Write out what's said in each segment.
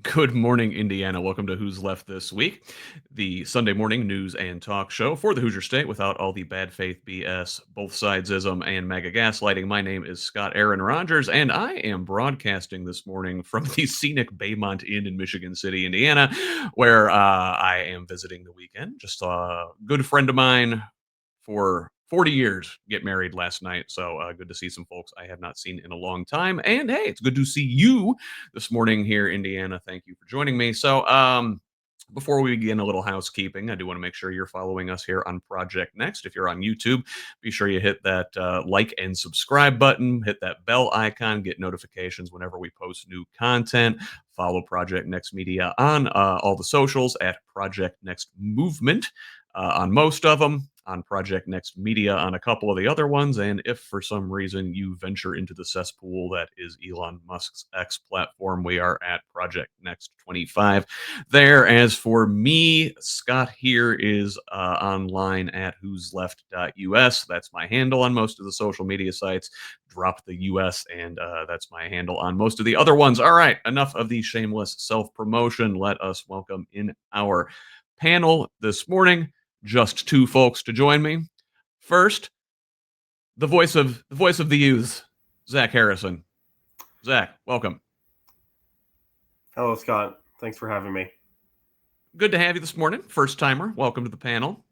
Good morning, Indiana. Welcome to Who's Left This Week, the Sunday morning news and talk show for the Hoosier State without all the bad faith BS, both sidesism, and mega gaslighting. My name is Scott Aaron Rogers, and I am broadcasting this morning from the scenic Baymont Inn in Michigan City, Indiana, where I am visiting the weekend. Just a good friend of mine for 40 years get married last night. So good to see some folks I have not seen in a long time. And hey, it's good to see you this morning here, Indiana. Thank you for joining me. Before we begin, a little housekeeping. I do want to make sure you're following us here on Project Next. If you're on YouTube, be sure you hit that like and subscribe button, hit that bell icon, get notifications whenever we post new content. Follow Project Next Media on all the socials at Project Next Movement on most of them, on Project Next Media on a couple of the other ones. And if for some reason you venture into the cesspool that is Elon Musk's X platform, we are at Project Next 25 there. As for me, Scott here is online at whosleft.us. That's my handle on most of the social media sites. Drop the US, and that's my handle on most of the other ones. All right, enough of the shameless self promotion. Let us welcome in our panel this morning. Just two folks to join me. First, the voice of the youth, Zach Harrison. Zach, welcome. Hello, Scott. Thanks for having me. Good to have you this morning. First timer. Welcome to the panel.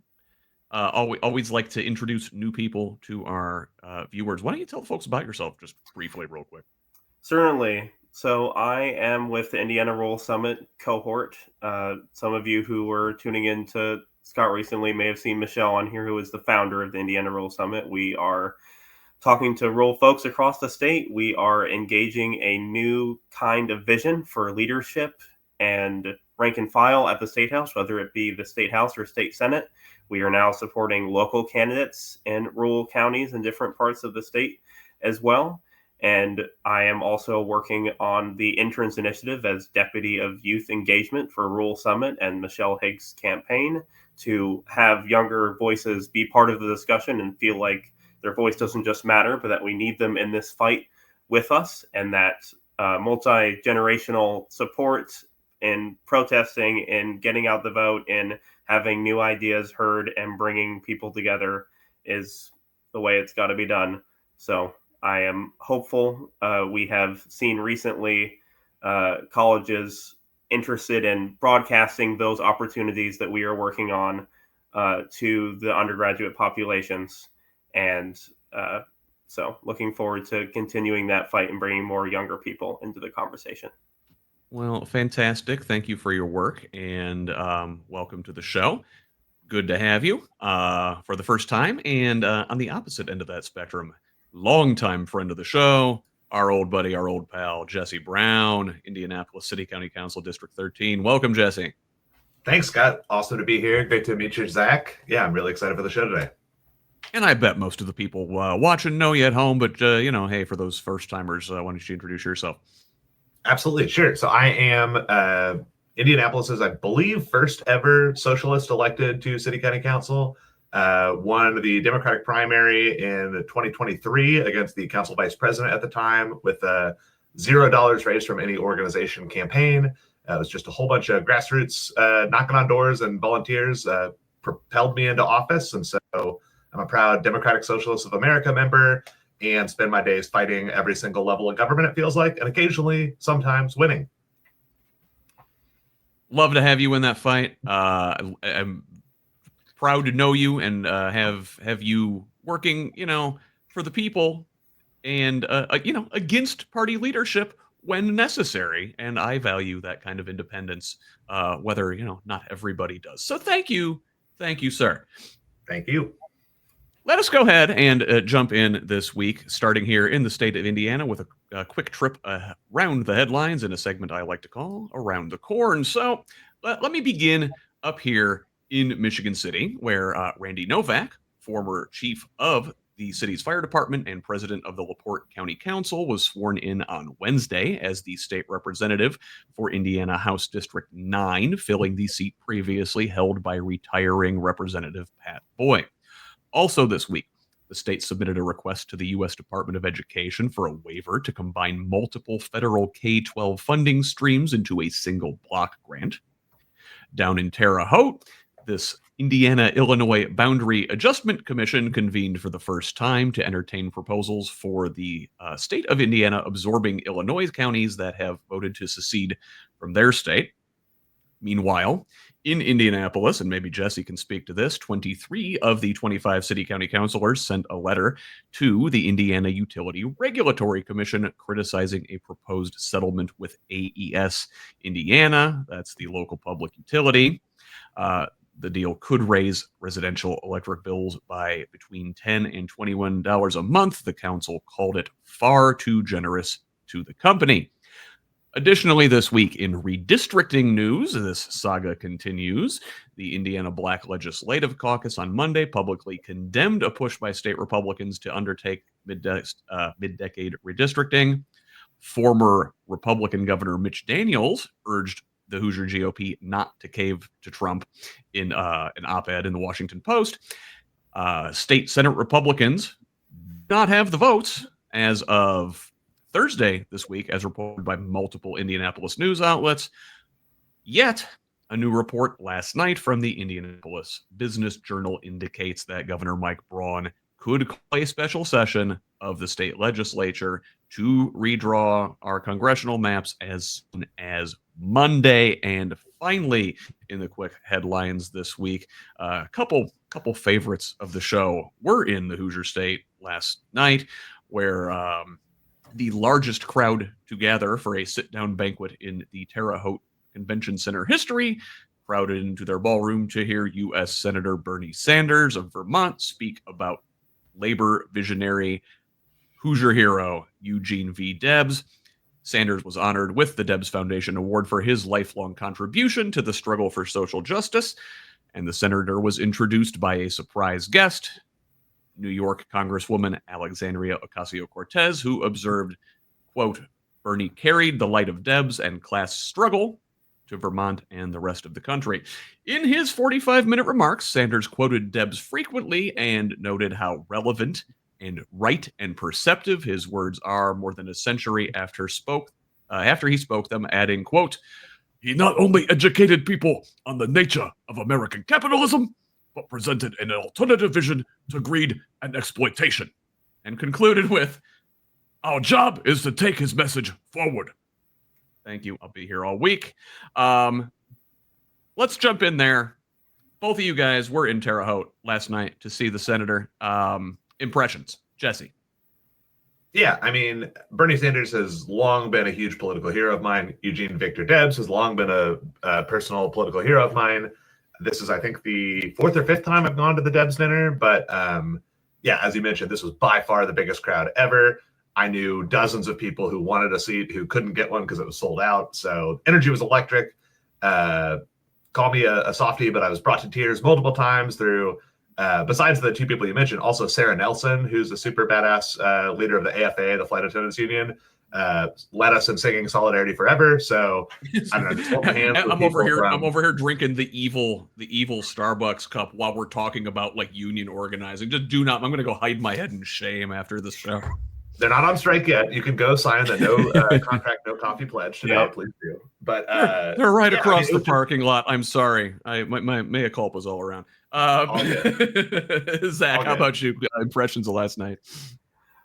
Always like to introduce new people to our viewers. Why don't you tell the folks about yourself just briefly, real quick? Certainly. So I am with the Indiana Roll Summit cohort. Some of you who were tuning in to Scott recently may have seen Michelle on here, who is the founder of the Indiana Roll Summit. We are talking to roll folks across the state. We are engaging a new kind of vision for leadership and rank and file at the State House, whether it be the State House or State Senate. We are now supporting local candidates in rural counties in different parts of the state as well. And I am also working on the Interns Initiative as Deputy of Youth Engagement for Rural Summit and Michelle Higgs' campaign to have younger voices be part of the discussion and feel like their voice doesn't just matter, but that we need them in this fight with us, and that multi-generational support in protesting and getting out the vote and having new ideas heard and bringing people together is the way it's got to be done. So I am hopeful. We have seen recently colleges interested in broadcasting those opportunities that we are working on to the undergraduate populations. And so looking forward to continuing that fight and bringing more younger people into the conversation. Well, fantastic. Thank you for your work, and welcome to the show. Good to have you for the first time. And on the opposite end of that spectrum, longtime friend of the show, our old buddy, our old pal, Jesse Brown, Indianapolis City County Council, District 13. Welcome, Jesse. Thanks, Scott. Awesome to be here. Great to meet you, Zach. Yeah, I'm really excited for the show today. And I bet most of the people watching know you at home, but hey, for those first timers, why don't you introduce yourself? Absolutely, sure. So I am Indianapolis's, I believe, first ever socialist elected to City County Council. Won the Democratic primary in 2023 against the council vice president at the time with $0 raised from any organization campaign. It was just a whole bunch of grassroots knocking on doors and volunteers propelled me into office. And so I'm a proud Democratic Socialists of America member and spend my days fighting every single level of government, it feels like, and occasionally, sometimes winning. Love to have you in that fight. I'm proud to know you and have you working, for the people and against party leadership when necessary. And I value that kind of independence, whether not everybody does. So thank you, sir. Thank you. Let us go ahead and jump in this week, starting here in the state of Indiana with a quick trip around the headlines in a segment I like to call Around the Corn. So let me begin up here in Michigan City, where Randy Novak, former chief of the city's fire department and president of the LaPorte County Council, was sworn in on Wednesday as the state representative for Indiana House District 9, filling the seat previously held by retiring Representative Pat Boyd. Also this week, The state submitted a request to the U.S. Department of Education for a waiver to combine multiple federal K-12 funding streams into a single block grant. Down in Terre Haute, this Indiana-Illinois Boundary Adjustment Commission convened for the first time to entertain proposals for the state of Indiana absorbing Illinois counties that have voted to secede from their state. Meanwhile, in Indianapolis, and maybe Jesse can speak to this, 23 of the 25 city county councilors sent a letter to the Indiana Utility Regulatory Commission criticizing a proposed settlement with AES Indiana. That's the local public utility. The deal could raise residential electric bills by between $10 and $21 a month. The council called it far too generous to the company. Additionally, this week in redistricting news, this saga continues. The Indiana Black Legislative Caucus on Monday publicly condemned a push by state Republicans to undertake mid-decade redistricting. Former Republican Governor Mitch Daniels urged the Hoosier GOP not to cave to Trump in an op-ed in the Washington Post. State Senate Republicans do not have the votes as of Thursday this week, as reported by multiple Indianapolis news outlets. Yet, a new report last night from the Indianapolis Business Journal indicates that Governor Mike Braun could call a special session of the state legislature to redraw our congressional maps as soon as Monday. And finally, in the quick headlines this week, a couple favorites of the show were in the Hoosier State last night, where the largest crowd to gather for a sit-down banquet in the Terre Haute Convention Center history crowded into their ballroom to hear U.S. Senator Bernie Sanders of Vermont speak about labor visionary Hoosier hero Eugene V. Debs. Sanders was honored with the Debs Foundation Award for his lifelong contribution to the struggle for social justice, and the senator was introduced by a surprise guest, New York Congresswoman Alexandria Ocasio-Cortez, who observed, quote, Bernie carried the light of Debs and class struggle to Vermont and the rest of the country. In his 45-minute remarks, Sanders quoted Debs frequently and noted how relevant and right and perceptive his words are more than a century after he spoke them, adding, quote, he not only educated people on the nature of American capitalism, but presented an alternative vision to greed and exploitation, and concluded with, our job is to take his message forward. Thank you. I'll be here all week. Let's jump in there. Both of you guys were in Terre Haute last night to see the senator. Impressions, Jesse. Yeah, I mean, Bernie Sanders has long been a huge political hero of mine. Eugene Victor Debs has long been a personal political hero of mine. This is, I think, the fourth or fifth time I've gone to the Debs dinner. But yeah, as you mentioned, this was by far the biggest crowd ever. I knew dozens of people who wanted a seat who couldn't get one because it was sold out. So energy was electric. Call me a softie, but I was brought to tears multiple times through, besides the two people you mentioned, also Sarah Nelson, who's a super badass leader of the AFA, the Flight Attendants Union, led us in singing Solidarity Forever. So I don't know, just hold my hands. I'm over here drinking the evil Starbucks cup while we're talking about like union organizing. Just do not. I'm going to go hide my head in shame after this show. They're not on strike yet. You can go sign the no contract, no coffee pledge today. Yep. Please do. But they're right across the parking lot. I'm sorry. My mea culpa is all around. Zach, how about you? Impressions of last night?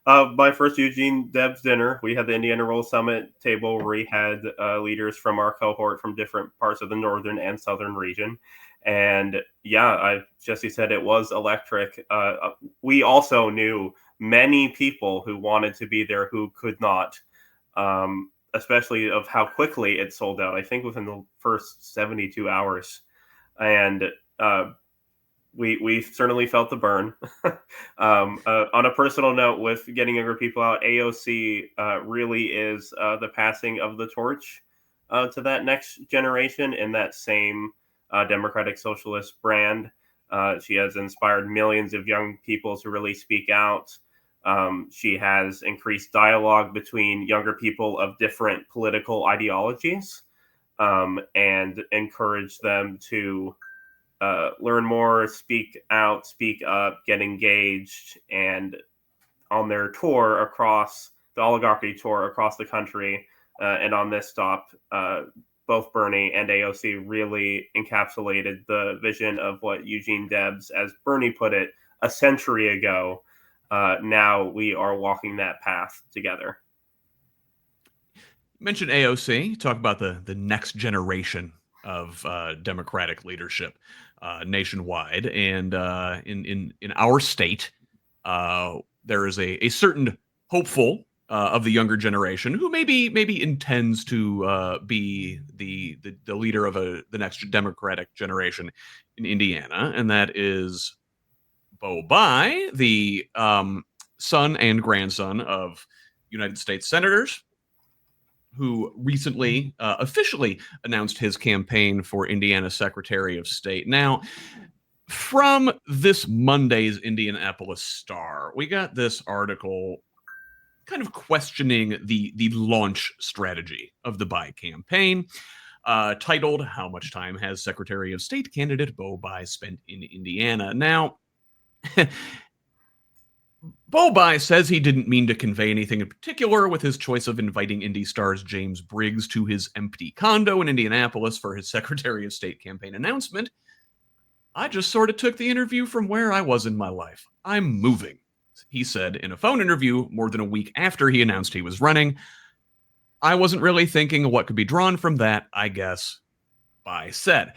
My first Eugene Debs dinner, we had the Indiana Roll Summit table where we had leaders from our cohort from different parts of the northern and southern region. And yeah, Jesse said it was electric. We also knew many people who wanted to be there who could not, especially of how quickly it sold out. I think within the first 72 hours. And we certainly felt the burn. On a personal note, with getting younger people out, AOC really is the passing of the torch to that next generation in that same democratic socialist brand. She has inspired millions of young people to really speak out. She has increased dialogue between younger people of different political ideologies and encouraged them to learn more, speak out, speak up, get engaged, and on their tour across the oligarchy tour across the country, and on this stop, both Bernie and AOC really encapsulated the vision of what Eugene Debs, as Bernie put it, a century ago. Now we are walking that path together. You mentioned AOC. Talk about the next generation of Democratic leadership nationwide, and in our state, there is a certain hopeful of the younger generation who maybe intends to be the leader of the next Democratic generation in Indiana, and that is Bo Bai, the son and grandson of United States senators, who recently officially announced his campaign for Indiana Secretary of State. Now, from this Monday's Indianapolis Star, we got this article kind of questioning the launch strategy of the Bai campaign, titled "How Much Time Has Secretary of State Candidate Bo Bai Spent in Indiana?" Now, Bo Bai says he didn't mean to convey anything in particular with his choice of inviting Indy star's James Briggs to his empty condo in Indianapolis for his Secretary of State campaign announcement. "I just sort of took the interview from where I was in my life. I'm moving," he said in a phone interview more than a week after he announced he was running. "I wasn't really thinking of what could be drawn from that, I guess," Bai said.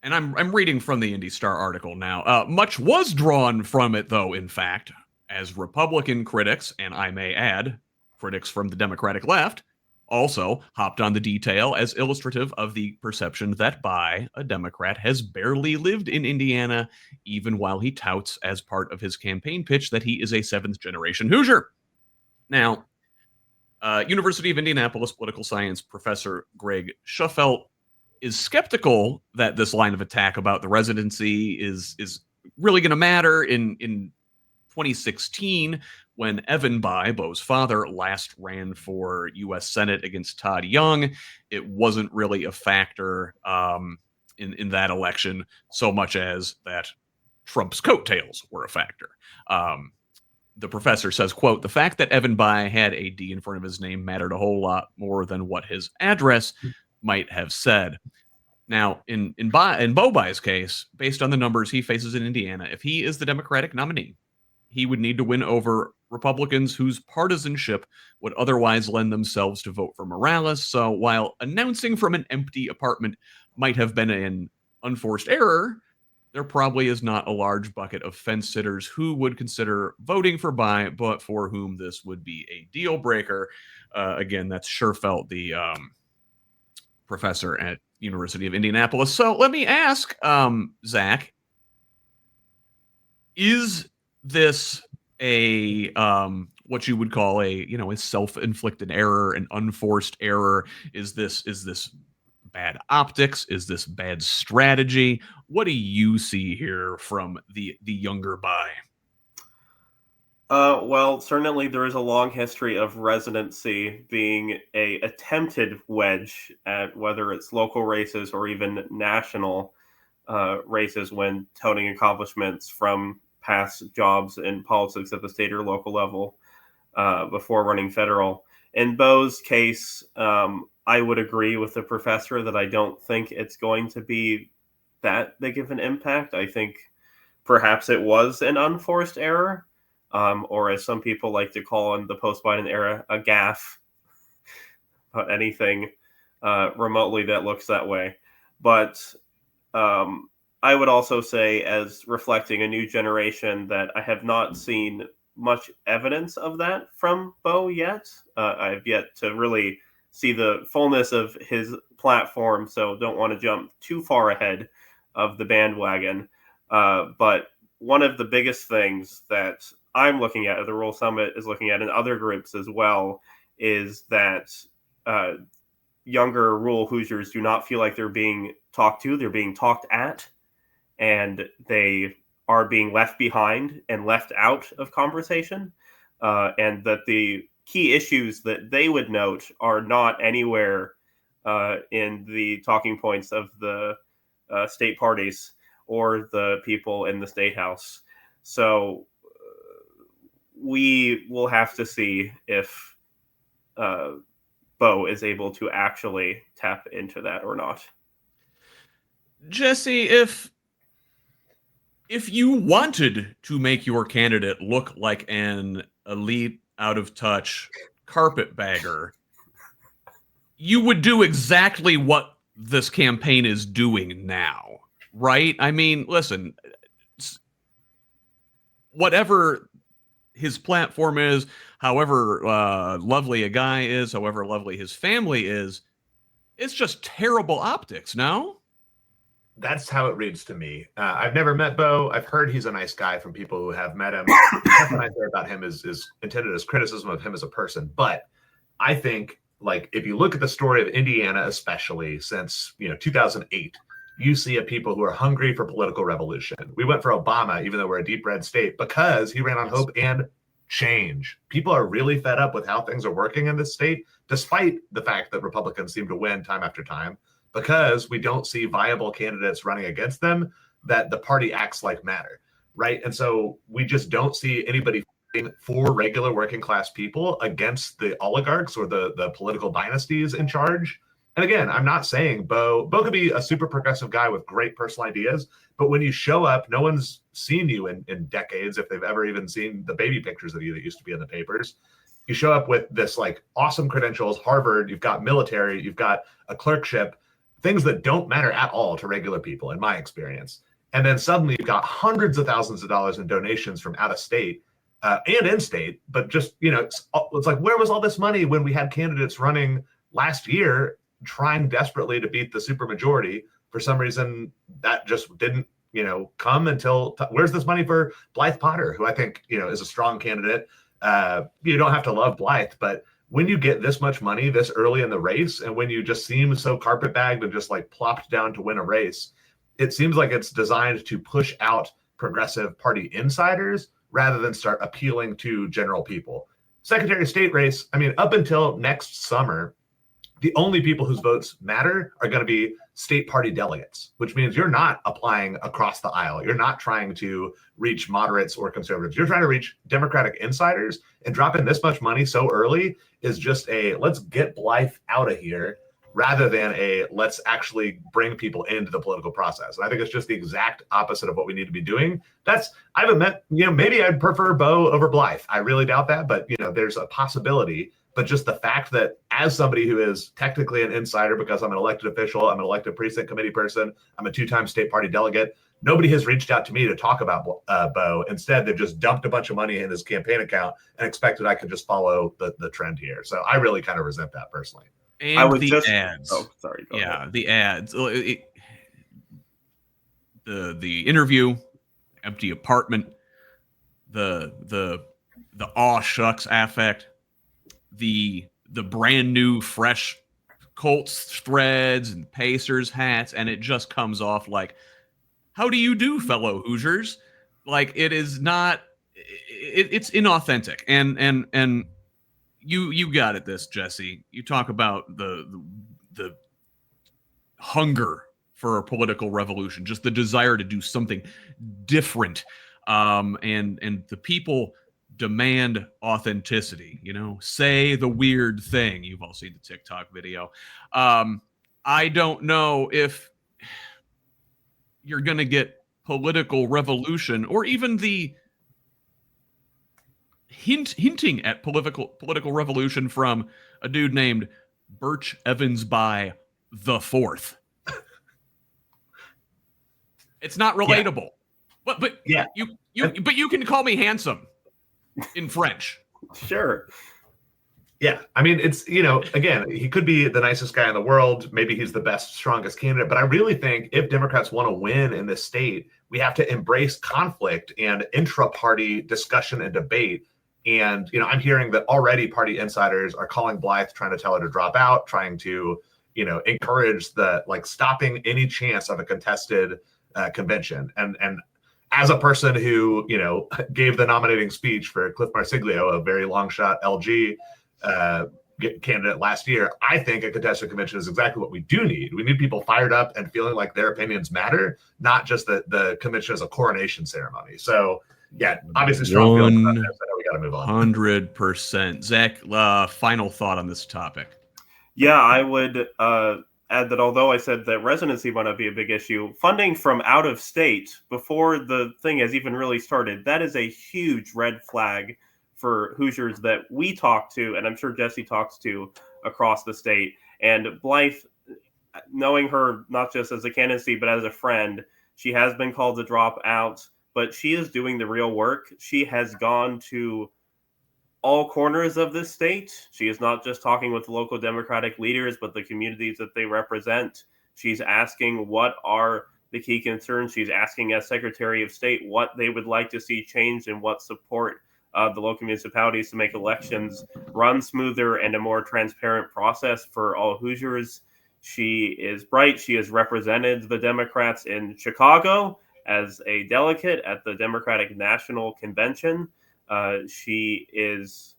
And I'm reading from the Indy Star article now. Much was drawn from it, though, in fact, as Republican critics, and I may add, critics from the Democratic left, also hopped on the detail as illustrative of the perception that Bai, a Democrat, has barely lived in Indiana, even while he touts as part of his campaign pitch that he is a seventh-generation Hoosier. Now, University of Indianapolis political science professor Greg Schuffelt is skeptical that this line of attack about the residency is really going to matter. In 2016, when Evan Bai, Bo's father, last ran for U.S. Senate against Todd Young, it wasn't really a factor in that election so much as that Trump's coattails were a factor. The professor says, quote, "The fact that Evan Bai had a D in front of his name mattered a whole lot more than what his address might have said." Now, in Bo Bai's case, based on the numbers he faces in Indiana, if he is the Democratic nominee, he would need to win over Republicans whose partisanship would otherwise lend themselves to vote for Morales. So while announcing from an empty apartment might have been an unforced error, there probably is not a large bucket of fence sitters who would consider voting for Bai, but for whom this would be a deal breaker. Again, that's Scherfelt, the professor at University of Indianapolis. So let me ask, Zach, is this a what you would call a self-inflicted error, an unforced error? Is this bad optics? Is this bad strategy? What do you see here from the younger Bai? Well, certainly there is a long history of residency being a attempted wedge at whether it's local races or even national races when touting accomplishments from past jobs in politics at the state or local level before running federal. In Bo's case, I would agree with the professor that I don't think it's going to be that big of an impact. I think perhaps it was an unforced error. Or as some people like to call in the post-Biden era, a gaffe. About anything remotely that looks that way. But I would also say, as reflecting a new generation, that I have not seen much evidence of that from Bo yet. I have yet to really see the fullness of his platform, so don't want to jump too far ahead of the bandwagon. But one of the biggest things that I'm looking at, the Rural Summit is looking at, and other groups as well, is that younger rural Hoosiers do not feel like they're being talked to, they're being talked at, and they are being left behind and left out of conversation, and that the key issues that they would note are not anywhere in the talking points of the state parties or the people in the state house. So we will have to see if Bo is able to actually tap into that or not. Jesse, if you wanted to make your candidate look like an elite, out of touch carpetbagger, you would do exactly what this campaign is doing now, right? I mean, listen, whatever his platform is, however lovely a guy is, however lovely his family is, it's just terrible optics, no? That's how it reads to me. I've never met Bo. I've heard he's a nice guy from people who have met him. Nothing I say about him is intended as criticism of him as a person. But I think, like, if you look at the story of Indiana, especially since 2008, you see a people who are hungry for political revolution. We went for Obama, even though we're a deep red state, because he ran on hope and change. People are really fed up with how things are working in this state, despite the fact that Republicans seem to win time after time, because we don't see viable candidates running against them that the party acts like matter, right? And so we just don't see anybody for regular working class people against the oligarchs or the political dynasties in charge. And again, I'm not saying Bo could be a super progressive guy with great personal ideas, but when you show up, no one's seen you in decades, if they've ever even seen the baby pictures of you that used to be in the papers. You show up with this like awesome credentials, Harvard, you've got military, you've got a clerkship, things that don't matter at all to regular people, in my experience. And then suddenly you've got hundreds of thousands of dollars in donations from out of state and in state, but just, it's like, where was all this money when we had candidates running last year trying desperately to beat the supermajority? For some reason, that just didn't, come until, where's this money for Blythe Potter, who I think, is a strong candidate. You don't have to love Blythe, but when you get this much money this early in the race, and when you just seem so carpetbagged and just like plopped down to win a race, it seems like it's designed to push out progressive party insiders rather than start appealing to general people. Secretary of State race, I mean, up until next summer, the only people whose votes matter are going to be state party delegates, which means you're not applying across the aisle. You're not trying to reach moderates or conservatives. You're trying to reach Democratic insiders, and dropping this much money so early is just a let's get Blythe out of here rather than a let's actually bring people into the political process. And I think it's just the exact opposite of what we need to be doing. I haven't met, maybe I'd prefer Bo over Blythe. I really doubt that, but there's a possibility. But just the fact that as somebody who is technically an insider because I'm an elected official, I'm an elected precinct committee person, I'm a 2-time state party delegate, nobody has reached out to me to talk about Bo. Instead, they've just dumped a bunch of money in his campaign account and expected I could just follow the trend here. So I really kind of resent that personally. And ads. Oh, sorry. Yeah, the ads. The interview, empty apartment, the aw shucks affect, the brand new fresh Colts threads and Pacers hats, and it just comes off like, how do you do, fellow Hoosiers? Like, it is not, it's inauthentic. And you got it, this, Jesse. You talk about the hunger for a political revolution, just the desire to do something different. And the people demand authenticity, say the weird thing. You've all seen the TikTok video. I don't know if you're going to get political revolution or even the hinting at political revolution from a dude named Birch Evans by the Fourth. It's not relatable. Yeah. But yeah, but you can call me handsome in French. Sure. Yeah. I mean, it's, again, he could be the nicest guy in the world. Maybe he's the best, strongest candidate. But I really think if Democrats want to win in this state, we have to embrace conflict and intra-party discussion and debate. And, I'm hearing that already party insiders are calling Blythe, trying to tell her to drop out, trying to, encourage stopping any chance of a contested convention. And as a person who, gave the nominating speech for Cliff Marsiglio, a very long shot LG candidate last year. I think a contested convention is exactly what we do need. We need people fired up and feeling like their opinions matter, not just the convention as a coronation ceremony. So, yeah, obviously strong feelings about this. I know we got to move on. 100%. Zach, final thought on this topic. Yeah, I would add that although I said that residency might not be a big issue, funding from out of state before the thing has even really started, that is a huge red flag for Hoosiers that we talk to, and I'm sure Jesse talks to across the state. And Blythe, knowing her not just as a candidacy, but as a friend, she has been called to drop out, but she is doing the real work. She has gone to all corners of this state. She is not just talking with local Democratic leaders, but the communities that they represent. She's asking what are the key concerns. She's asking as Secretary of State what they would like to see changed and what support the local municipalities to make elections run smoother and a more transparent process for all Hoosiers. She is bright. She has represented the Democrats in Chicago as a delegate at the Democratic National Convention. She is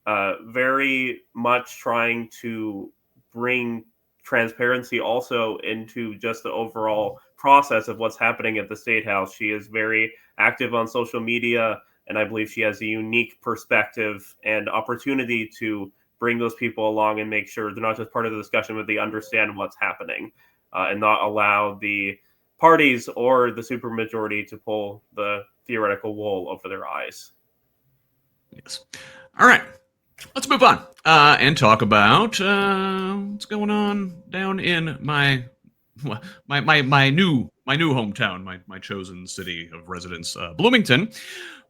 very much trying to bring transparency also into just the overall process of what's happening at the State House. She is very active on social media, and I believe she has a unique perspective and opportunity to bring those people along and make sure they're not just part of the discussion, but they understand what's happening and not allow the parties or the supermajority to pull the theoretical wool over their eyes. Yes. All right. Let's move on and talk about what's going on down in my new hometown, my chosen city of residence, Bloomington,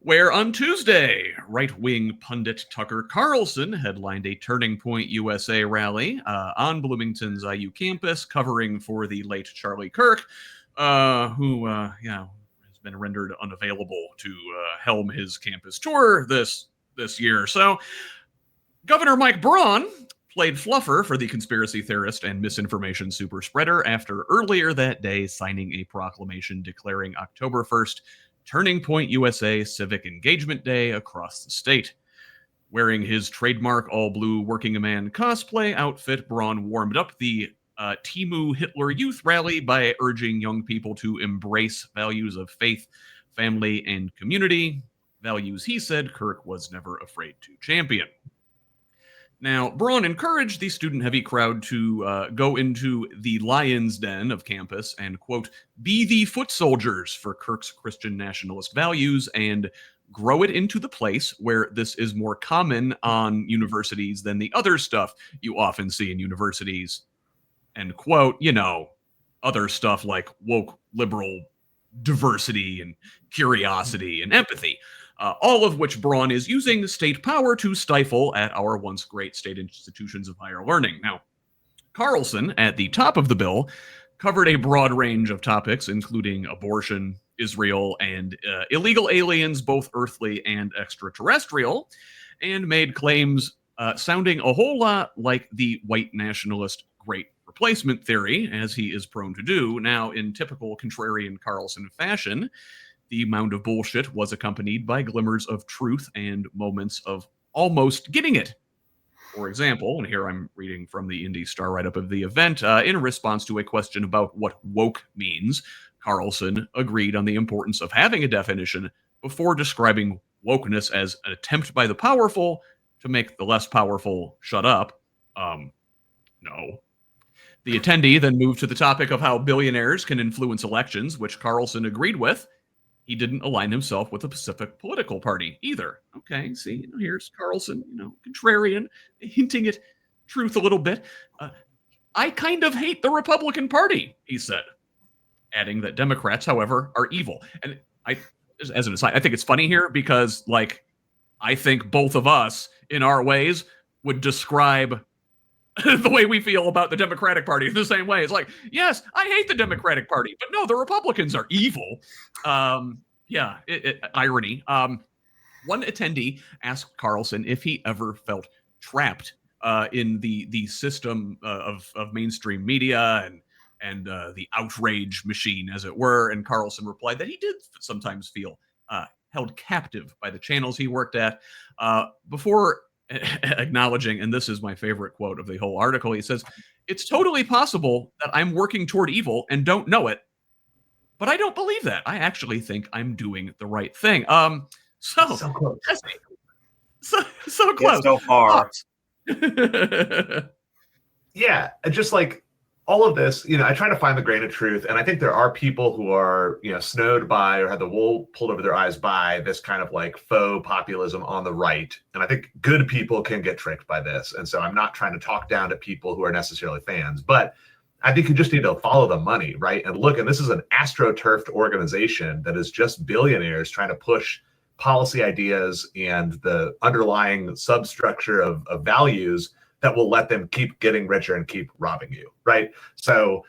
where on Tuesday, right-wing pundit Tucker Carlson headlined a Turning Point USA rally on Bloomington's IU campus, covering for the late Charlie Kirk, who has been rendered unavailable to helm his campus tour this year. So Governor Mike Braun played fluffer for the conspiracy theorist and misinformation super spreader after earlier that day signing a proclamation declaring October 1st Turning Point USA Civic Engagement Day across the state. Wearing his trademark all-blue working man cosplay outfit, Braun warmed up the Timu Hitler Youth Rally by urging young people to embrace values of faith, family, and community. Values, he said, Kirk was never afraid to champion. Now, Braun encouraged the student-heavy crowd to go into the lion's den of campus and, quote, be the foot soldiers for Kirk's Christian nationalist values and grow it into the place where this is more common on universities than the other stuff you often see in universities. And, quote, other stuff like woke liberal diversity and curiosity and empathy. All of which Braun is using state power to stifle at our once great state institutions of higher learning. Now, Carlson, at the top of the bill, covered a broad range of topics, including abortion, Israel, and illegal aliens, both earthly and extraterrestrial, and made claims sounding a whole lot like the white nationalist great replacement theory, as he is prone to do. Now, in typical contrarian Carlson fashion, the mound of bullshit was accompanied by glimmers of truth and moments of almost getting it. For example, and here I'm reading from the Indy Star write-up of the event, in response to a question about what woke means, Carlson agreed on the importance of having a definition before describing wokeness as an attempt by the powerful to make the less powerful shut up. No. The attendee then moved to the topic of how billionaires can influence elections, which Carlson agreed with. He didn't align himself with a specific political party either. Okay, see, here's Carlson, contrarian, hinting at truth a little bit. I kind of hate the Republican Party, he said, adding that Democrats, however, are evil. And as an aside, I think it's funny here because, I think both of us, in our ways, would describe the way we feel about the Democratic Party the same way. It's like, yes, I hate the Democratic Party, but no, the Republicans are evil. Irony. One attendee asked Carlson if he ever felt trapped in the system of mainstream media and the outrage machine, as it were. And Carlson replied that he did sometimes feel held captive by the channels he worked at, before acknowledging, and this is my favorite quote of the whole article. He says, "It's totally possible that I'm working toward evil and don't know it, but I don't believe that. I actually think I'm doing the right thing." So So close. Jesse, so Yes, close. so far. Thoughts? Yeah, just like all of this, I try to find the grain of truth, and I think there are people who are, snowed by or had the wool pulled over their eyes by this kind of like faux populism on the right. And I think good people can get tricked by this. And so I'm not trying to talk down to people who are necessarily fans, but I think you just need to follow the money, right? And look, and this is an astroturfed organization that is just billionaires trying to push policy ideas and the underlying substructure of values that will let them keep getting richer and keep robbing you, right? So,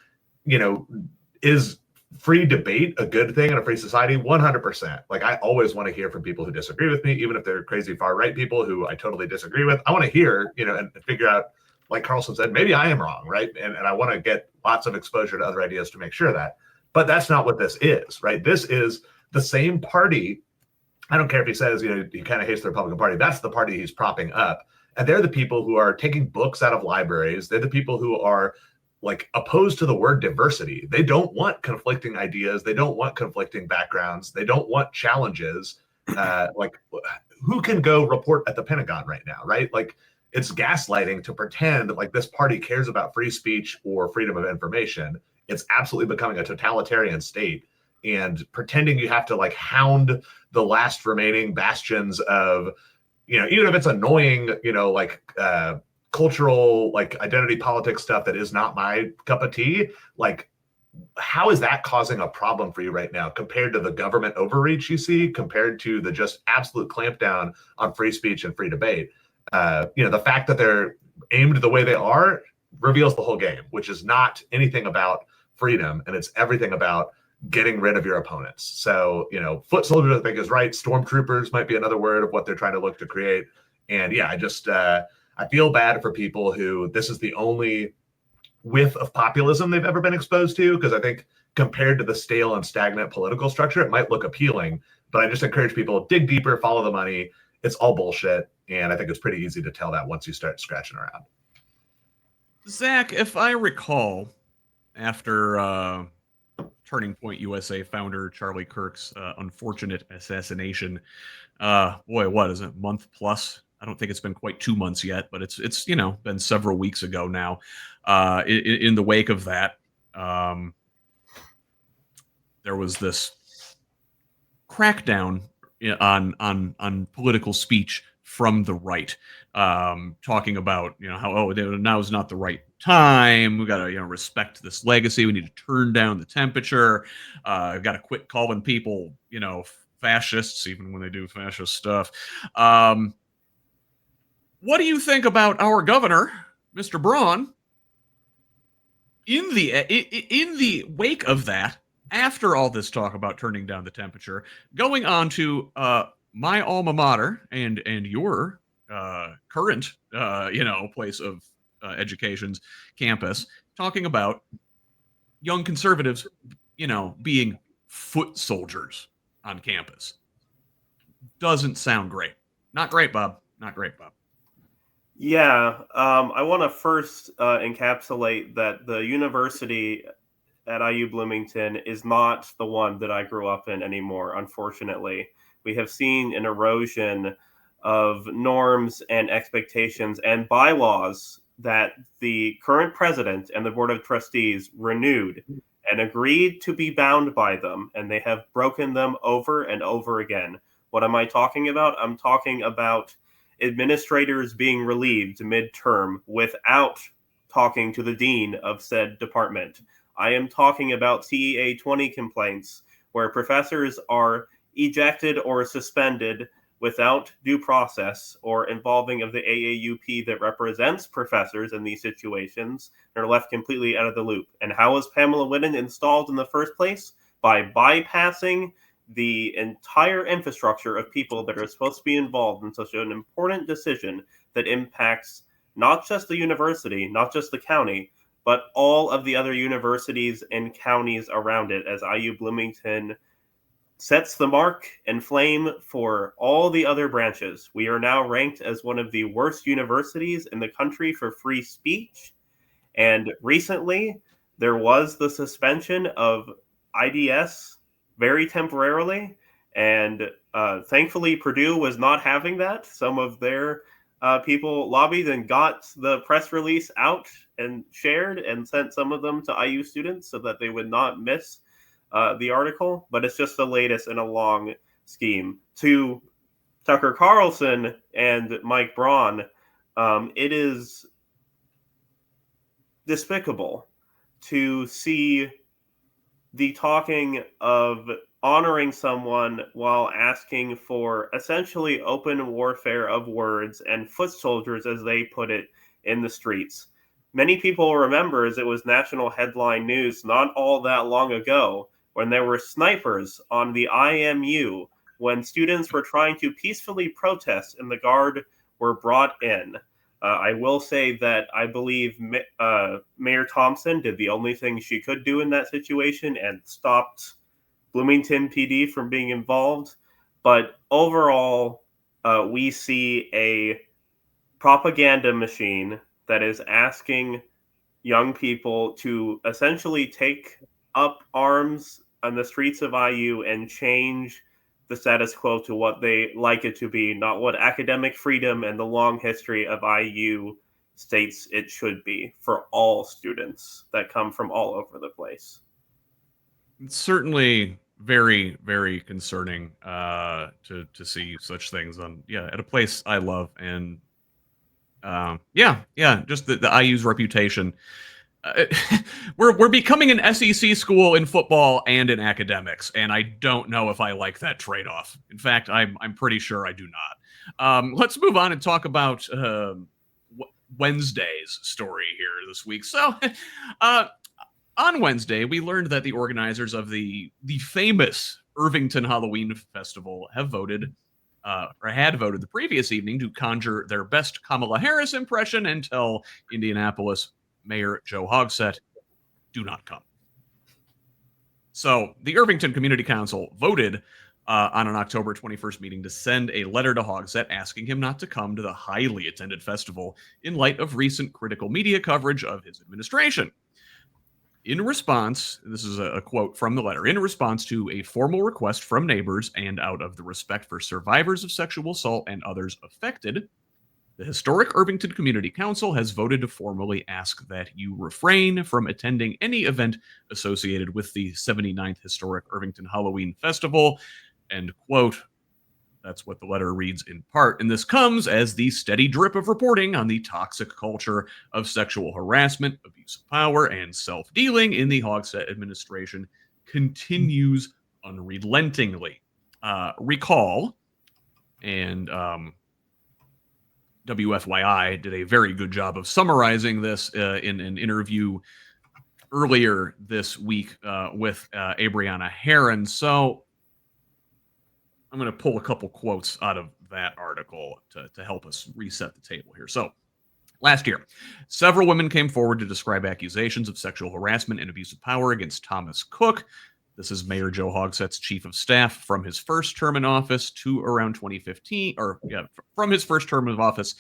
is free debate a good thing in a free society? 100%. Like, I always want to hear from people who disagree with me, even if they're crazy far right people who I totally disagree with. I want to hear, and figure out, like Carlson said, maybe I am wrong, right? And I want to get lots of exposure to other ideas to make sure that. But that's not what this is, right? This is the same party. I don't care if he says, he kind of hates the Republican Party. That's the party he's propping up. And they're the people who are taking books out of libraries. They're the people who are like opposed to the word diversity. They don't want conflicting ideas. They don't want conflicting backgrounds. They don't want challenges. Like, who can go report at the Pentagon right now, right? Like, it's gaslighting to pretend like this party cares about free speech or freedom of information. It's absolutely becoming a totalitarian state, and pretending you have to like hound the last remaining bastions of, even if it's annoying, cultural, like identity politics stuff that is not my cup of tea. Like, how is that causing a problem for you right now compared to the government overreach you see, compared to the just absolute clampdown on free speech and free debate? The fact that they're aimed the way they are reveals the whole game, which is not anything about freedom, and it's everything about getting rid of your opponents. So, foot soldiers, I think, is right. Stormtroopers might be another word of what they're trying to look to create. And yeah, I feel bad for people who this is the only whiff of populism they've ever been exposed to, because I think compared to the stale and stagnant political structure, it might look appealing. But I just encourage people, dig deeper, follow the money. It's all bullshit. And I think it's pretty easy to tell that once you start scratching around. Zach, if I recall, after Turning Point USA founder Charlie Kirk's unfortunate assassination, what is it, month plus? I don't think it's been quite 2 months yet, but it's been several weeks ago now. In the wake of that, there was this crackdown on political speech from the right, talking about how now is not the right time. We got to respect this legacy. We need to turn down the temperature. Got to quit calling people fascists, even when they do fascist stuff. What do you think about our governor, Mr. Braun, in the wake of that? After all this talk about turning down the temperature, going on to my alma mater and your current place of education's campus, talking about young conservatives being foot soldiers on campus. Doesn't sound great. Not great, Bob. Not great, Bob. Yeah, I want to first encapsulate that the university at IU Bloomington is not the one that I grew up in anymore, unfortunately. We have seen an erosion of norms and expectations and bylaws that the current president and the board of trustees renewed and agreed to be bound by them, and they have broken them over and over again. What am I talking about? I'm talking about administrators being relieved midterm without talking to the dean of said department. I am talking about CEA 20 complaints where professors are ejected or suspended without due process or involving of the AAUP that represents professors in these situations, and are left completely out of the loop. And how was Pamela Whitten installed in the first place? By bypassing the entire infrastructure of people that are supposed to be involved in such an important decision that impacts not just the university, not just the county, but all of the other universities and counties around it, as IU Bloomington sets the mark and flame for all the other branches. We are now ranked as one of the worst universities in the country for free speech. And recently, there was the suspension of IDS very temporarily. And thankfully, Purdue was not having that. Some of their people lobbied and got the press release out and shared and sent some of them to IU students so that they would not miss the article. But it's just the latest in a long scheme. To Tucker Carlson and Mike Braun, it is despicable to see the talking of honoring someone while asking for essentially open warfare of words and foot soldiers, as they put it, in the streets. Many people remember, as it was national headline news not all that long ago, when there were snipers on the IMU when students were trying to peacefully protest and the guard were brought in. I will say that I believe Mayor Thompson did the only thing she could do in that situation and stopped Bloomington PD from being involved. But overall, we see a propaganda machine that is asking young people to essentially take up arms on the streets of IU and change the status quo to what they like it to be, not what academic freedom and the long history of IU states it should be for all students that come from all over the place. It's certainly very, very concerning to see such things at a place I love. And just the IU's reputation. We're becoming an SEC school in football and in academics, and I don't know if I like that trade-off. In fact, I'm pretty sure I do not. Let's move on and talk about Wednesday's story here this week. So, on Wednesday, we learned that the organizers of the famous Irvington Halloween Festival have voted. Or had voted the previous evening to conjure their best Kamala Harris impression and tell Indianapolis Mayor Joe Hogsett, do not come. So the Irvington Community Council voted on an October 21st meeting to send a letter to Hogsett asking him not to come to the highly attended festival in light of recent critical media coverage of his administration. In response, this is a quote from the letter, in response to a formal request from neighbors and out of the respect for survivors of sexual assault and others affected, the historic Irvington Community Council has voted to formally ask that you refrain from attending any event associated with the 79th Historic Irvington Halloween Festival, end quote. That's what the letter reads in part. And this comes as the steady drip of reporting on the toxic culture of sexual harassment, abuse of power, and self-dealing in the Hogsett administration continues unrelentingly. Recall, and WFYI did a very good job of summarizing this in an interview earlier this week with Abriana Heron. So I'm going to pull a couple quotes out of that article to help us reset the table here. So last year, several women came forward to describe accusations of sexual harassment and abuse of power against Thomas Cook. This is Mayor Joe Hogsett's chief of staff from his first term in office to around 2015, from his first term of office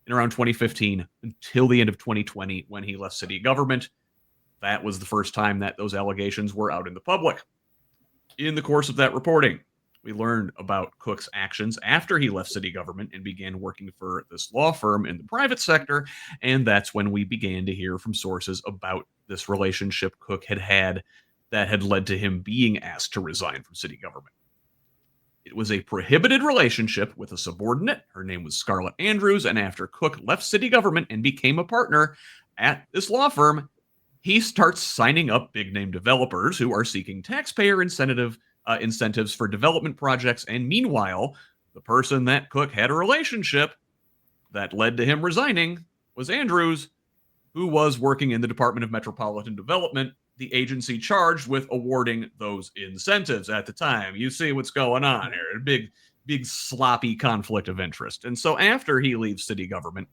in around 2015 until the end of 2020 when he left city government. That was the first time that those allegations were out in the public. In the course of that reporting, we learned about Cook's actions after he left city government and began working for this law firm in the private sector, and that's when we began to hear from sources about this relationship Cook had that had led to him being asked to resign from city government. It was a prohibited relationship with a subordinate. Her name was Scarlett Andrews, and after Cook left city government and became a partner at this law firm, he starts signing up big-name developers who are seeking taxpayer incentives for development projects, and meanwhile, the person that Cook had a relationship that led to him resigning was Andrews, who was working in the Department of Metropolitan Development, the agency charged with awarding those incentives at the time. You see what's going on here. A big sloppy conflict of interest. And so after he leaves city government,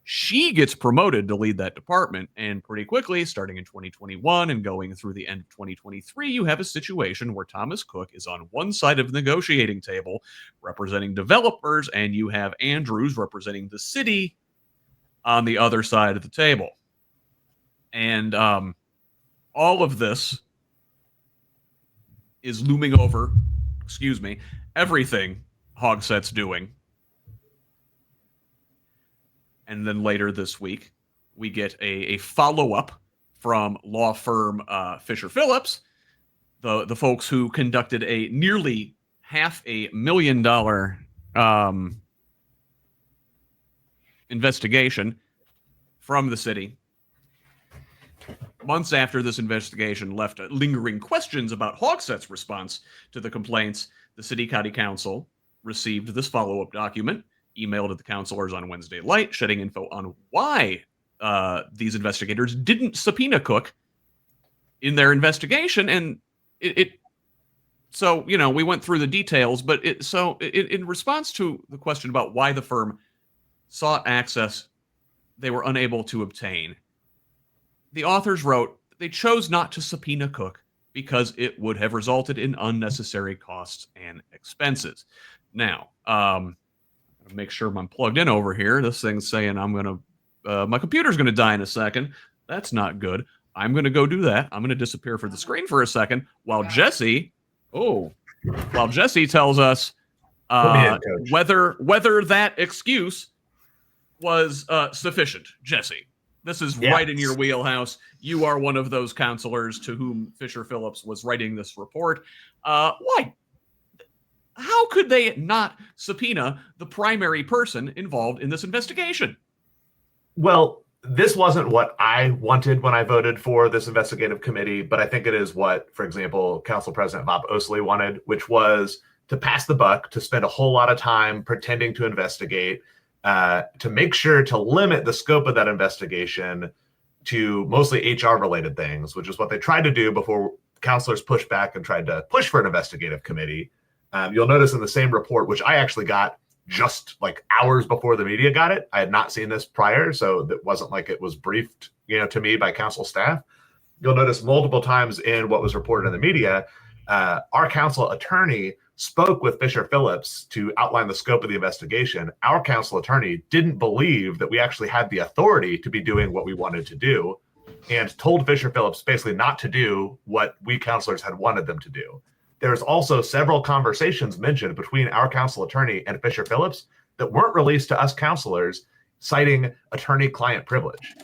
She gets promoted to lead that department, and pretty quickly, starting in 2021 and going through the end of 2023, you have a situation where Thomas Cook is on one side of the negotiating table representing developers, and you have Andrews representing the city on the other side of the table. And all of this is looming over, everything Hogsett's doing. And then later this week, we get a follow-up from law firm Fisher Phillips, the folks who conducted a nearly $500,000 investigation from the city. Months after this investigation left lingering questions about Hogsett's response to the complaints, the City County Council received this follow-up document, emailed to the councilors on Wednesday night, shedding info on why these investigators didn't subpoena Cook in their investigation. And so, we went through the details, but in response to the question about why the firm sought access they were unable to obtain, the authors wrote they chose not to subpoena Cook because it would have resulted in unnecessary costs and expenses. Now, make sure I'm plugged in over here. This thing's saying my computer's going to die in a second. That's not good. I'm going to go do that. I'm going to disappear from the screen for a second while Jesse tells us whether that excuse was sufficient. Jesse, this is right in your wheelhouse. You are one of those counselors to whom Fisher Phillips was writing this report. Why? How could they not subpoena the primary person involved in this investigation? Well, this wasn't what I wanted when I voted for this investigative committee, but I think it is what, for example, Council President Bob Osley wanted, which was to pass the buck, to spend a whole lot of time pretending to investigate, to make sure to limit the scope of that investigation to mostly HR-related things, which is what they tried to do before counselors pushed back and tried to push for an investigative committee. You'll notice in the same report, which I actually got just like hours before the media got it. I had not seen this prior, so it wasn't like it was briefed, to me by council staff. You'll notice multiple times in what was reported in the media, our council attorney spoke with Fisher Phillips to outline the scope of the investigation. Our council attorney didn't believe that we actually had the authority to be doing what we wanted to do, and told Fisher Phillips basically not to do what we counselors had wanted them to do. There's also several conversations mentioned between our council attorney and Fisher Phillips that weren't released to us counselors, citing attorney-client privilege.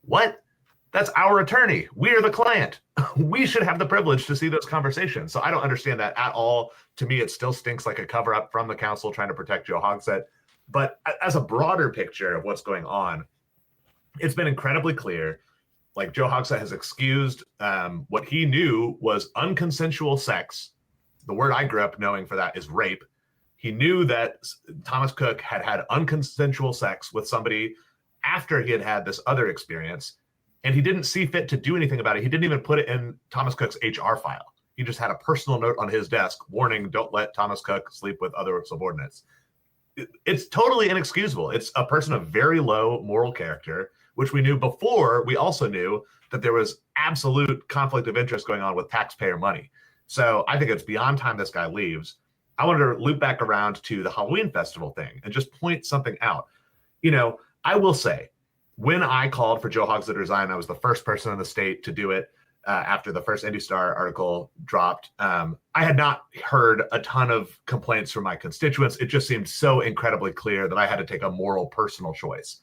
What? That's our attorney. We're the client. We should have the privilege to see those conversations. So I don't understand that at all. To me, it still stinks like a cover-up from the council trying to protect Joe Hogsett. But as a broader picture of what's going on, it's been incredibly clear. Like, Joe Hogsett has excused what he knew was unconsensual sex. The word I grew up knowing for that is rape. He knew that Thomas Cook had had unconsensual sex with somebody after he had had this other experience, and he didn't see fit to do anything about it. He didn't even put it in Thomas Cook's HR file. He just had a personal note on his desk warning, don't let Thomas Cook sleep with other subordinates. It's totally inexcusable. It's a person of very low moral character, which we knew before. We also knew that there was absolute conflict of interest going on with taxpayer money. So I think it's beyond time this guy leaves. I wanted to loop back around to the Halloween festival thing and just point something out. I will say, when I called for Joe Hogsett to resign, I was the first person in the state to do it after the first Indy Star article dropped. I had not heard a ton of complaints from my constituents. It just seemed so incredibly clear that I had to take a moral, personal choice.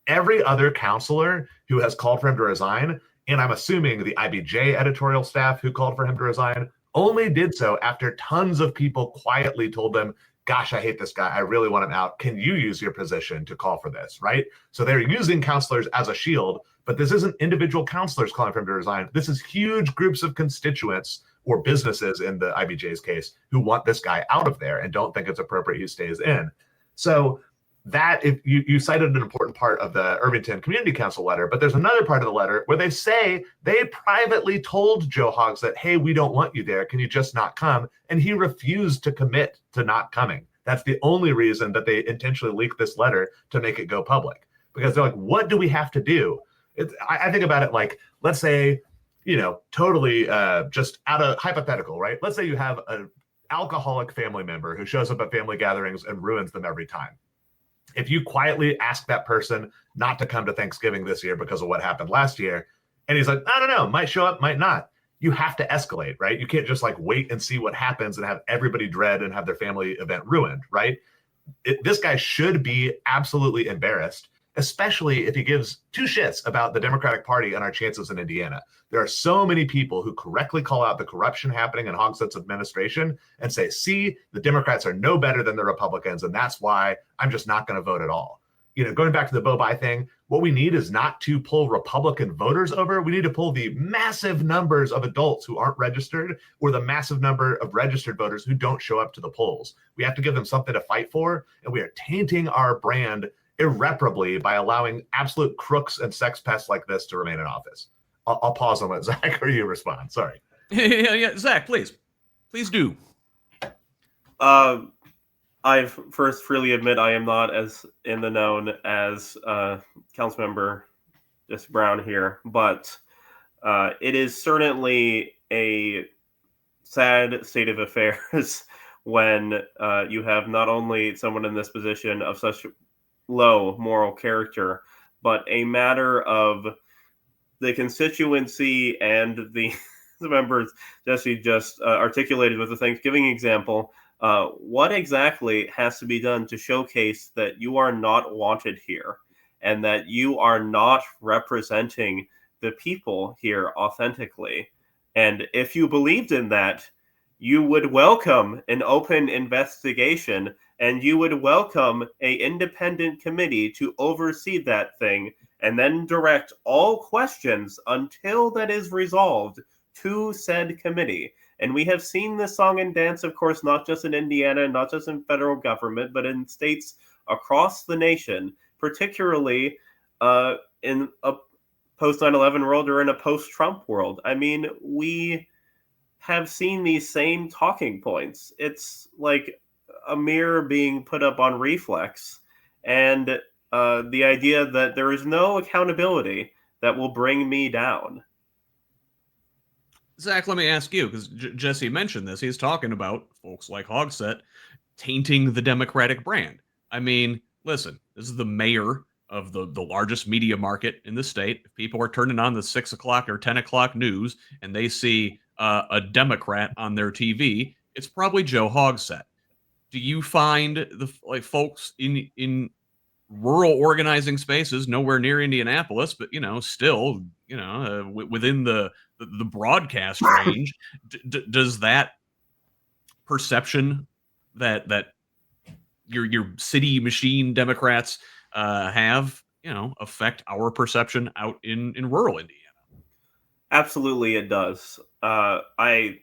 Every other counselor who has called for him to resign, and I'm assuming the IBJ editorial staff who called for him to resign, only did so after tons of people quietly told them, gosh, I hate this guy. I really want him out. Can you use your position to call for this, right? So they're using counselors as a shield, but this isn't individual counselors calling for him to resign. This is huge groups of constituents or businesses in the IBJ's case who want this guy out of there and don't think it's appropriate he stays in. So that, if you cited an important part of the Irvington Community Council letter, but there's another part of the letter where they say they privately told Joe Hogsett, hey, we don't want you there. Can you just not come? And he refused to commit to not coming. That's the only reason that they intentionally leaked this letter, to make it go public. because they're like, what do we have to do? I think about it like, let's say, totally just out of hypothetical, right? Let's say you have an alcoholic family member who shows up at family gatherings and ruins them every time. If you quietly ask that person not to come to Thanksgiving this year because of what happened last year, and he's like, I don't know, might show up, might not. You have to escalate, right? You can't just like wait and see what happens and have everybody dread and have their family event ruined, right? This guy should be absolutely embarrassed, especially if he gives two shits about the Democratic Party and our chances in Indiana. There are so many people who correctly call out the corruption happening in Hogsett's administration and say, see, the Democrats are no better than the Republicans, and that's why I'm just not going to vote at all. Going back to the Bo-Bi thing, what we need is not to pull Republican voters over. We need to pull the massive numbers of adults who aren't registered or the massive number of registered voters who don't show up to the polls. We have to give them something to fight for, and we are tainting our brand irreparably by allowing absolute crooks and sex pests like this to remain in office. I'll pause on that. Zach, or you respond. Sorry. Yeah, Zach, please do. I first freely admit I am not as in the known as Councilmember Jesse Brown here, but it is certainly a sad state of affairs when you have not only someone in this position of such low moral character, but a matter of the constituency and the members Jesse just articulated with the Thanksgiving example. What exactly has to be done to showcase that you are not wanted here and that you are not representing the people here authentically? And if you believed in that, you would welcome an open investigation and you would welcome an independent committee to oversee that thing and then direct all questions until that is resolved to said committee. And we have seen this song and dance, of course, not just in Indiana, not just in federal government, but in states across the nation, particularly in a post 9/11 world or in a post-Trump world. I mean, we have seen these same talking points. It's like a mirror being put up on reflex, and the idea that there is no accountability that will bring me down. Zach, let me ask you, because Jesse mentioned this. He's talking about folks like Hogsett tainting the Democratic brand. I mean, listen, this is the mayor of the largest media market in the state. If people are turning on the 6 o'clock or 10 o'clock news and they see a Democrat on their TV, it's probably Joe Hogsett. Do you find the folks in rural organizing spaces, nowhere near Indianapolis, but still, within the broadcast range, does that perception that your city machine Democrats have, affect our perception out in rural Indiana? Absolutely, it does. I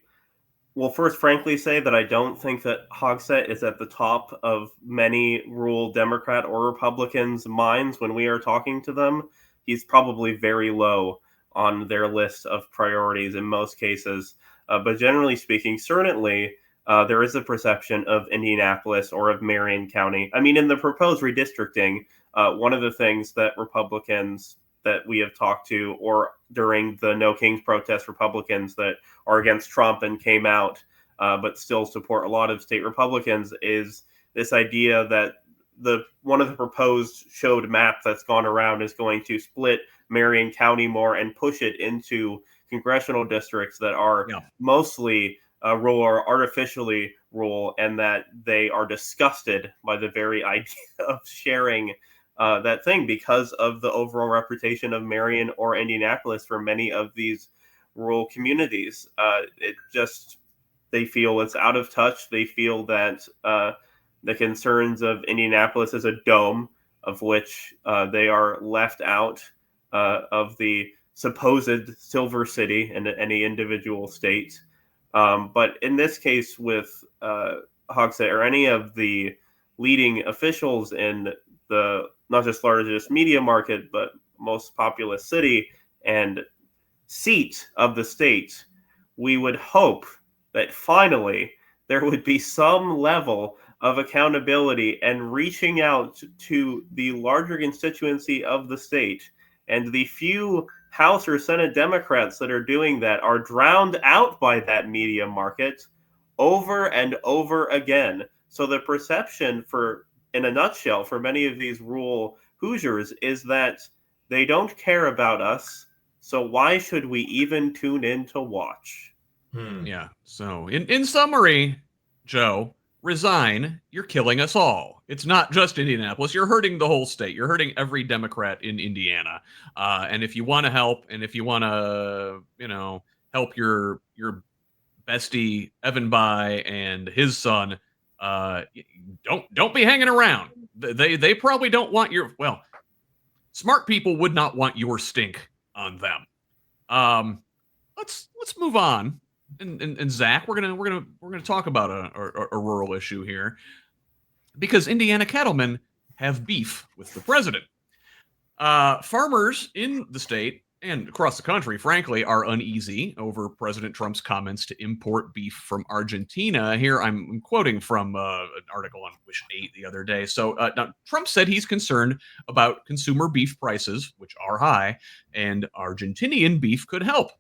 will first frankly say that I don't think that Hogsett is at the top of many rural Democrat or Republicans' minds when we are talking to them. He's probably very low on their list of priorities in most cases. But generally speaking, certainly there is a perception of Indianapolis or of Marion County. I mean, in the proposed redistricting, one of the things that Republicans that we have talked to, or during the No Kings protest, Republicans that are against Trump and came out but still support a lot of state Republicans, is this idea that one of the proposed showed map that's gone around is going to split Marion County more and push it into congressional districts that are mostly rural or artificially rural, and that they are disgusted by the very idea of sharing that thing because of the overall reputation of Marion or Indianapolis for many of these rural communities. They feel it's out of touch. They feel that the concerns of Indianapolis as a dome, of which they are left out of the supposed Silver City in any individual state. But in this case with Hogsett or any of the leading officials in the not just largest media market, but most populous city and seat of the state, we would hope that finally there would be some level of accountability and reaching out to the larger constituency of the state. And the few House or Senate Democrats that are doing that are drowned out by that media market over and over again. So the perception in a nutshell, for many of these rural Hoosiers is that they don't care about us. So why should we even tune in to watch? Yeah. So in summary, Joe, resign. You're killing us all. It's not just Indianapolis. You're hurting the whole state. You're hurting every Democrat in Indiana. And if you want to help, and if you want to, help your bestie Evan By and his son, don't be hanging around. They probably don't want smart people would not want your stink on them. Let's move on. And Zach, we're gonna talk about a rural issue here, because Indiana cattlemen have beef with the president. Farmers in the state and across the country, frankly, are uneasy over President Trump's comments to import beef from Argentina. Here, I'm quoting from an article on Wish 8 the other day. So now, Trump said he's concerned about consumer beef prices, which are high, and Argentinian beef could help.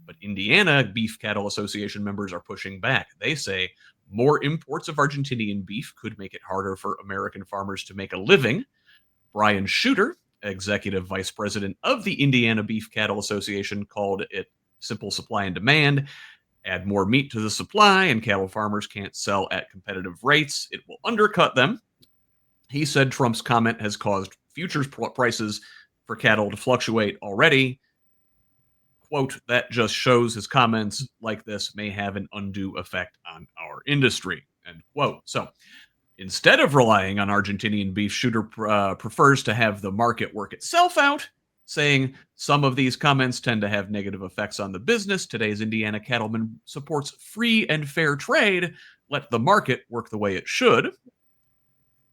But Indiana Beef Cattle Association members are pushing back. They say more imports of Argentinian beef could make it harder for American farmers to make a living. Brian Shooter, executive vice president of the Indiana Beef Cattle Association, called it simple supply and demand. Add more meat to the supply, and cattle farmers can't sell at competitive rates. It will undercut them. He said Trump's comment has caused futures prices for cattle to fluctuate already. Quote, that just shows his comments like this may have an undue effect on our industry, end quote. So instead of relying on Argentinian beef, Shooter prefers to have the market work itself out, saying some of these comments tend to have negative effects on the business. Today's Indiana cattleman supports free and fair trade. Let the market work the way it should.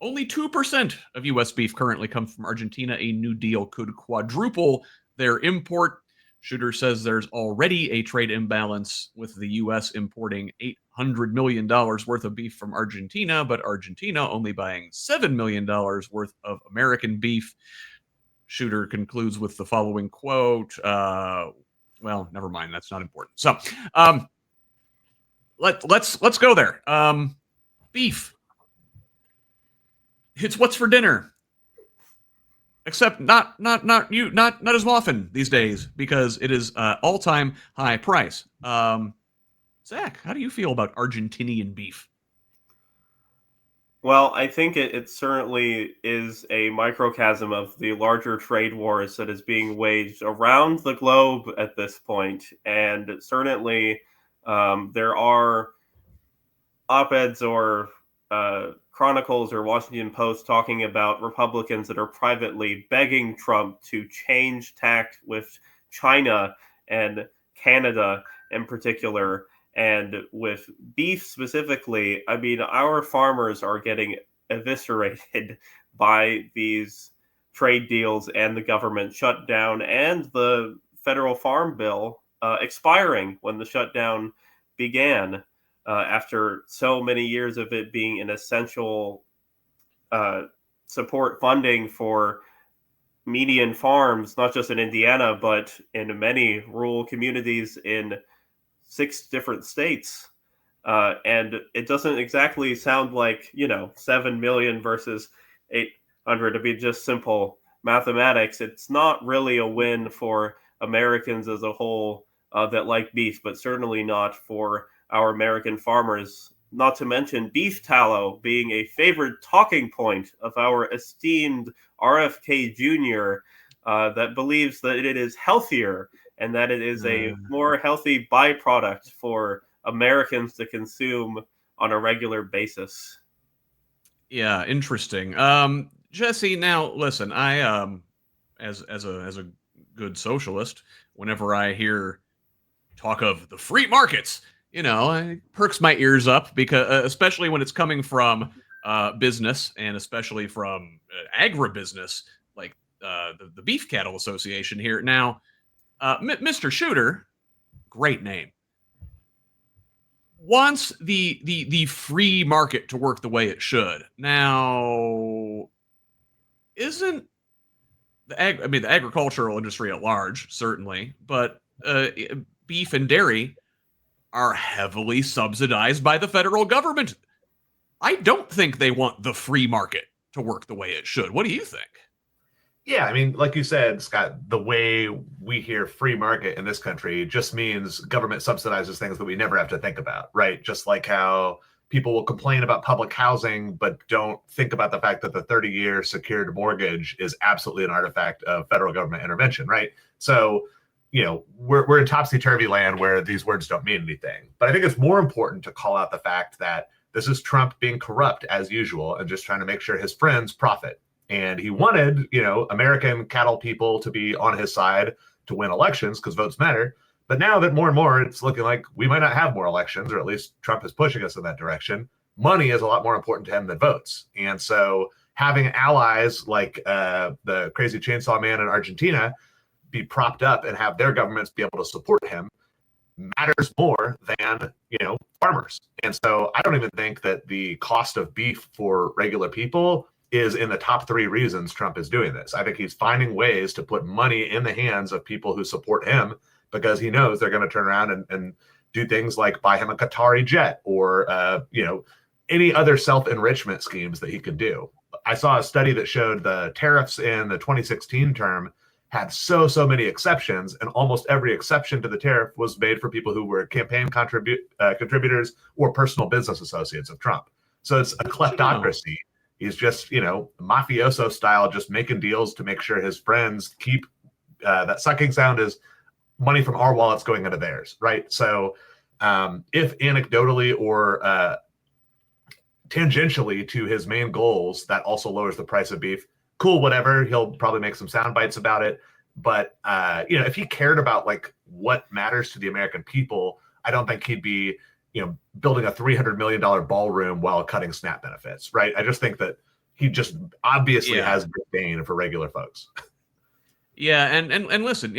Only 2% of U.S. beef currently comes from Argentina. A new deal could quadruple their import. Shooter says there's already a trade imbalance, with the U.S. importing $800 million worth of beef from Argentina, but Argentina only buying $7 million worth of American beef. Shooter concludes with the following quote. Well, never mind. That's not important. So let's go there. Beef. It's what's for dinner. Except not as often these days, because it is all-time high price. Zach, how do you feel about Argentinian beef? Well, I think it certainly is a microcosm of the larger trade wars that is being waged around the globe at this point. And certainly there are op-eds or Chronicles or Washington Post talking about Republicans that are privately begging Trump to change tack with China and Canada in particular, and with beef specifically. I mean, our farmers are getting eviscerated by these trade deals and the government shutdown and the federal farm bill expiring when the shutdown began. After so many years of it being an essential support funding for median farms, not just in Indiana, but in many rural communities in 6 different states. And it doesn't exactly sound like, 7 million versus 800 to be just simple mathematics. It's not really a win for Americans as a whole that like beef, but certainly not for our American farmers, not to mention beef tallow being a favorite talking point of our esteemed RFK Jr., that believes that it is healthier and that it is a more healthy byproduct for Americans to consume on a regular basis. Yeah, interesting. Jesse, now listen, I as a good socialist, whenever I hear talk of the free markets, it perks my ears up, because especially when it's coming from business, and especially from agribusiness, like the Beef Cattle Association here. Now, Mr. Shooter, great name. wants the free market to work the way it should. Now, isn't the agricultural industry at large, certainly, but beef and dairy are heavily subsidized by the federal government. I don't think they want the free market to work the way it should. What do you think? Yeah, I mean, like you said, Scott, the way we hear free market in this country just means government subsidizes things that we never have to think about, right? Just like how people will complain about public housing, but don't think about the fact that the 30-year secured mortgage is absolutely an artifact of federal government intervention, right? So, we're in topsy-turvy land where these words don't mean anything. But I think it's more important to call out the fact that this is Trump being corrupt as usual and just trying to make sure his friends profit. And he wanted, American cattle people to be on his side to win elections because votes matter. But now that more and more it's looking like we might not have more elections, or at least Trump is pushing us in that direction, money is a lot more important to him than votes. And so having allies like the crazy chainsaw man in Argentina be propped up and have their governments be able to support him matters more than, farmers. And so I don't even think that the cost of beef for regular people is in the top 3 reasons Trump is doing this. I think he's finding ways to put money in the hands of people who support him because he knows they're going to turn around and do things like buy him a Qatari jet or, any other self-enrichment schemes that he could do. I saw a study that showed the tariffs in the 2016 term had so many exceptions, and almost every exception to the tariff was made for people who were campaign contributors or personal business associates of Trump. So it's a kleptocracy. He's just, mafioso style, just making deals to make sure his friends keep that sucking sound is money from our wallets going into theirs, right? So if anecdotally or tangentially to his main goals, that also lowers the price of beef, cool, whatever. He'll probably make some sound bites about it. But, if he cared about like what matters to the American people, I don't think he'd be building a $300 million ballroom while cutting SNAP benefits, right? I just think that he just obviously has disdain for regular folks. Yeah, and listen,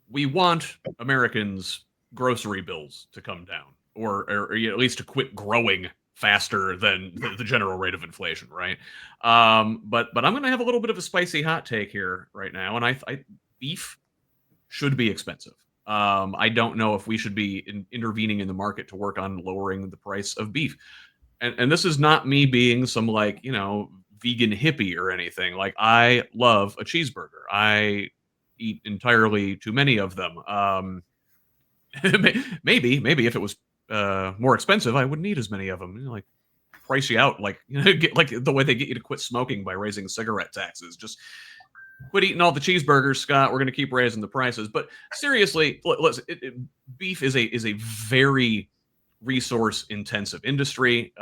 we want Americans' grocery bills to come down, or at least to quit growing faster than the general rate of inflation, right? But I'm going to have a little bit of a spicy hot take here right now, and I beef should be expensive. I don't know if we should be intervening in the market to work on lowering the price of beef. And this is not me being some vegan hippie or anything. Like, I love a cheeseburger. I eat entirely too many of them. Maybe if it was more expensive, I wouldn't eat as many of them. Like, price you out, get, like the way they get you to quit smoking by raising cigarette taxes. Just quit eating all the cheeseburgers, Scott. We're going to keep raising the prices. But seriously, beef is a very resource intensive industry.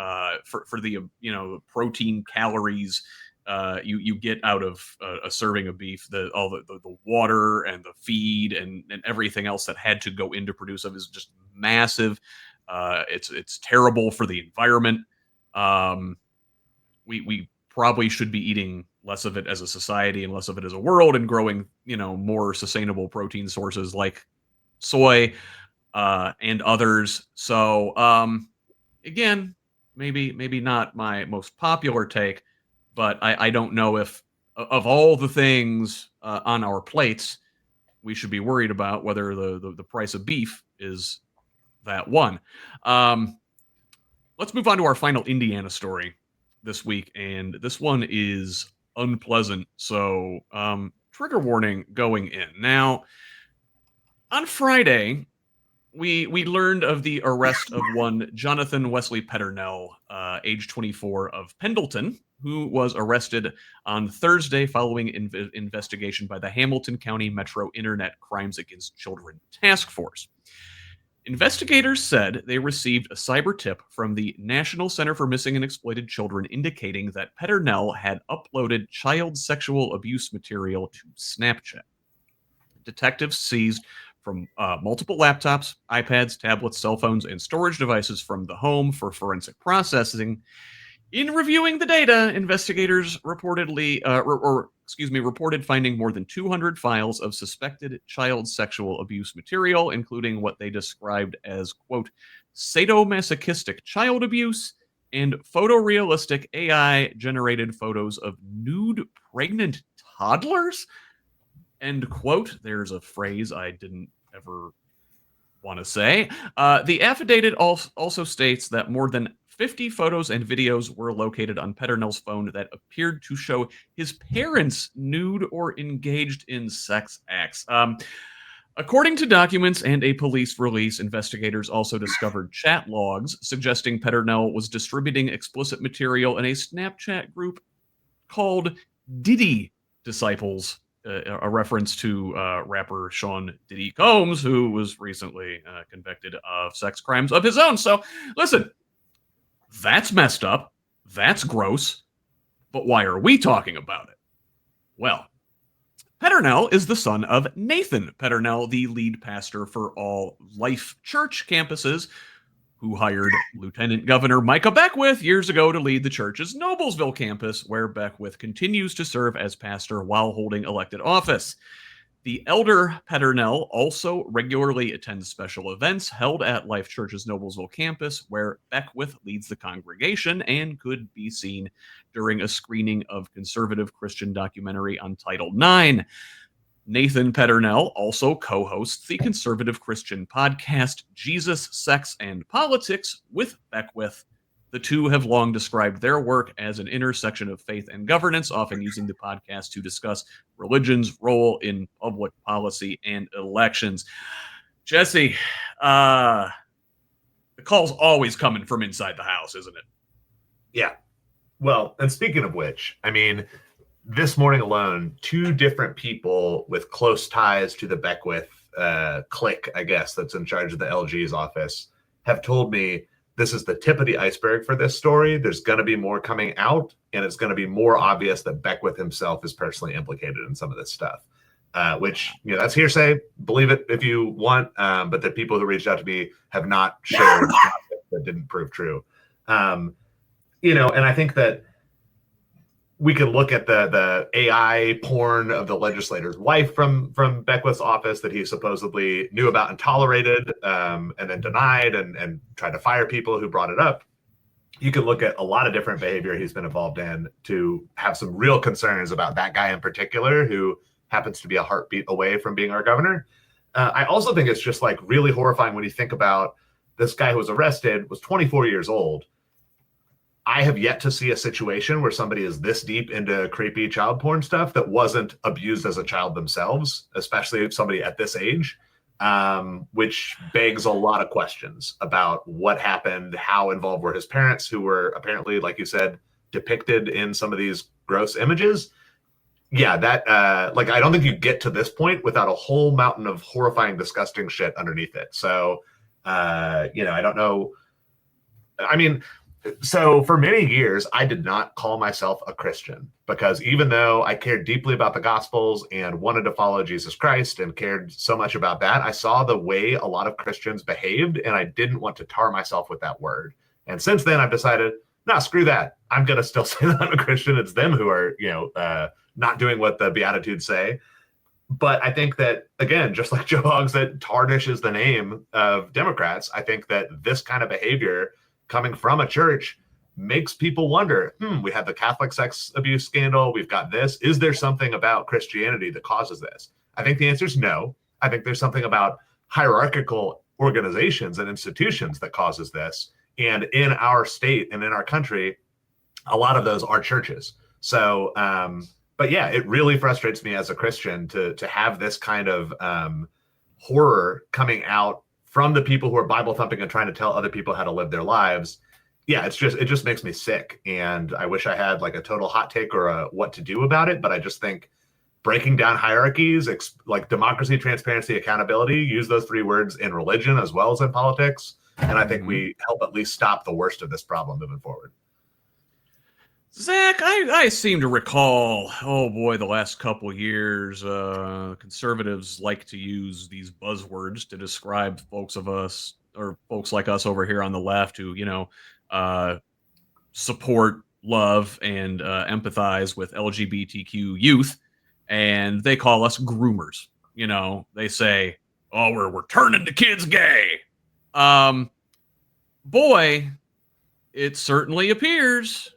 For the protein calories you get out of a serving of beef, all the water and the feed and everything else that had to go into produce of is just massive. It's terrible for the environment. We probably should be eating less of it as a society and less of it as a world, and growing, more sustainable protein sources like soy and others. So again, maybe not my most popular take, but I don't know if of all the things on our plates, we should be worried about whether the price of beef is that one. Let's move on to our final Indiana story this week, and this one is unpleasant. So, trigger warning going in. Now, on Friday, we learned of the arrest of one Jonathan Wesley Peternell, age 24, of Pendleton, who was arrested on Thursday following investigation by the Hamilton County Metro Internet Crimes Against Children Task Force. Investigators said they received a cyber tip from the National Center for Missing and Exploited Children indicating that Peternell had uploaded child sexual abuse material to Snapchat. Detectives seized from multiple laptops, iPads, tablets, cell phones, and storage devices from the home for forensic processing. In reviewing the data, investigators reported finding more than 200 files of suspected child sexual abuse material, including what they described as, quote, sadomasochistic child abuse, and photorealistic AI-generated photos of nude pregnant toddlers. End quote. There's a phrase I didn't ever want to say. The affidavit also states that more than 50 photos and videos were located on Peternell's phone that appeared to show his parents nude or engaged in sex acts. According to documents and a police release, investigators also discovered chat logs suggesting Peternell was distributing explicit material in a Snapchat group called Diddy Disciples, a reference to rapper Sean Diddy Combs, who was recently convicted of sex crimes of his own. So, listen, that's messed up. That's gross. But why are we talking about it? Well, Peternell is the son of Nathan Peternell, the lead pastor for all Life Church campuses, who hired Lieutenant Governor Micah Beckwith years ago to lead the church's Noblesville campus, where Beckwith continues to serve as pastor while holding elected office. The elder Peternell also regularly attends special events held at Life Church's Noblesville campus, where Beckwith leads the congregation and could be seen during a screening of conservative Christian documentary on Title IX. Nathan Peternell also co-hosts the conservative Christian podcast Jesus, Sex, and Politics with Beckwith. The two have long described their work as an intersection of faith and governance, often using the podcast to discuss religion's role in public policy and elections. Jesse, the call's always coming from inside the house, isn't it? Yeah. Well, and speaking of which, I mean, this morning alone, 2 different people with close ties to the Beckwith clique, I guess, that's in charge of the LG's office, have told me this is the tip of the iceberg for this story. There's going to be more coming out, and it's going to be more obvious that Beckwith himself is personally implicated in some of this stuff, which, that's hearsay. Believe it if you want, but the people who reached out to me have not shared that didn't prove true. And I think that we can look at the AI porn of the legislator's wife from Beckwith's office that he supposedly knew about and tolerated, and then denied and tried to fire people who brought it up. You can look at a lot of different behavior he's been involved in to have some real concerns about that guy in particular, who happens to be a heartbeat away from being our governor. I also think it's just like really horrifying when you think about this guy who was arrested was 24 years old. I have yet to see a situation where somebody is this deep into creepy child porn stuff that wasn't abused as a child themselves, especially if somebody at this age, which begs a lot of questions about what happened, how involved were his parents, who were apparently, like you said, depicted in some of these gross images. Yeah, that I don't think you get to this point without a whole mountain of horrifying, disgusting shit underneath it. So, I don't know. I mean, so for many years, I did not call myself a Christian, because even though I cared deeply about the Gospels and wanted to follow Jesus Christ and cared so much about that, I saw the way a lot of Christians behaved, and I didn't want to tar myself with that word. And since then, I've decided, no, screw that. I'm going to still say that I'm a Christian. It's them who are, not doing what the Beatitudes say. But I think that, again, just like Joe Hogg said, tarnishes the name of Democrats. I think that this kind of behavior coming from a church makes people wonder, we had the Catholic sex abuse scandal. We've got this. Is there something about Christianity that causes this? I think the answer is no. I think there's something about hierarchical organizations and institutions that causes this. And in our state and in our country, a lot of those are churches. So, but yeah, it really frustrates me as a Christian to have this kind of horror coming out from the people who are Bible thumping and trying to tell other people how to live their lives. Yeah, it just makes me sick. And I wish I had like a total hot take or a what to do about it. But I just think breaking down hierarchies, like democracy, transparency, accountability, use those 3 words in religion as well as in politics. And I think we help at least stop the worst of this problem moving forward. Zach, I seem to recall, the last couple of years, conservatives like to use these buzzwords to describe folks like us over here on the left who, support, love, and empathize with LGBTQ youth, and they call us groomers. They say, we're turning the kids gay. boy, it certainly appears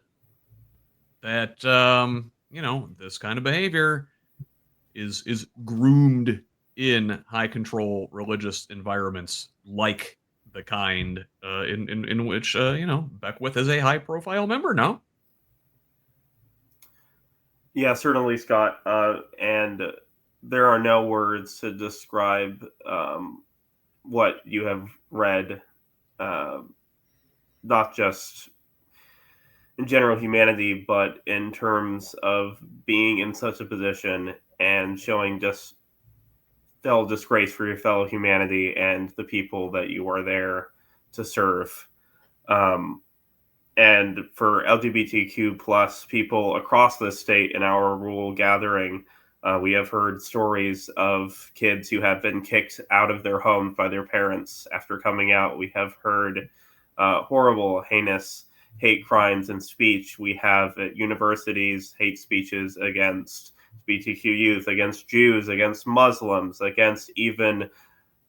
that this kind of behavior is groomed in high control religious environments like the kind in which Beckwith is a high profile member now. Yeah, certainly, Scott. And there are no words to describe what you have read, uh, not just in general humanity, but in terms of being in such a position and showing just fell disgrace for your fellow humanity and the people that you are there to serve. Um, and for LGBTQ plus people across the state in our rural gathering, we have heard stories of kids who have been kicked out of their homes by their parents after coming out. We have heard horrible, heinous hate crimes and speech. We have at universities hate speeches against LGBTQ youth, against Jews, against Muslims, against even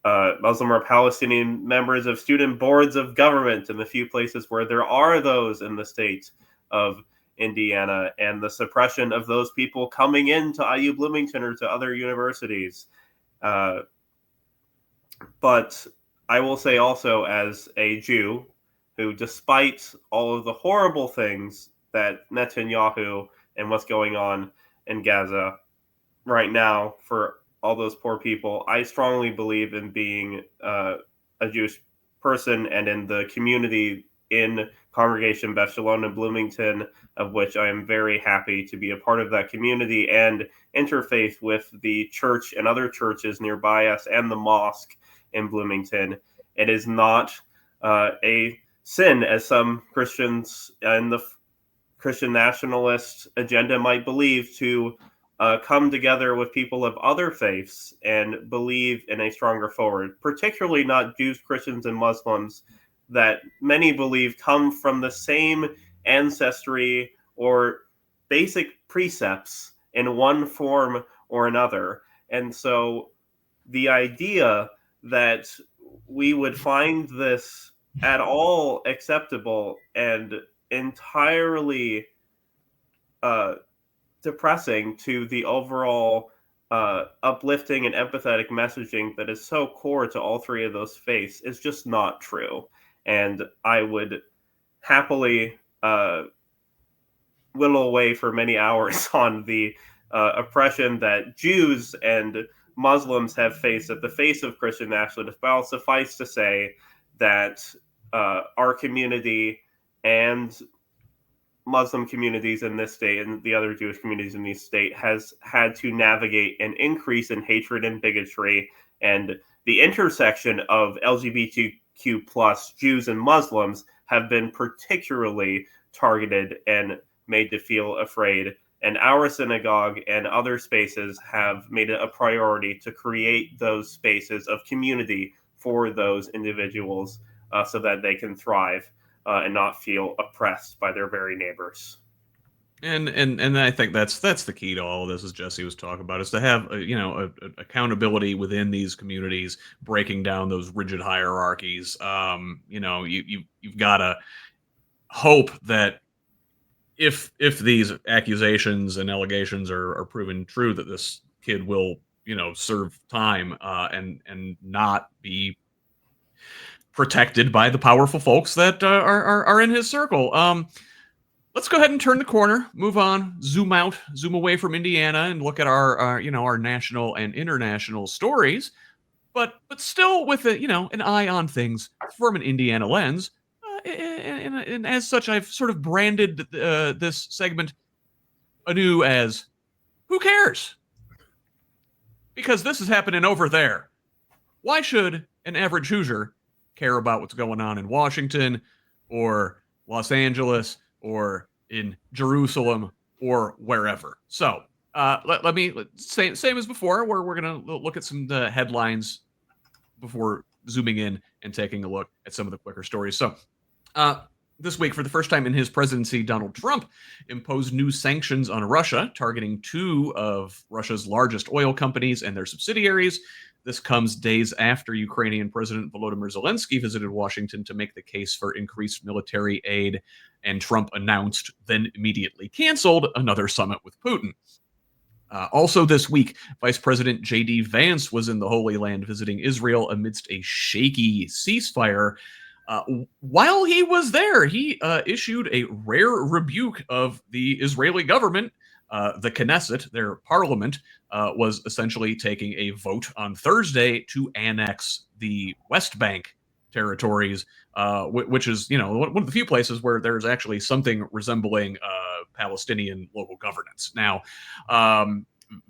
Muslim or Palestinian members of student boards of government in the few places where there are those in the state of Indiana, and the suppression of those people coming into IU Bloomington or to other universities. But I will say also, as a Jew who, despite all of the horrible things that Netanyahu and what's going on in Gaza right now for all those poor people, I strongly believe in being a Jewish person and in the community in Congregation Beth Shalom in Bloomington, of which I am very happy to be a part of that community and interfaith with the church and other churches nearby us and the mosque in Bloomington. It is not a sin, as some Christians in the Christian nationalist agenda might believe, to come together with people of other faiths and believe in a stronger forward, particularly not Jews, Christians, and Muslims that many believe come from the same ancestry or basic precepts in one form or another. And so the idea that we would find this at all acceptable and entirely depressing to the overall uplifting and empathetic messaging that is so core to all three of those faiths is just not true. And I would happily whittle away for many hours on the oppression that Jews and Muslims have faced at the face of Christian nationalism. But I'll suffice to say that our community and Muslim communities in this state and the other Jewish communities in this state has had to navigate an increase in hatred and bigotry, and the intersection of LGBTQ plus Jews and Muslims have been particularly targeted and made to feel afraid. And our synagogue and other spaces have made it a priority to create those spaces of community for those individuals so that they can thrive and not feel oppressed by their very neighbors. And I think that's the key to all of this, as Jesse was talking about, is to have accountability within these communities, breaking down those rigid hierarchies. You've got to hope that if these accusations and allegations are proven true, that this kid will serve time and not be protected by the powerful folks that are in his circle. Let's go ahead and turn the corner, move on, zoom out, zoom away from Indiana, and look at our national and international stories, but still with an eye on things from an Indiana lens. And as such, I've sort of branded this segment anew as "Who cares?" Because this is happening over there. Why should an average Hoosier care about what's going on in Washington or Los Angeles or in Jerusalem or wherever? So let me say same as before, where we're going to look at some headlines before zooming in and taking a look at some of the quicker stories. So this week, for the first time in his presidency, Donald Trump imposed new sanctions on Russia, targeting two of Russia's largest oil companies and their subsidiaries. This comes days after Ukrainian President Volodymyr Zelensky visited Washington to make the case for increased military aid, and Trump announced, then immediately canceled, another summit with Putin. Also this week, Vice President J.D. Vance was in the Holy Land visiting Israel amidst a shaky ceasefire. While he was there, he issued a rare rebuke of the Israeli government. The Knesset, their parliament, was essentially taking a vote on Thursday to annex the West Bank territories, which is, one of the few places where there's actually something resembling Palestinian local governance. Now,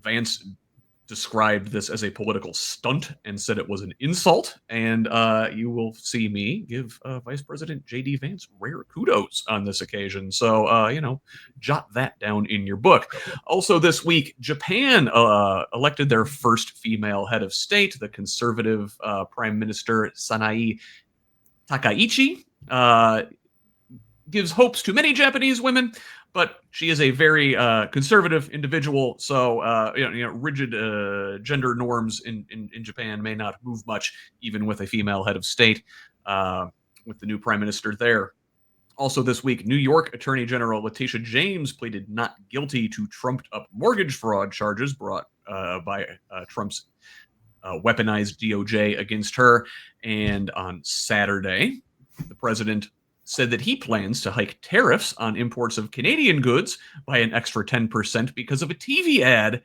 Vance described this as a political stunt and said it was an insult. And you will see me give Vice President J.D. Vance rare kudos on this occasion. So, jot that down in your book. Also this week, Japan elected their first female head of state, the conservative Prime Minister Sanae Takaichi. Gives hopes to many Japanese women, but she is a very conservative individual, so rigid gender norms in Japan may not move much, even with a female head of state, with the new prime minister there. Also this week, New York Attorney General Letitia James pleaded not guilty to trumped-up mortgage fraud charges brought by Trump's weaponized DOJ against her. And on Saturday, the president said that he plans to hike tariffs on imports of Canadian goods by an extra 10% because of a TV ad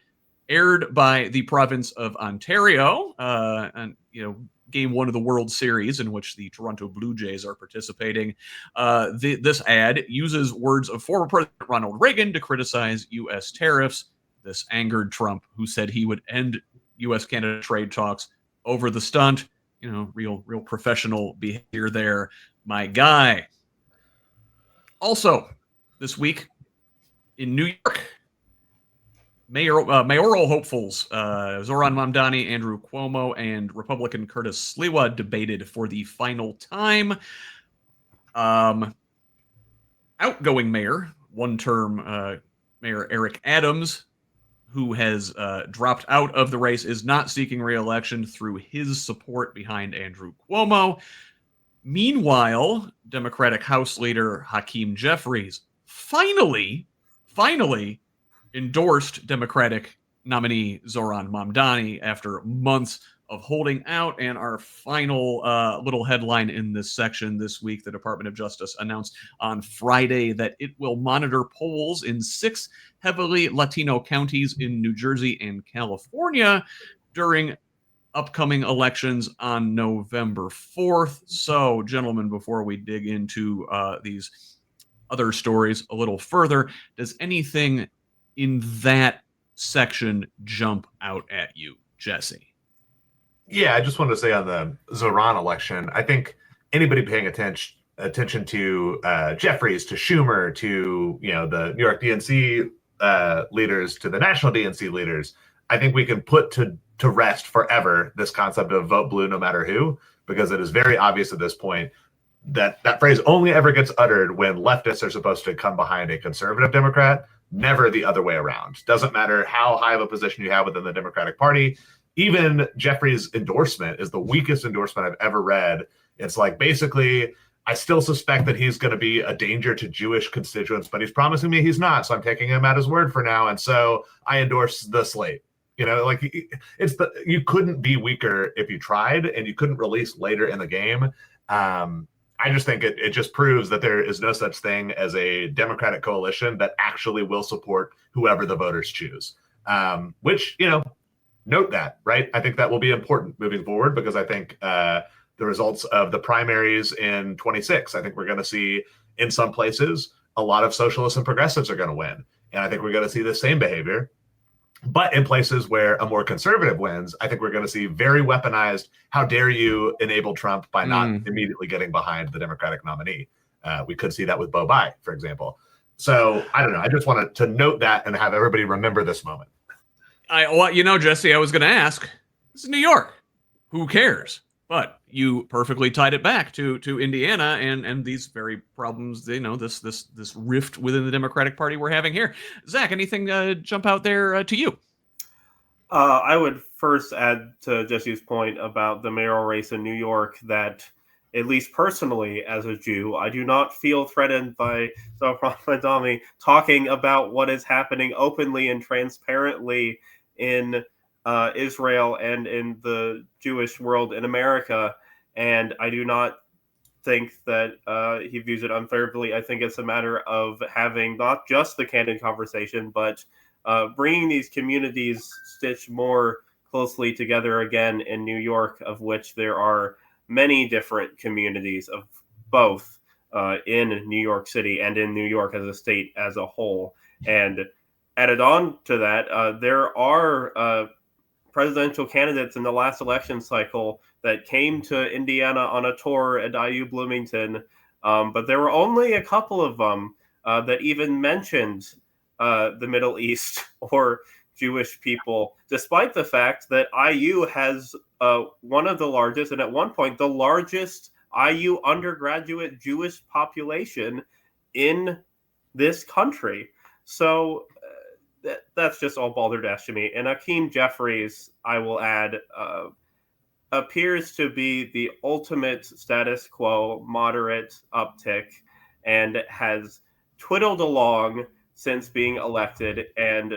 aired by the province of Ontario, and Game 1 of the World Series, in which the Toronto Blue Jays are participating. This ad uses words of former President Ronald Reagan to criticize U.S. tariffs. This angered Trump, who said he would end U.S.-Canada trade talks over the stunt. Real professional behavior there, my guy. Also, this week in New York, mayoral hopefuls Zoran Mamdani, Andrew Cuomo, and Republican Curtis Sliwa debated for the final time. Outgoing mayor, one-term Mayor Eric Adams, who has dropped out of the race, is not seeking re-election through his support behind Andrew Cuomo. Meanwhile, Democratic House Leader Hakeem Jeffries finally endorsed Democratic nominee Zoran Mamdani after months of holding out. And our final little headline in this section this week, the Department of Justice announced on Friday that it will monitor polls in 6 heavily Latino counties in New Jersey and California during upcoming elections on November 4th. So, gentlemen, before we dig into these other stories a little further, does anything in that section jump out at you, Jesse? Yeah, I just wanted to say on the Zoran election, I think anybody paying attention to Jeffries, to Schumer, to the New York DNC leaders, to the national DNC leaders, I think we can put to rest forever this concept of vote blue no matter who, because it is very obvious at this point that that phrase only ever gets uttered when leftists are supposed to come behind a conservative Democrat, never the other way around. Doesn't matter how high of a position you have within the Democratic Party. Even Jeffries' endorsement is the weakest endorsement I've ever read. It's like, basically, I still suspect that he's going to be a danger to Jewish constituents, but he's promising me he's not, so I'm taking him at his word for now, and so I endorse the slate. You couldn't be weaker if you tried, and you couldn't release later in the game. I just think it just proves that there is no such thing as a Democratic coalition that actually will support whoever the voters choose. Which, note that, right? I think that will be important moving forward, because I think the results of the primaries in 26, I think we're going to see in some places a lot of socialists and progressives are going to win. And I think we're going to see the same behavior. But in places where a more conservative wins, I think we're going to see very weaponized, how dare you enable Trump by not immediately getting behind the Democratic nominee. We could see that with Bo Bai, for example. So I don't know. I just wanted to note that and have everybody remember this moment. Jesse, I was going to ask, this is New York. Who cares? But you perfectly tied it back to Indiana and these very problems, this rift within the Democratic Party we're having here. Zach, anything jump out there to you? I would first add to Jesse's point about the mayoral race in New York that, at least personally, as a Jew, I do not feel threatened by Zahran Madami talking about what is happening openly and transparently in Israel and in the Jewish world in America. And I do not think that he views it unfavorably. I think it's a matter of having not just the candid conversation, but bringing these communities stitched more closely together again in New York, of which there are many different communities of both in New York City and in New York as a state as a whole. And added on to that, there are presidential candidates in the last election cycle that came to Indiana on a tour at IU Bloomington, but there were only a couple of them that even mentioned the Middle East or Jewish people, despite the fact that IU has one of the largest, and at one point the largest IU undergraduate Jewish population in this country. So that's just all balderdash to me. And Akeem Jeffries, I will add, appears to be the ultimate status quo moderate uptick and has twiddled along since being elected. And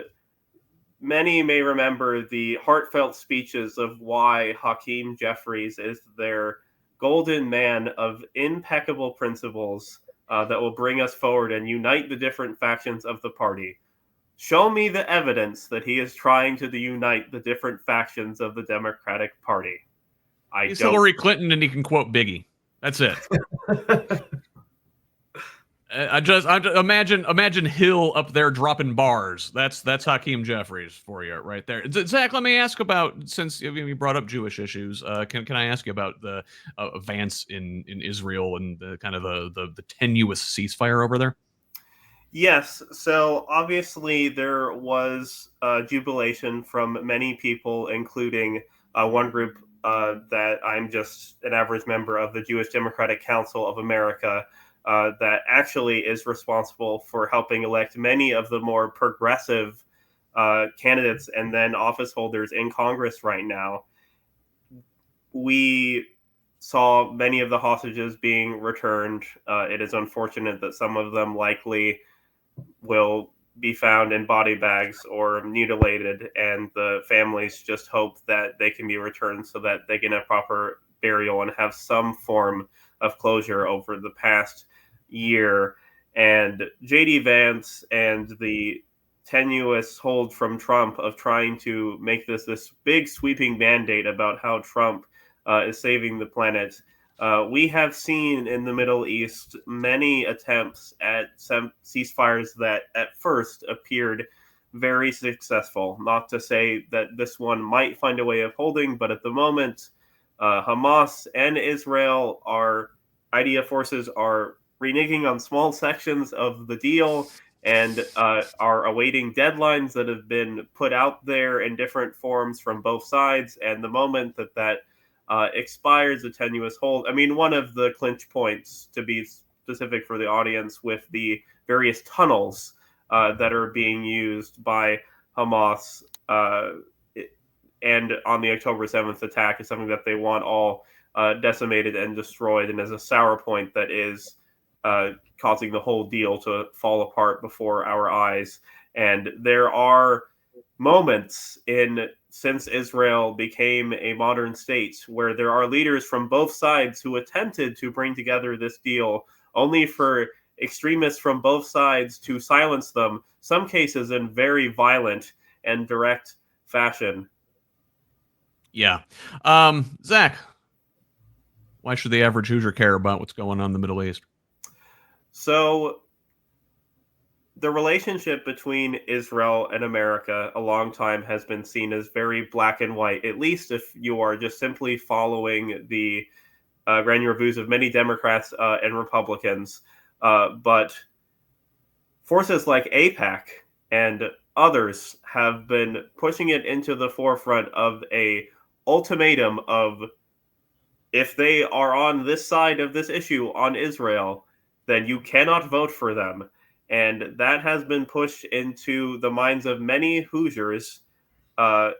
many may remember the heartfelt speeches of why Hakeem Jeffries is their golden man of impeccable principles that will bring us forward and unite the different factions of the party. Show me the evidence that he is trying to unite the different factions of the Democratic Party. He's Hillary Clinton and he can quote Biggie. That's it. I just imagine Hill up there dropping bars. That's Hakeem Jeffries for you right there. Zach, let me ask about, since you brought up Jewish issues. Can I ask you about the advance in Israel and the kind of the tenuous ceasefire over there? Yes. So obviously there was jubilation from many people, including one group that I'm just an average member of, the Jewish Democratic Council of America, that actually is responsible for helping elect many of the more progressive candidates and then office holders in Congress right now. We saw many of the hostages being returned. It is unfortunate that some of them likely will be found in body bags or mutilated, and the families just hope that they can be returned so that they can have proper burial and have some form of closure over the past year. And JD Vance and the tenuous hold from Trump of trying to make this big sweeping mandate about how Trump is saving the planet. We have seen in the Middle East many attempts at some ceasefires that at first appeared very successful. Not to say that this one might find a way of holding, but at the moment, Hamas and Israel, our IDF forces, are reneging on small sections of the deal and are awaiting deadlines that have been put out there in different forms from both sides. And the moment that expires a tenuous hold. I mean, one of the clinch points, to be specific for the audience, with the various tunnels that are being used by Hamas and on the October 7th attack, is something that they want all decimated and destroyed, and as a sour point that is causing the whole deal to fall apart before our eyes. And there are moments since Israel became a modern state where there are leaders from both sides who attempted to bring together this deal, only for extremists from both sides to silence them, some cases in very violent and direct fashion. Yeah. Zach, why should the average Hoosier care about what's going on in the Middle East? So the relationship between Israel and America a long time has been seen as very black and white, at least if you are just simply following the granular views of many Democrats and Republicans. But forces like AIPAC and others have been pushing it into the forefront of a ultimatum of, if they are on this side of this issue on Israel, then you cannot vote for them. And that has been pushed into the minds of many Hoosiers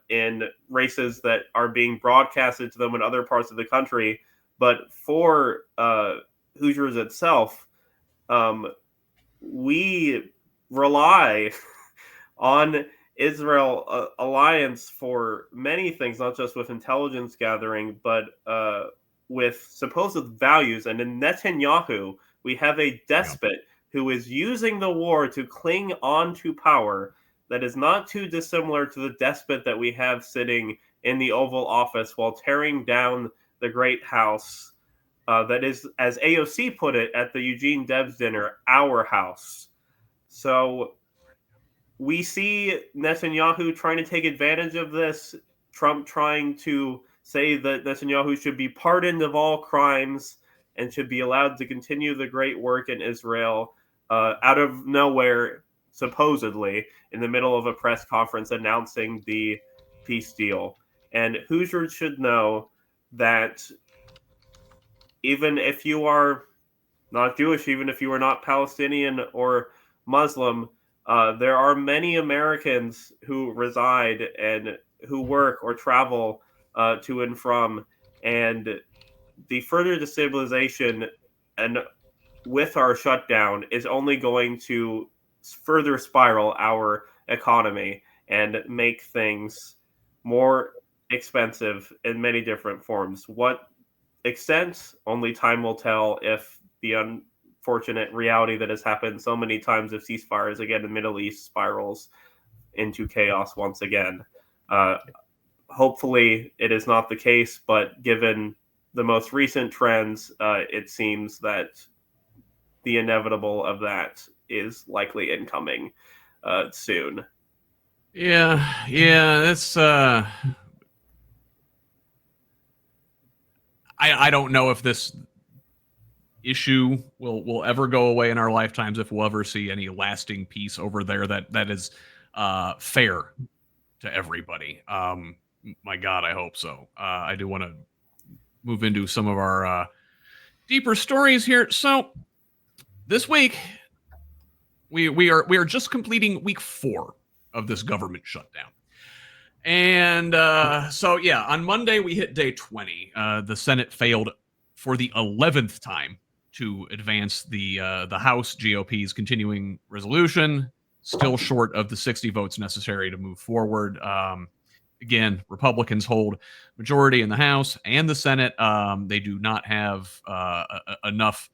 in races that are being broadcasted to them in other parts of the country. But for Hoosiers itself, we rely on Israel alliance for many things, not just with intelligence gathering, but with supposed values. And in Netanyahu, we have a despot who is using the war to cling on to power that is not too dissimilar to the despot that we have sitting in the Oval Office while tearing down the Great House. That is, as AOC put it at the Eugene Debs dinner, our house. So we see Netanyahu trying to take advantage of this, Trump trying to say that Netanyahu should be pardoned of all crimes and should be allowed to continue the great work in Israel, out of nowhere, supposedly, in the middle of a press conference announcing the peace deal. And Hoosiers should know that even if you are not Jewish, even if you are not Palestinian or Muslim, there are many Americans who reside and who work or travel to and from, and the further destabilization and with our shutdown is only going to further spiral our economy and make things more expensive in many different forms. What extent, only time will tell. If the unfortunate reality that has happened so many times of ceasefires again in the Middle East spirals into chaos once again. Hopefully it is not the case, but given the most recent trends, it seems that the inevitable of that is likely incoming soon. Yeah, that's I don't know if this issue will ever go away in our lifetimes, if we'll ever see any lasting peace over there that is fair to everybody. My God, I hope so. I do want to move into some of our deeper stories here. So this week we are just completing week 4 of this government shutdown. And so, yeah, on Monday we hit day 20. The Senate failed for the 11th time to advance the House GOP's continuing resolution, still short of the 60 votes necessary to move forward. Again, Republicans hold majority in the House and the Senate. They do not have enough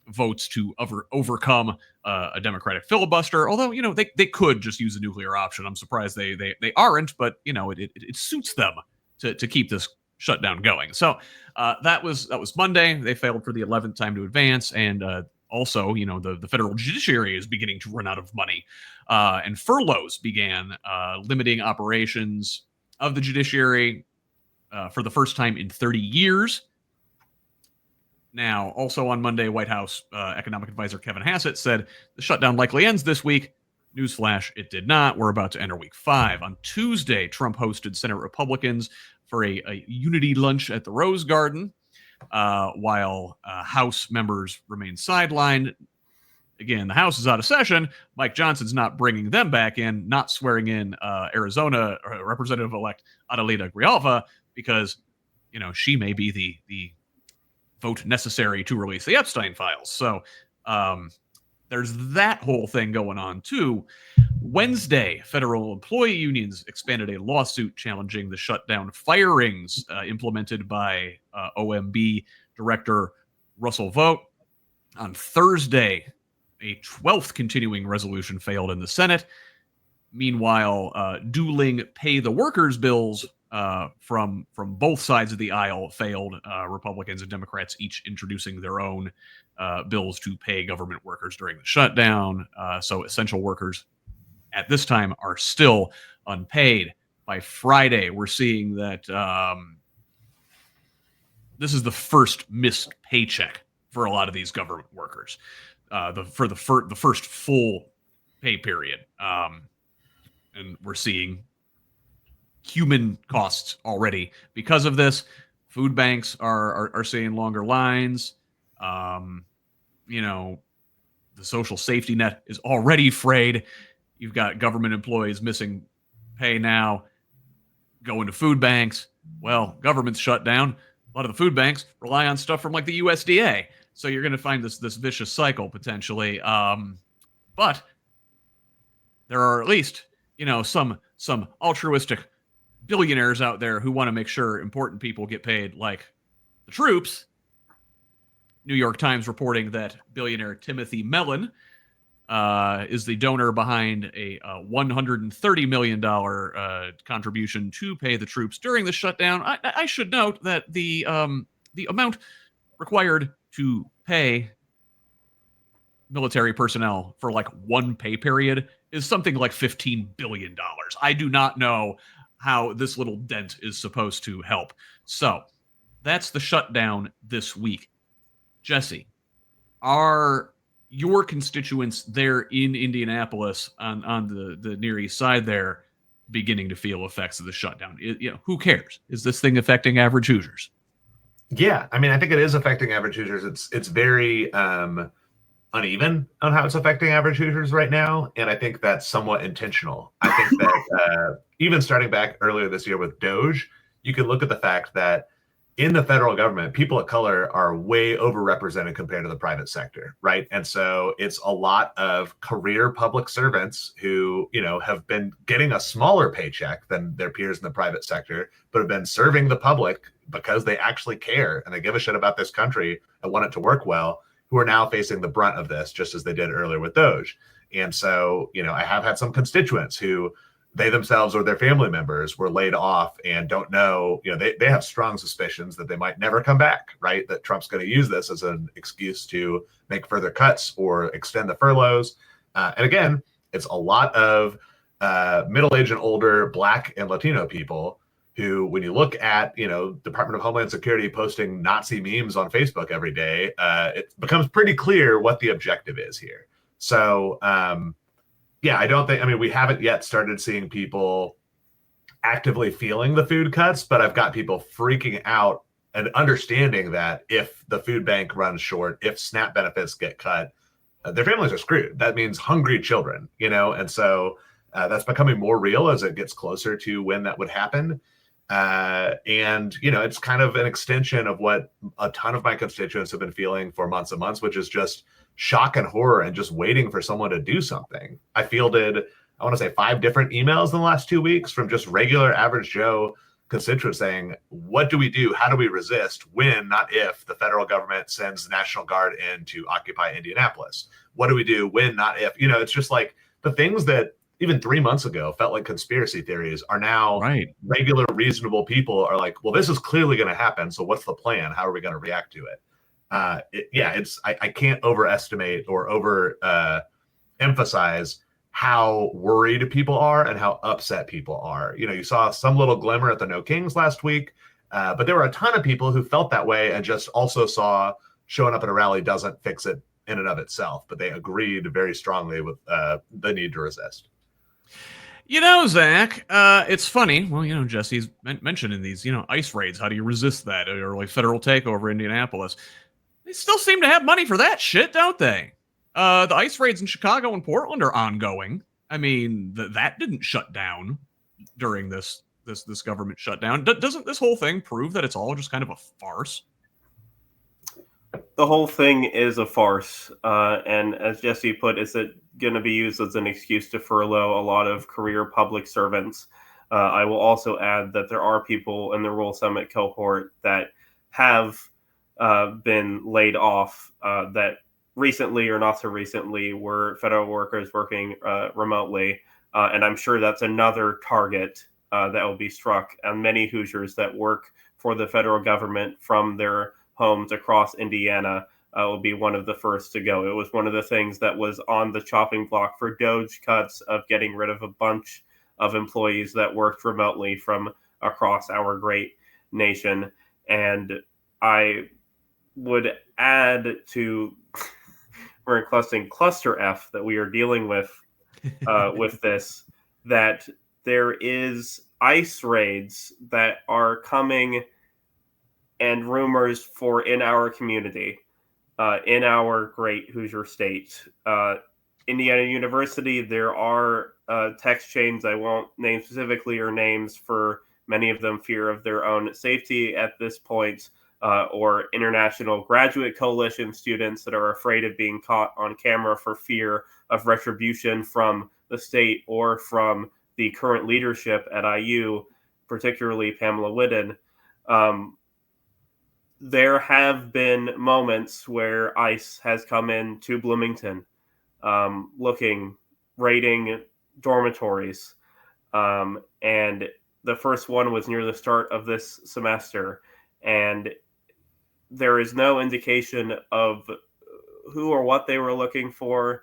votes to overcome a Democratic filibuster. Although, they could just use the nuclear option. I'm surprised they aren't, but it suits them to keep this shutdown going. So that was Monday. They failed for the 11th time to advance, and also, the federal judiciary is beginning to run out of money, and furloughs began limiting operations of the judiciary for the first time in 30 years. Now, also on Monday, White House economic advisor Kevin Hassett said the shutdown likely ends this week. Newsflash, it did not. We're about to enter week 5. On Tuesday, Trump hosted Senate Republicans for a unity lunch at the Rose Garden, while House members remain sidelined. Again, the House is out of session. Mike Johnson's not bringing them back in, not swearing in Arizona Representative-elect Adelita Grijalva, because, she may be the vote necessary to release the Epstein files. So there's that whole thing going on too. Wednesday, federal employee unions expanded a lawsuit challenging the shutdown firings implemented by OMB Director Russell Vought. On Thursday, a 12th continuing resolution failed in the Senate. Meanwhile, dueling pay the workers bills from both sides of the aisle failed. Republicans and Democrats each introducing their own bills to pay government workers during the shutdown. So essential workers at this time are still unpaid. By Friday, we're seeing that this is the first missed paycheck for a lot of these government workers. For the first full pay period, and we're seeing human costs already because of this. Food banks are seeing longer lines. The social safety net is already frayed. You've got government employees missing pay now. Go into food banks. Well, government's shut down. A lot of the food banks rely on stuff from like the USDA. So you're going to find this vicious cycle potentially. But there are at least, some altruistic billionaires out there who want to make sure important people get paid, like the troops. New York Times reporting that billionaire Timothy Mellon is the donor behind a $130 million contribution to pay the troops during the shutdown. I should note that the amount required to pay military personnel for like one pay period is something like $15 billion. I do not know how this little dent is supposed to help. So that's the shutdown this week. Jesse, are your constituents there in Indianapolis on the Near East Side there beginning to feel effects of the shutdown? Who cares? Is this thing affecting average Hoosiers? Yeah, I mean, I think it is affecting average Hoosiers. It's very uneven on how it's affecting average Hoosiers right now, and I think that's somewhat intentional. I think that even starting back earlier this year with Doge, you can look at the fact that in the federal government, people of color are way overrepresented compared to the private sector, right? And so it's a lot of career public servants who, have been getting a smaller paycheck than their peers in the private sector, but have been serving the public because they actually care and they give a shit about this country and want it to work well, who are now facing the brunt of this, just as they did earlier with Doge. And so, I have had some constituents who they themselves or their family members were laid off and don't know, they have strong suspicions that they might never come back, right? That Trump's going to use this as an excuse to make further cuts or extend the furloughs. And again, it's a lot of middle-aged and older Black and Latino people who, when you look at, Department of Homeland Security posting Nazi memes on Facebook every day, it becomes pretty clear what the objective is here. So, yeah, we haven't yet started seeing people actively feeling the food cuts, but I've got people freaking out and understanding that if the food bank runs short, if SNAP benefits get cut, their families are screwed. That means hungry children, and so that's becoming more real as it gets closer to when that would happen. And, it's kind of an extension of what a ton of my constituents have been feeling for months and months, which is just shock and horror and just waiting for someone to do something. I fielded, I want to say 5 different emails in the last 2 weeks from just regular average Joe constituents saying, what do we do? How do we resist when, not if, the federal government sends the National Guard in to occupy Indianapolis? What do we do when, not if? It's just like the things that even 3 months ago felt like conspiracy theories are now regular, reasonable people are like, well, this is clearly going to happen. So what's the plan? How are we going to react to it? I can't overestimate or emphasize how worried people are and how upset people are. You saw some little glimmer at the No Kings last week, but there were a ton of people who felt that way and just also saw showing up at a rally doesn't fix it in and of itself, but they agreed very strongly with the need to resist. Zach, it's funny. Well, Jesse's mentioning these, ICE raids. How do you resist that? Or like federal takeover Indianapolis. They still seem to have money for that shit, don't they? The ICE raids in Chicago and Portland are ongoing. I mean, that didn't shut down during this government shutdown. Doesn't this whole thing prove that it's all just kind of a farce? The whole thing is a farce. And as Jesse put, is it going to be used as an excuse to furlough a lot of career public servants? I will also add that there are people in the Rural Summit cohort that have been laid off that recently or not so recently were federal workers working remotely. And I'm sure that's another target that will be struck. And many Hoosiers that work for the federal government from their homes across Indiana will be one of the first to go. It was one of the things that was on the chopping block for Doge cuts of getting rid of a bunch of employees that worked remotely from across our great nation. And I would add to we're including cluster F that we are dealing with this, that there is ICE raids that are coming and rumors for in our community, in our great Hoosier state. Indiana University, there are text chains, I won't name specifically or names for many of them fear of their own safety at this point, or international graduate coalition students that are afraid of being caught on camera for fear of retribution from the state or from the current leadership at IU, particularly Pamela Whidden. There have been moments where ICE has come in to Bloomington, raiding dormitories. And the first one was near the start of this semester. And there is no indication of who or what they were looking for.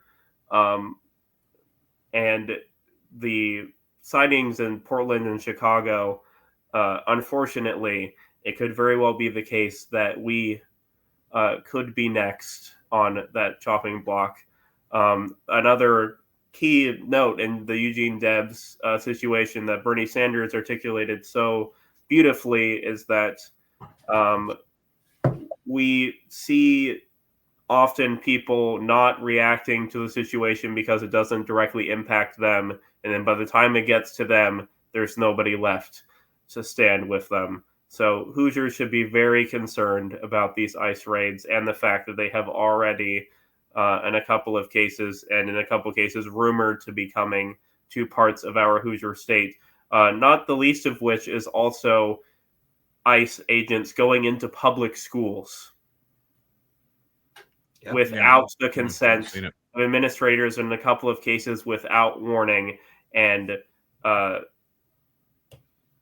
And the sightings in Portland and Chicago, unfortunately, it could very well be the case that we could be next on that chopping block. Another key note in the Eugene Debs situation that Bernie Sanders articulated so beautifully is that we see often people not reacting to the situation because it doesn't directly impact them. And then by the time it gets to them, there's nobody left to stand with them. So Hoosiers should be very concerned about these ICE raids and the fact that they have already, in a couple of cases, and in a couple of cases, rumored to be coming to parts of our Hoosier state, not the least of which is also ICE agents going into public schools without the consent of administrators, in a couple of cases without warning. And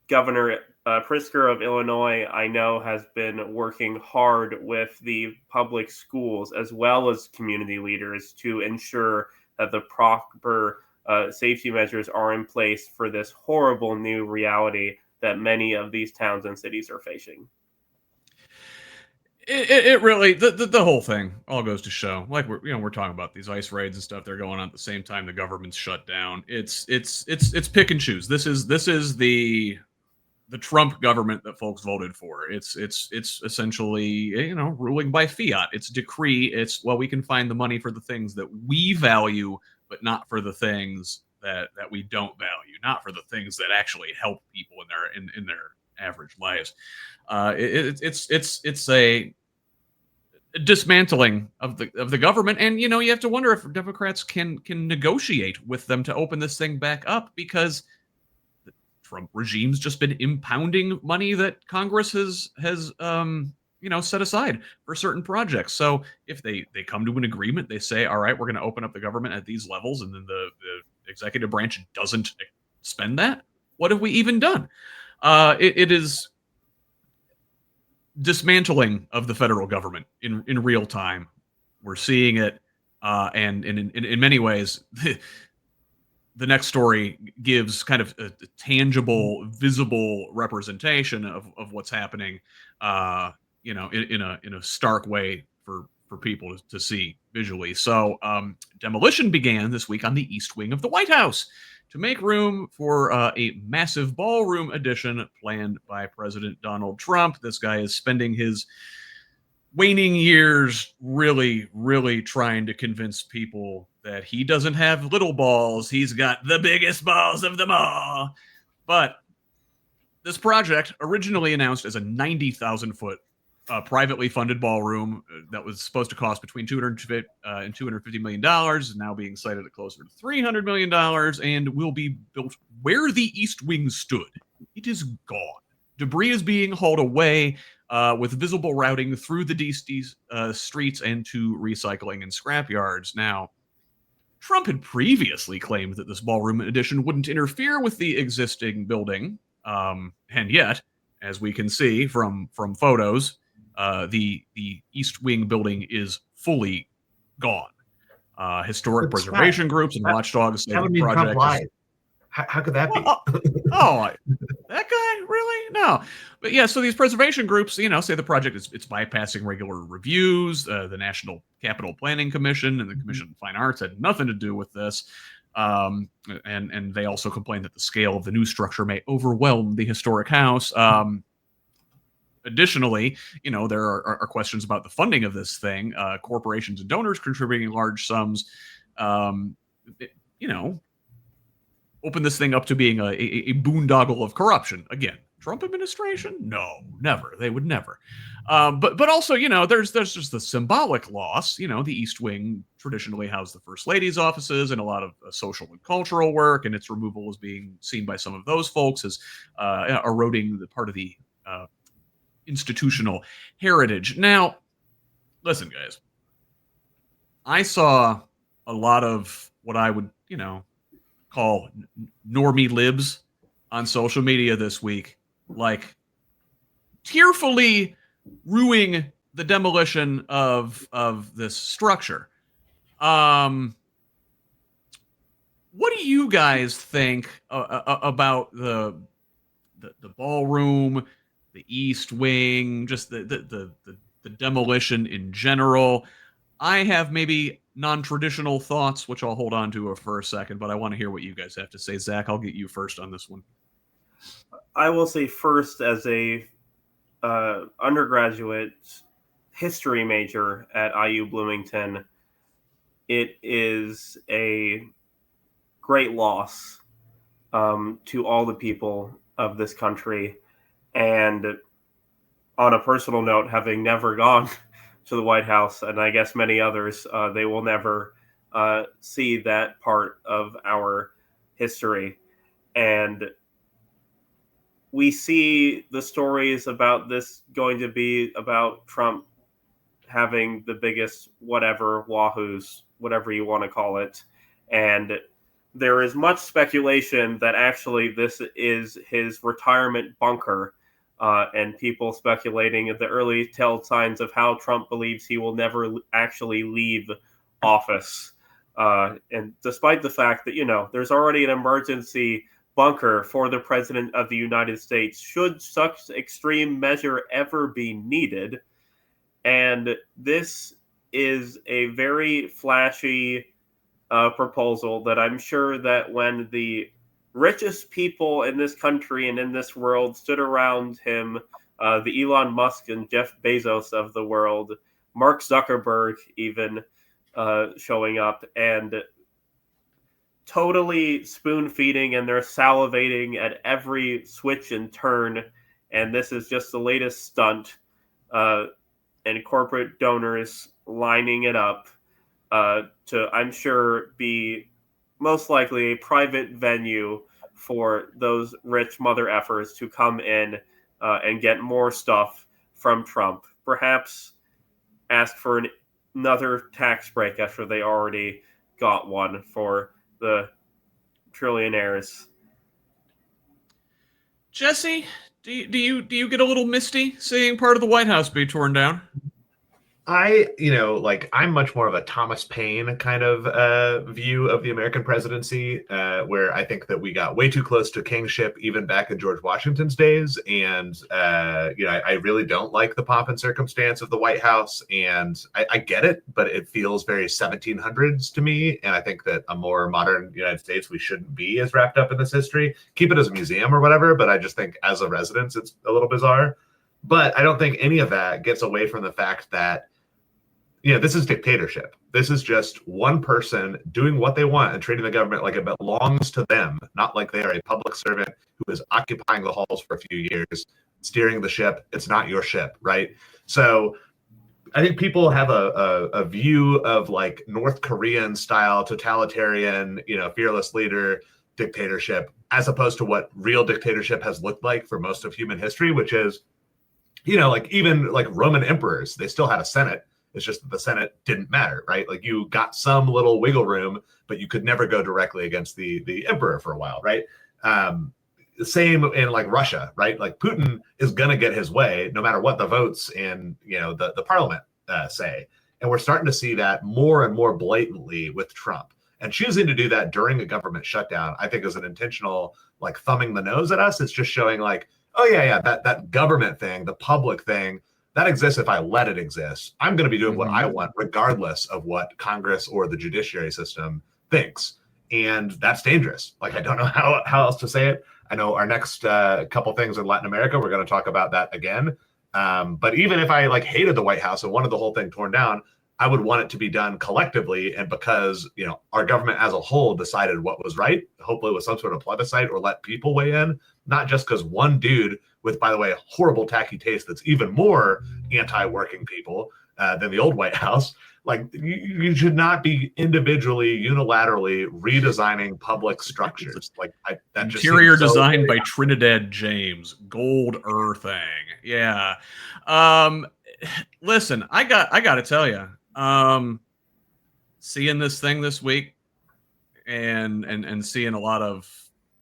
Governor Pritzker of Illinois, I know, has been working hard with the public schools as well as community leaders to ensure that the proper safety measures are in place for this horrible new reality that many of these towns and cities are facing. It really, the whole thing all goes to show, like we're talking about these ICE raids and stuff. They're going on at the same time the government's shut down. It's pick and choose. This is the Trump government that folks voted for. It's essentially, ruling by fiat. It's decree. It's, well, we can find the money for the things that we value, but not for the things that we don't value, not for the things that actually help people in their average lives. It's a dismantling of the government, and you have to wonder if Democrats can negotiate with them to open this thing back up, because the Trump regime's just been impounding money that Congress has set aside for certain projects. So if they come to an agreement, they say, all right, we're going to open up the government at these levels, and then the executive branch doesn't spend that, what have we even done? It is dismantling of the federal government in real time. We're seeing it, and in many ways, the next story gives kind of a tangible, visible representation of what's happening, in a stark way for people to see visually. So demolition began this week on the East Wing of the White House to make room for a massive ballroom addition planned by President Donald Trump. This guy is spending his waning years really, really trying to convince people that he doesn't have little balls. He's got the biggest balls of them all. But this project, originally announced as a 90,000 foot privately funded ballroom that was supposed to cost between $250 and $250 million, is now being cited at closer to $300 million, and will be built where the East Wing stood. It is gone. Debris is being hauled away with visible routing through the DC streets and to recycling and scrap yards. Now, Trump had previously claimed that this ballroom addition wouldn't interfere with the existing building, and yet, as we can see from photos, the East Wing building is fully gone. Historic preservation groups and watchdogs say the project is... How could that be? That guy? Really? No. But yeah, so these preservation groups, say the project it's bypassing regular reviews. The National Capital Planning Commission and the Commission on Fine Arts had nothing to do with this. And they also complained that the scale of the new structure may overwhelm the historic house. Additionally, there are questions about the funding of this thing. Corporations and donors contributing large sums. Open this thing up to being a boondoggle of corruption. Again, Trump administration? No, never. They would never. But also, there's just the symbolic loss. The East Wing traditionally housed the First Lady's offices and a lot of social and cultural work, and its removal is being seen by some of those folks as eroding the part of the institutional heritage. Now, listen, guys, I saw a lot of what I would, call normie libs on social media this week, like tearfully ruining the demolition of this structure. What do you guys think about the ballroom, the East Wing, just the demolition in general? I have maybe non-traditional thoughts, which I'll hold on to for a second, but I want to hear what you guys have to say. Zach, I'll get you first on this one. I will say first, as a undergraduate history major at IU Bloomington, it is a great loss to all the people of this country. And on a personal note, having never gone to the White House, and I guess many others, they will never see that part of our history. And we see the stories about this going to be about Trump having the biggest whatever, wahoos, whatever you want to call it. And there is much speculation that actually this is his retirement bunker, and people speculating at the early tell signs of how Trump believes he will never actually leave office. And despite the fact that, there's already an emergency bunker for the president of the United States should such extreme measure ever be needed. And this is a very flashy proposal that I'm sure that when the richest people in this country and in this world stood around him, the Elon Musk and Jeff Bezos of the world, Mark Zuckerberg even showing up and totally spoon feeding, and they're salivating at every switch and turn. And this is just the latest stunt, and corporate donors lining it up to, I'm sure, be most likely a private venue for those rich mother effers to come in and get more stuff from Trump. Perhaps ask for another tax break after they already got one for the trillionaires. Jesse, do you get a little misty seeing part of the White House be torn down? I'm much more of a Thomas Paine kind of view of the American presidency, where I think that we got way too close to kingship even back in George Washington's days. And, I really don't like the pomp and circumstance of the White House. And I get it, but it feels very 1700s to me. And I think that a more modern United States, we shouldn't be as wrapped up in this history. Keep it as a museum or whatever. But I just think as a residence, it's a little bizarre. But I don't think any of that gets away from the fact that this is dictatorship. This is just one person doing what they want and treating the government like it belongs to them, not like they are a public servant who is occupying the halls for a few years, steering the ship. It's not your ship, right? So I think people have a view of like North Korean style totalitarian, fearless leader dictatorship, as opposed to what real dictatorship has looked like for most of human history, which is, even like Roman emperors, they still had a Senate. It's just that the Senate didn't matter, right? Like you got some little wiggle room, but you could never go directly against the emperor for a while, right? The same in like Russia, right? Like Putin is going to get his way no matter what the votes and, the parliament say. And we're starting to see that more and more blatantly with Trump. And choosing to do that during a government shutdown, I think is an intentional like thumbing the nose at us. It's just showing like, oh yeah, that government thing, the public thing, that exists if I let it exist. I'm going to be doing what I want, regardless of what Congress or the judiciary system thinks. And that's dangerous. Like, I don't know how else to say it. I know our next couple things in Latin America, we're going to talk about that again. But even if I like hated the White House and wanted the whole thing torn down, I would want it to be done collectively. And because, our government as a whole decided what was right, hopefully with some sort of plebiscite or let people weigh in, not just because one dude with, by the way, a horrible tacky taste that's even more anti-working people than the old White House. Like, you should not be individually, unilaterally redesigning public structures. Like, that just interior seems so design by Trinidad James, gold earthing. Yeah. Listen, I got to tell you, seeing this thing this week and seeing a lot of,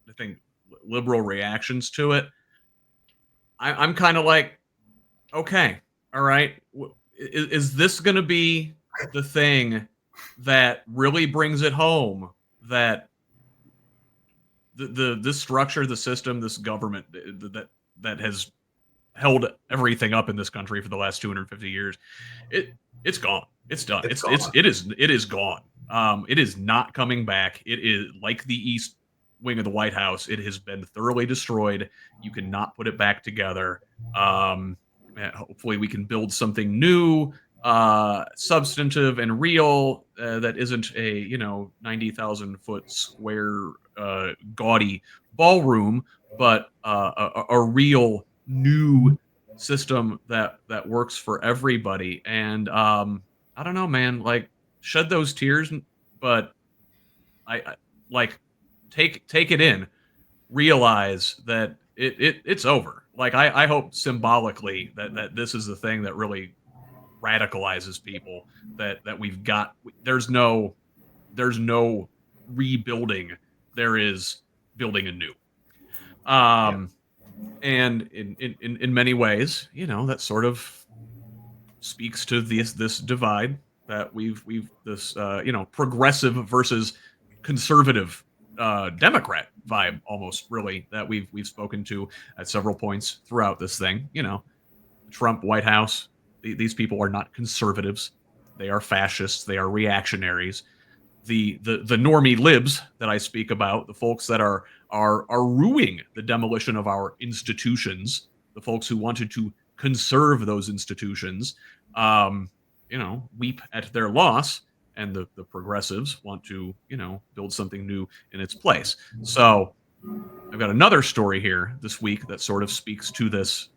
I think, liberal reactions to it, I'm kind of like, okay, all right, is this going to be the thing that really brings it home that this structure, the system, this government that has held everything up in this country for the last 250 years, it's gone. It's done. It is gone. It is not coming back. It is like the East Wing of the White House. It has been thoroughly destroyed. You cannot put it back together. Hopefully we can build something new, substantive and real, that isn't a 90,000 foot square gaudy ballroom, but a real new system that works for everybody. And I don't know, man, like, shed those tears, but I like take it in, realize that it's over. Like, I hope symbolically that this is the thing that really radicalizes people, that we've got. There's no rebuilding, there is building anew. And in many ways, that sort of speaks to this divide that we've this progressive versus conservative Democrat vibe, almost, really, that we've spoken to at several points throughout this thing. Trump, White House, these people are not conservatives. They are fascists. They are reactionaries. The normie libs that I speak about, the folks that are ruining the demolition of our institutions, the folks who wanted to conserve those institutions, weep at their loss, and the progressives want to, build something new in its place. So I've got another story here this week that sort of speaks to this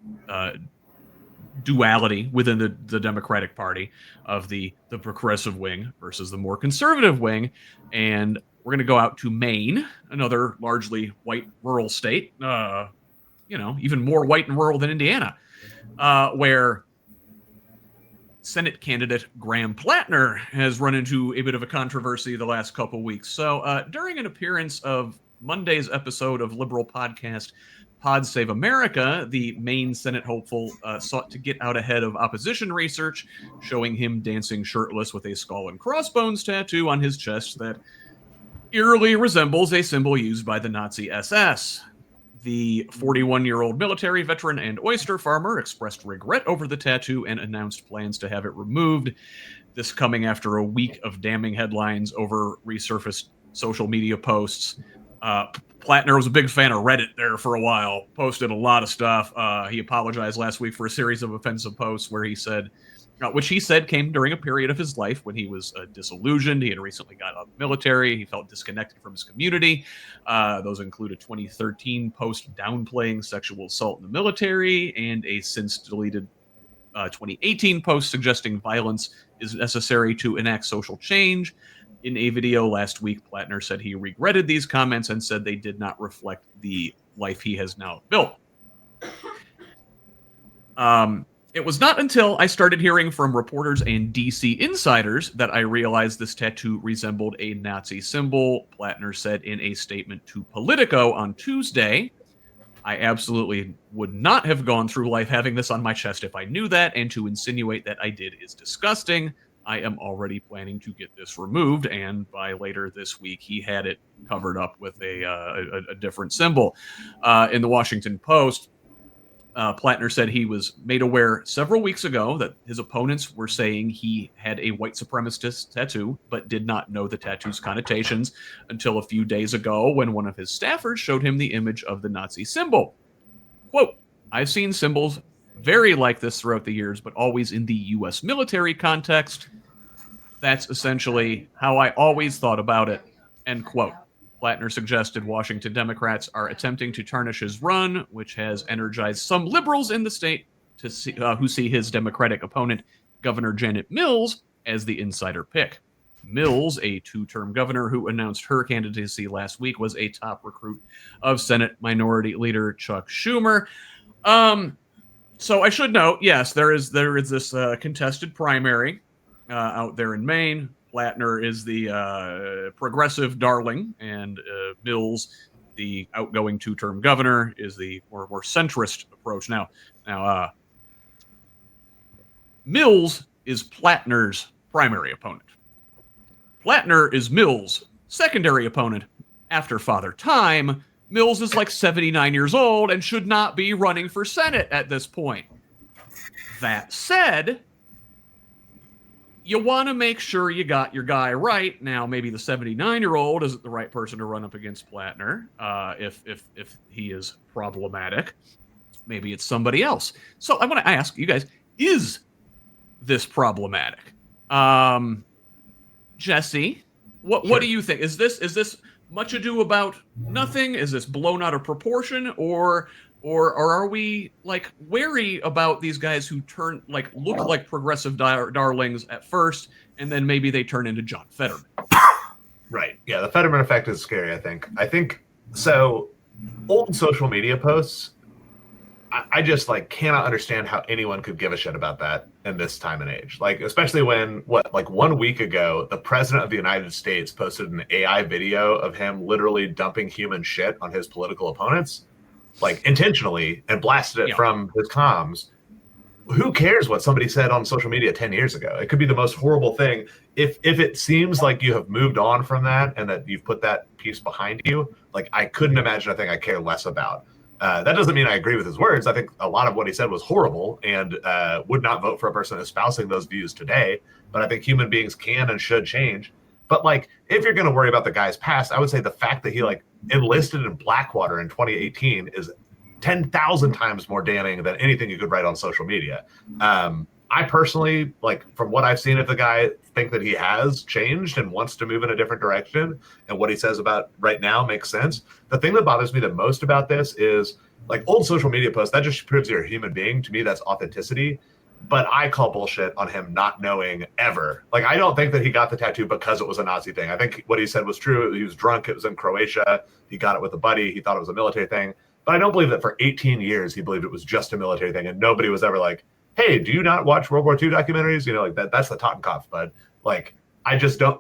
duality within the Democratic Party of the progressive wing versus the more conservative wing. And we're going to go out to Maine, another largely white rural state, even more white and rural than Indiana, where Senate candidate Graham Plattner has run into a bit of a controversy the last couple weeks. So during an appearance of Monday's episode of liberal podcast Pod Save America, the Maine Senate hopeful sought to get out ahead of opposition research, showing him dancing shirtless with a skull and crossbones tattoo on his chest that eerily resembles a symbol used by the Nazi SS. The 41-year-old military veteran and oyster farmer expressed regret over the tattoo and announced plans to have it removed. This coming after a week of damning headlines over resurfaced social media posts. Plattner was a big fan of Reddit there for a while, posted a lot of stuff. He apologized last week for a series of offensive posts where he said, which he said came during a period of his life when he was disillusioned. He had recently got out of the military. He felt disconnected from his community. Those include a 2013 post downplaying sexual assault in the military and a since deleted 2018 post suggesting violence is necessary to enact social change. In a video last week, Plattner said he regretted these comments and said they did not reflect the life he has now built. It was not until I started hearing from reporters and DC insiders that I realized this tattoo resembled a Nazi symbol, Plattner said in a statement to Politico on Tuesday. I absolutely would not have gone through life having this on my chest if I knew that, and to insinuate that I did is disgusting. I am already planning to get this removed, and by later this week, he had it covered up with a different symbol. In the Washington Post, Plattner said he was made aware several weeks ago that his opponents were saying he had a white supremacist tattoo, but did not know the tattoo's connotations until a few days ago when one of his staffers showed him the image of the Nazi symbol. Quote, I've seen symbols very like this throughout the years, but always in the U.S. military context. That's essentially how I always thought about it, end quote. Plattner suggested Washington Democrats are attempting to tarnish his run, which has energized some liberals in the state to see, who see his Democratic opponent, Governor Janet Mills, as the insider pick. Mills, a two-term governor who announced her candidacy last week, was a top recruit of Senate Minority Leader Chuck Schumer. So I should note, yes, there is this contested primary out there in Maine. Plattner is the progressive darling, and Mills, the outgoing two-term governor, is the more centrist approach. Now, Mills is Plattner's primary opponent. Plattner is Mills' secondary opponent. After Father Time, Mills is like 79 years old and should not be running for Senate at this point. That said, you want to make sure you got your guy right. Now, maybe the 79-year-old isn't the right person to run up against Plattner if he is problematic. Maybe it's somebody else. So I want to ask you guys, is this problematic? Jesse, what do you think? Is this much ado about nothing? Is this blown out of proportion, or are we like wary about these guys who look like progressive darlings at first, and then maybe they turn into John Fetterman? Right. Yeah, the Fetterman effect is scary, I think so. Old social media posts, I just cannot understand how anyone could give a shit about that in this time and age. Especially when 1 week ago, the president of the United States posted an AI video of him literally dumping human shit on his political opponents, intentionally, and blasted it from his comms. Who cares what somebody said on social media 10 years ago? It could be the most horrible thing. If it seems like you have moved on from that and that you've put that piece behind you, I couldn't imagine a thing I care less about. That doesn't mean I agree with his words. I think a lot of what he said was horrible and would not vote for a person espousing those views today. But I think human beings can and should change. But if you're going to worry about the guy's past, I would say the fact that he enlisted in Blackwater in 2018 is 10,000 times more damning than anything you could write on social media. I personally, from what I've seen of the guy, think that he has changed and wants to move in a different direction. And what he says about right now makes sense. The thing that bothers me the most about this is old social media posts, that just proves you're a human being. To me, that's authenticity. But I call bullshit on him not knowing ever. I don't think that he got the tattoo because it was a Nazi thing. I think what he said was true. He was drunk. It was in Croatia. He got it with a buddy. He thought it was a military thing. But I don't believe that for 18 years he believed it was just a military thing. And nobody was ever like, hey, do you not watch World War II documentaries? That's the Totenkopf. But I just don't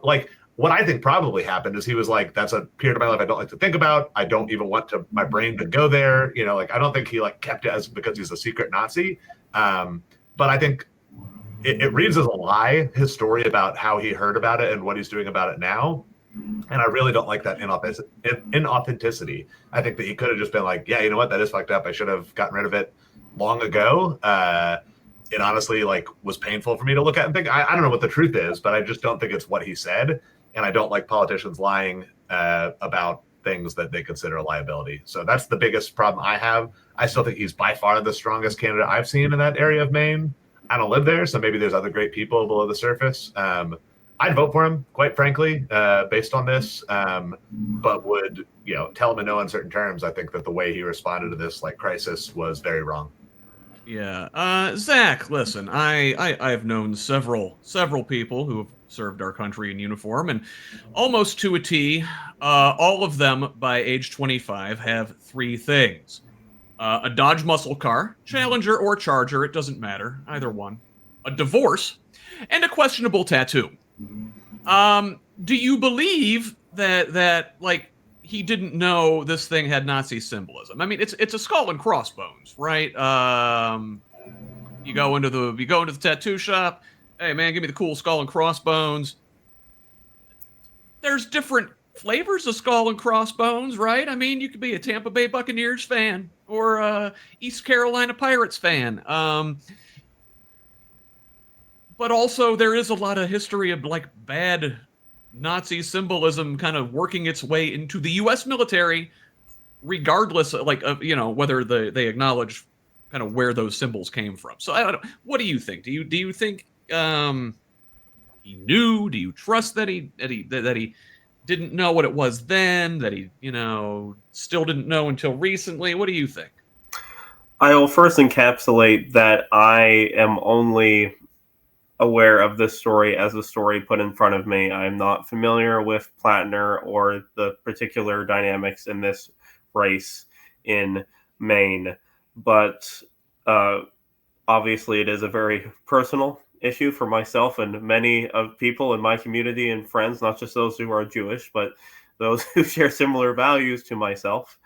what I think probably happened is he was that's a period of my life I don't like to think about. I don't even want my brain to go there. I don't think he kept it as because he's a secret Nazi. But I think it reads as a lie, his story about how he heard about it and what he's doing about it now. And I really don't like that inauthenticity. I think that he could have just been yeah, you know what? That is fucked up. I should have gotten rid of it long ago. It honestly was painful for me to look at and think, I don't know what the truth is, but I just don't think it's what he said. And I don't like politicians lying about things that they consider a liability. So that's the biggest problem I have. I still think he's by far the strongest candidate I've seen in that area of Maine. I don't live there, so maybe there's other great people below the surface. I'd vote for him, quite frankly, based on this, but would tell him in no uncertain terms. I think that the way he responded to this crisis was very wrong. Yeah, Zach, listen, I've known several people who have served our country in uniform, and almost to a T, all of them by age 25 have three things: a Dodge muscle car, Challenger or Charger, it doesn't matter, either one, a divorce, and a questionable tattoo. Do you believe that he didn't know this thing had Nazi symbolism? I mean, it's a skull and crossbones, right? You go into the tattoo shop. Hey man, give me the cool skull and crossbones. There's different flavors of skull and crossbones, right? I mean, you could be a Tampa Bay Buccaneers fan or a East Carolina Pirates fan. But also there is a lot of history of bad Nazi symbolism kind of working its way into the U.S. military, regardless of whether they acknowledge kind of where those symbols came from. So I don't know. What do you think? Do you think he knew? Do you trust that he didn't know what it was then, that he, still didn't know until recently? What do you think? I will first encapsulate that I am only aware of this story as a story put in front of me. I'm not familiar with Plattner or the particular dynamics in this race in Maine, but obviously it is a very personal issue for myself and many of people in my community and friends, not just those who are Jewish, but those who share similar values to myself.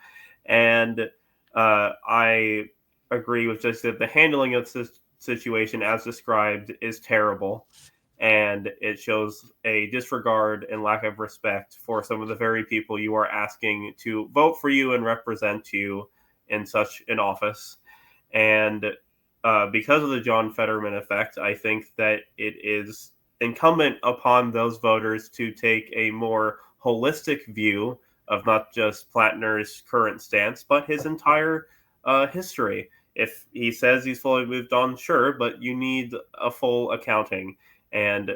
And I agree with just that the handling of this situation as described is terrible, and it shows a disregard and lack of respect for some of the very people you are asking to vote for you and represent you in such an office. And because of the John Fetterman effect, I think that it is incumbent upon those voters to take a more holistic view of not just Plattner's current stance, but his entire history. If he says he's fully moved on, sure, but you need a full accounting. And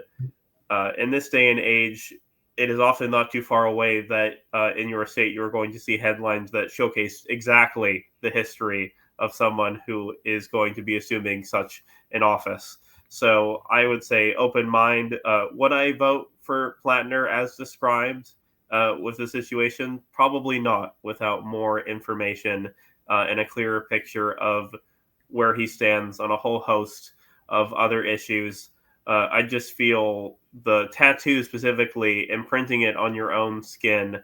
in this day and age, it is often not too far away that in your state you're going to see headlines that showcase exactly the history of someone who is going to be assuming such an office. So I would say open mind. Would I vote for Plattner as described with the situation? Probably not, without more information and a clearer picture of where he stands on a whole host of other issues. I just feel the tattoo specifically, imprinting it on your own skin,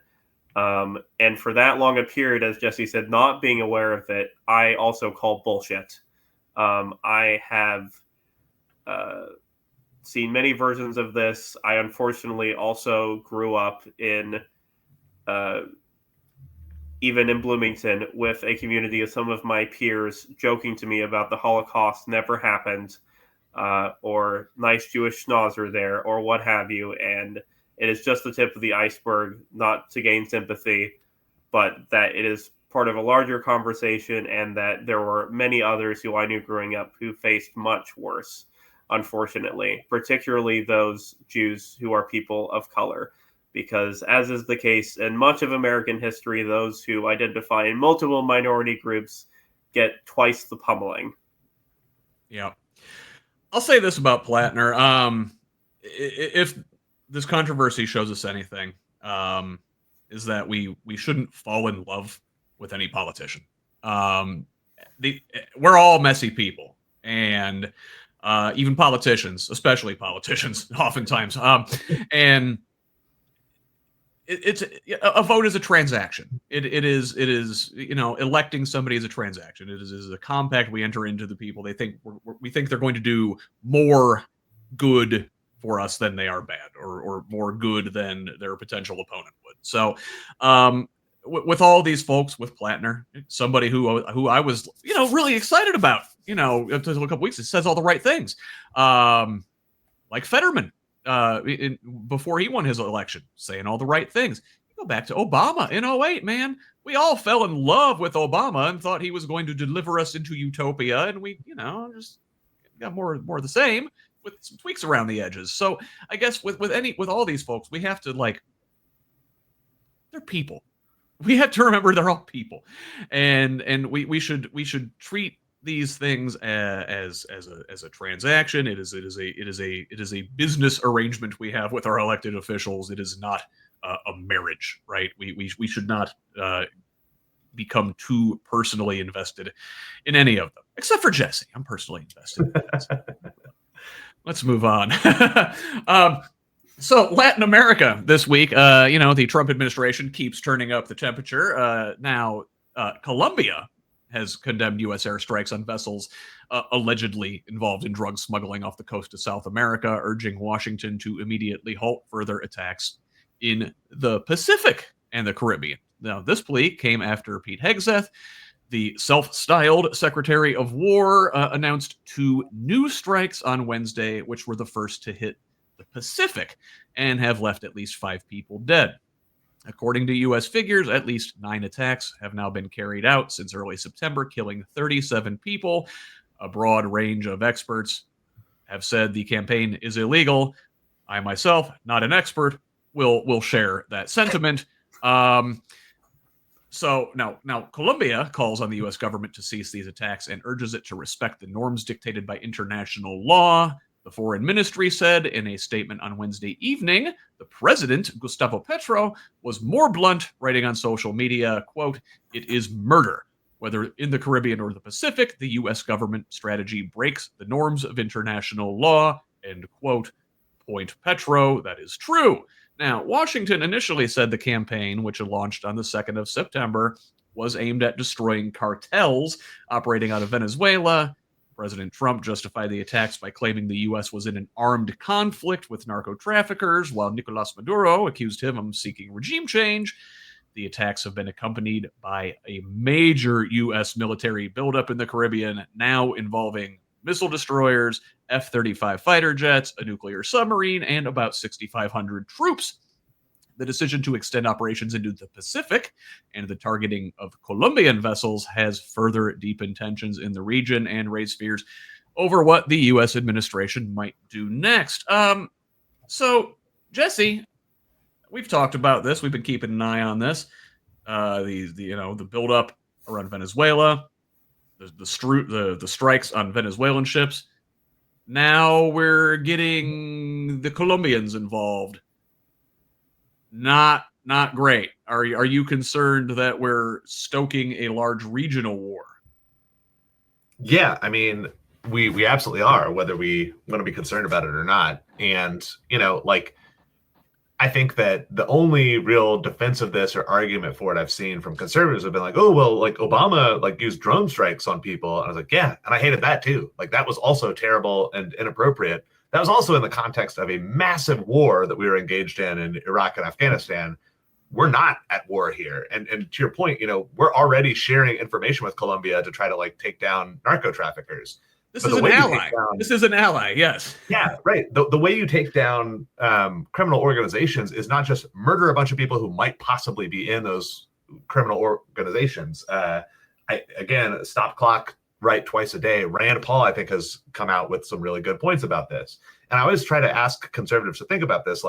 and for that long a period, as Jesse said, not being aware of it, I also call bullshit. I have seen many versions of this. I unfortunately also grew up in even in Bloomington with a community of some of my peers joking to me about the Holocaust never happened, or nice Jewish schnauzer there, or what have you. And it is just the tip of the iceberg, not to gain sympathy, but that it is part of a larger conversation, and that there were many others who I knew growing up who faced much worse, unfortunately, particularly those Jews who are people of color. Because, as is the case in much of American history, those who identify in multiple minority groups get twice the pummeling. Yeah. I'll say this about Plattner. If this controversy shows us anything, is that we shouldn't fall in love with any politician. We're all messy people, and even politicians, especially politicians, oftentimes. And it's a vote is a transaction. It is electing somebody is a transaction. It is a compact we enter into the people. They think we think they're going to do more good for us than they are bad, or more good than their potential opponent would. So with all these folks, with Plattner, somebody who I was really excited about until a couple weeks, it says all the right things, like Fetterman. Before he won his election, saying all the right things. You go back to Obama in 2008, man. We all fell in love with Obama and thought he was going to deliver us into utopia, and we, just got more of the same with some tweaks around the edges. So I guess with all these folks, we have to they're people. We have to remember they're all people, and we should treat these things as a transaction. It is a business arrangement we have with our elected officials. It is not a marriage, right? We should not become too personally invested in any of them, except for Jesse. I'm personally invested. Let's move on. So Latin America this week, the Trump administration keeps turning up the temperature. Now, Colombia has condemned U.S. airstrikes on vessels allegedly involved in drug smuggling off the coast of South America, urging Washington to immediately halt further attacks in the Pacific and the Caribbean. Now, this plea came after Pete Hegseth, the self-styled Secretary of War, announced 2 new strikes on Wednesday, which were the first to hit the Pacific and have left at least 5 people dead. According to U.S. figures, at least 9 attacks have now been carried out since early September, killing 37 people. A broad range of experts have said the campaign is illegal. I myself, not an expert, will share that sentiment. So now Colombia calls on the U.S. government to cease these attacks and urges it to respect the norms dictated by international law. The foreign ministry said in a statement on Wednesday evening, the president, Gustavo Petro, was more blunt, writing on social media, quote, "It is murder. Whether in the Caribbean or the Pacific, the U.S. government strategy breaks the norms of international law," end quote. Point Petro, that is true. Now, Washington initially said the campaign, which had launched on the 2nd of September, was aimed at destroying cartels operating out of Venezuela. President Trump justified the attacks by claiming the U.S. was in an armed conflict with narco traffickers, while Nicolas Maduro accused him of seeking regime change. The attacks have been accompanied by a major U.S. military buildup in the Caribbean, now involving missile destroyers, F-35 fighter jets, a nuclear submarine, and about 6,500 troops. The decision to extend operations into the Pacific and the targeting of Colombian vessels has further deepened tensions in the region and raised fears over what the U.S. administration might do next. So, Jesse, we've talked about this. We've been keeping an eye on this. The buildup around Venezuela, the strikes on Venezuelan ships. Now we're getting the Colombians involved. Not great. Are you concerned that we're stoking a large regional war? Yeah, I mean, we absolutely are, whether we want to be concerned about it or not. And I think that the only real defense of this or argument for it I've seen from conservatives have been like, oh, well, Obama used drone strikes on people. And I was like, yeah, and I hated that too. That was also terrible and inappropriate. That was also in the context of a massive war that we were engaged in Iraq and Afghanistan. We're not at war here. And to your point, we're already sharing information with Colombia to try to take down narco traffickers. This is an ally. This is an ally, yes. Yeah, right. The way you take down criminal organizations is not just murder a bunch of people who might possibly be in those criminal organizations. Again, stop clock, right, twice a day. Rand Paul, I think, has come out with some really good points about this. And I always try to ask conservatives to think about this.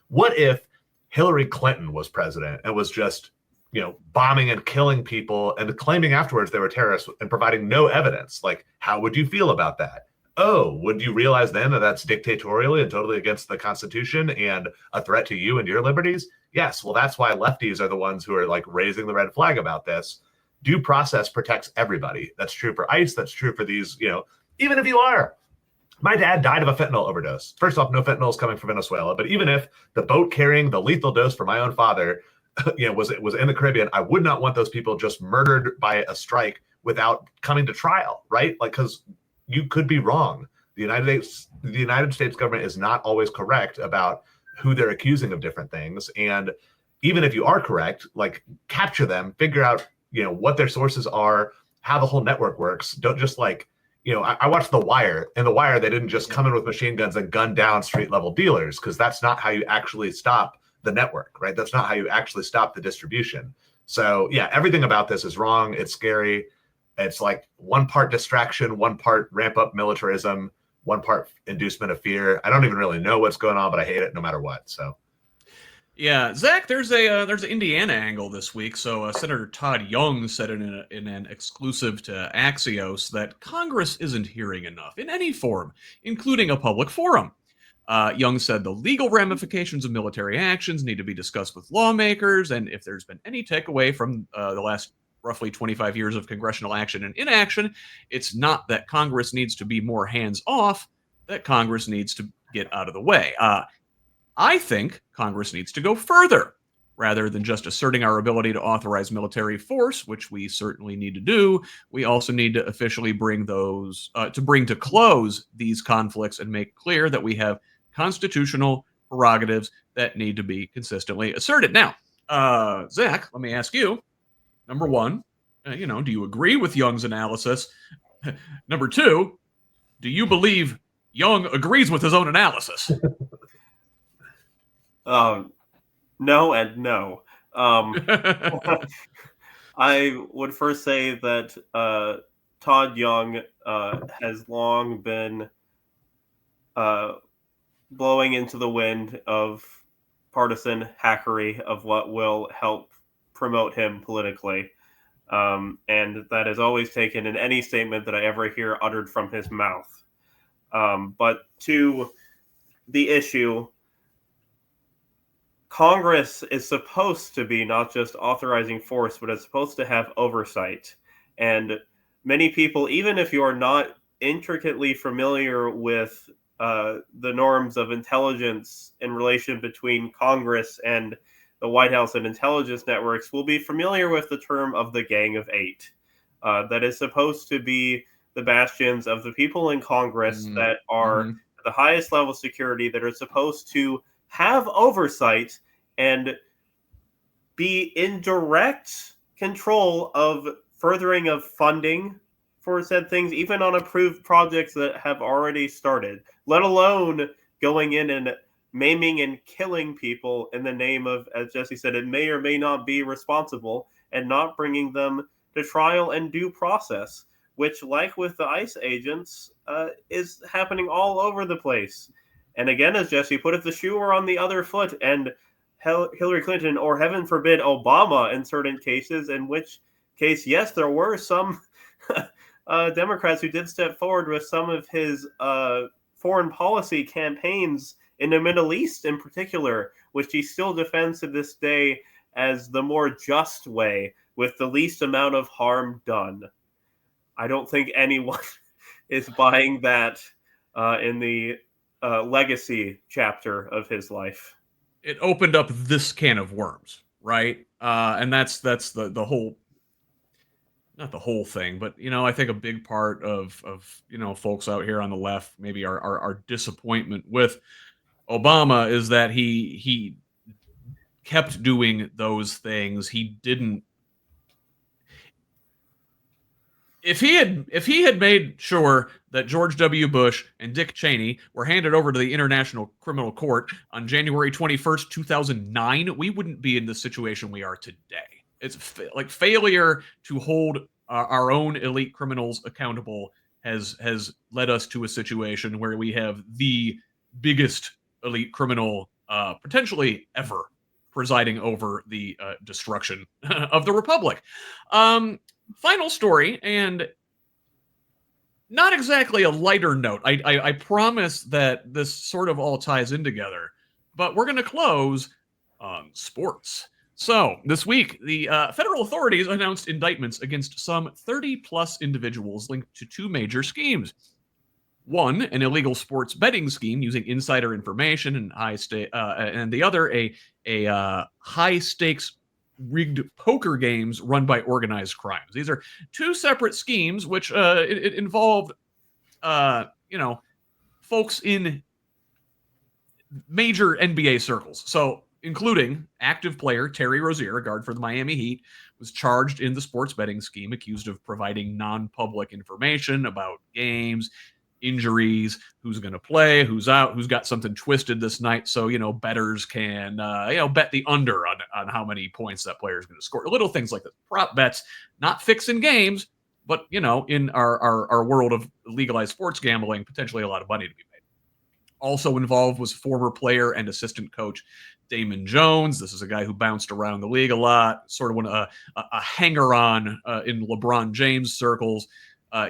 What if Hillary Clinton was president and was just bombing and killing people and claiming afterwards they were terrorists and providing no evidence? How would you feel about that? Oh, would you realize then that that's dictatorially and totally against the Constitution and a threat to you and your liberties? Yes. Well, that's why lefties are the ones who are raising the red flag about this. Due process protects everybody. That's true for ICE. That's true for these, even if you are. My dad died of a fentanyl overdose. First off, no fentanyl is coming from Venezuela. But even if the boat carrying the lethal dose for my own father was in the Caribbean, I would not want those people just murdered by a strike without coming to trial, right? Because you could be wrong. The United States government is not always correct about who they're accusing of different things. And even if you are correct, capture them, figure out, what their sources are, how the whole network works. Don't just I watched The Wire. In The Wire, they didn't just come in with machine guns and gun down street level dealers, because that's not how you actually stop the network, right? That's not how you actually stop the distribution. So yeah, everything about this is wrong. It's scary. It's one part distraction, one part ramp up militarism, one part inducement of fear. I don't even really know what's going on, but I hate it no matter what. So yeah, Zach, there's an Indiana angle this week. So Senator Todd Young said in an exclusive to Axios that Congress isn't hearing enough in any form, including a public forum. Young said the legal ramifications of military actions need to be discussed with lawmakers, and if there's been any takeaway from the last roughly 25 years of congressional action and inaction, it's not that Congress needs to be more hands-off, that Congress needs to get out of the way. I think Congress needs to go further. Rather than just asserting our ability to authorize military force, which we certainly need to do, we also need to officially bring to close these conflicts and make clear that we have constitutional prerogatives that need to be consistently asserted. Now, Zach, let me ask you, number one, do you agree with Young's analysis? Number two, do you believe Young agrees with his own analysis? No and no. I would first say that Todd Young has long been blowing into the wind of partisan hackery of what will help promote him politically. And that is always taken in any statement that I ever hear uttered from his mouth. But to the issue, Congress is supposed to be not just authorizing force, but it's supposed to have oversight. And many people, even if you are not intricately familiar with the norms of intelligence in relation between Congress and the White House and intelligence networks, will be familiar with the term of the Gang of Eight. That is supposed to be the bastions of the people in Congress that are the highest level of security, that are supposed to have oversight and be in direct control of furthering of funding for said things, even on approved projects that have already started, let alone going in and maiming and killing people in the name of, as Jesse said, it may or may not be responsible, and not bringing them to trial and due process, which, like with the ICE agents, is happening all over the place. And again, as Jesse put it, the shoe were on the other foot, and Hillary Clinton, or heaven forbid, Obama in certain cases, in which case, yes, there were some Democrats who did step forward with some of his foreign policy campaigns in the Middle East in particular, which he still defends to this day as the more just way with the least amount of harm done. I don't think anyone is buying that in the legacy chapter of his life. It opened up this can of worms, right? And that's the whole, not the whole thing, but I think a big part of folks out here on the left, maybe our disappointment with Obama, is that he kept doing those things. He didn't. If he had made sure that George W. Bush and Dick Cheney were handed over to the International Criminal Court on January 21st, 2009, we wouldn't be in the situation we are today. It's like failure to hold our own elite criminals accountable has led us to a situation where we have the biggest elite criminal potentially ever presiding over the destruction of the republic. Final story, and not exactly a lighter note. I promise that this sort of all ties in together, but we're going to close on sports. So this week, the federal authorities announced indictments against some 30-plus individuals linked to two major schemes. One, an illegal sports betting scheme using insider information and and the other, a high stakes rigged poker games run by organized crimes. These are two separate schemes, which it involved, folks in major NBA circles. So, including active player Terry Rozier, a guard for the Miami Heat, was charged in the sports betting scheme, accused of providing non-public information about games, injuries, who's going to play, who's out, who's got something twisted this night, so bettors can bet the under on how many points that player is going to score. Little things like that, prop bets, not fixing games, but in our world of legalized sports gambling, potentially a lot of money to be made. Also involved was former player and assistant coach Damon Jones. This is a guy who bounced around the league a lot, sort of a hanger-on in LeBron James circles.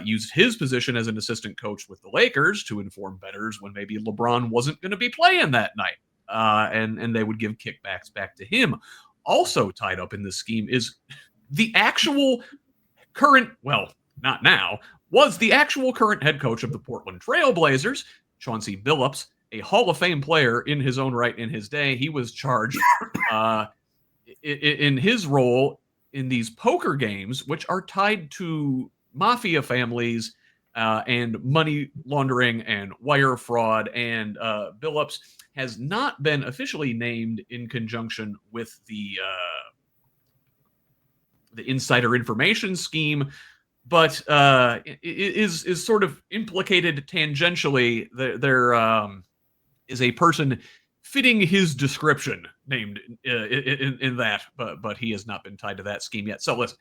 Used his position as an assistant coach with the Lakers to inform bettors when maybe LeBron wasn't going to be playing that night, and they would give kickbacks back to him. Also tied up in this scheme is the actual current, well, not now, was the actual current head coach of the Portland Trail Blazers, Chauncey Billups, a Hall of Fame player in his own right in his day. He was charged in his role in these poker games, which are tied to mafia families and money laundering and wire fraud. And Billups has not been officially named in conjunction with the insider information scheme, but is sort of implicated tangentially. There is a person fitting his description named in that, but he has not been tied to that scheme yet. So listen,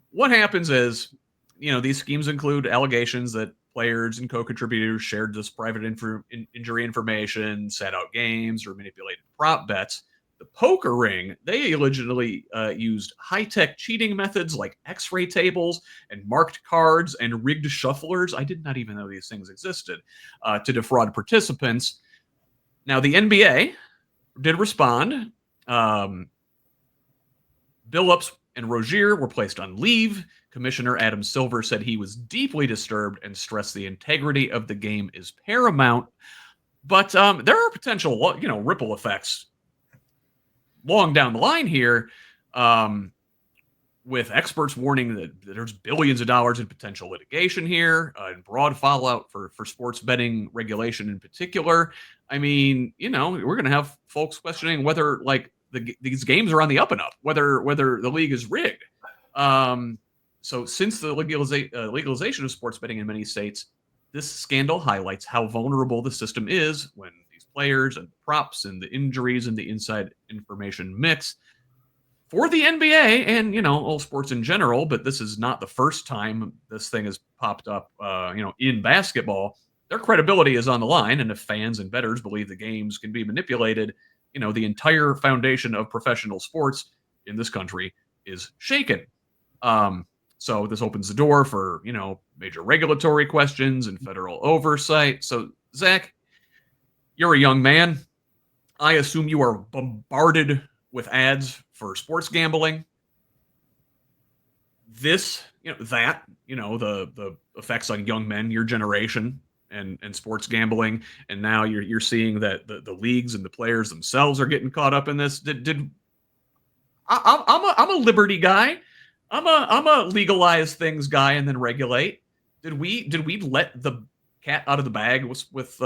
what happens is, these schemes include allegations that players and co-contributors shared this private injury information, set out games, or manipulated prop bets. The poker ring, they allegedly used high-tech cheating methods like x-ray tables and marked cards and rigged shufflers. I did not even know these things existed, to defraud participants. Now, the NBA did respond. Billups and Rozier were placed on leave. Commissioner Adam Silver said he was deeply disturbed and stressed the integrity of the game is paramount. But there are potential, ripple effects long down the line here, with experts warning that there's billions of dollars in potential litigation here, and broad fallout for sports betting regulation in particular. I mean, we're going to have folks questioning whether these games are on the up and up, whether the league is rigged. So since the legalization of sports betting in many states, this scandal highlights how vulnerable the system is when these players and props and the injuries and the inside information mix. For the NBA and, all sports in general, but this is not the first time this thing has popped up, in basketball. Their credibility is on the line, and if fans and bettors believe the games can be manipulated, the entire foundation of professional sports in this country is shaken. So this opens the door for, major regulatory questions and federal oversight. So, Zach, you're a young man. I assume you are bombarded with ads for sports gambling. This, the effects on young men, your generation, and sports gambling, and now you're seeing that the leagues and the players themselves are getting caught up in this. I'm a liberty guy. I'm a legalize things guy and then regulate. Did we let the cat out of the bag with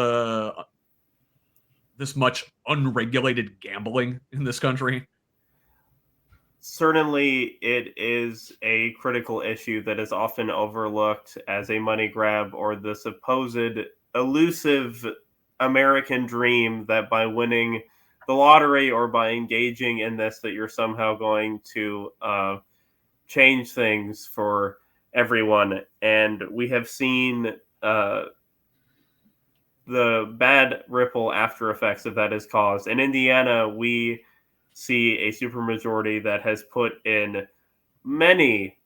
this much unregulated gambling in this country? Certainly, it is a critical issue that is often overlooked as a money grab or the supposed elusive American dream that by winning the lottery or by engaging in this, that you're somehow going to change things for everyone. And we have seen the bad ripple after effects of that is caused. In Indiana, we see a supermajority that has put in many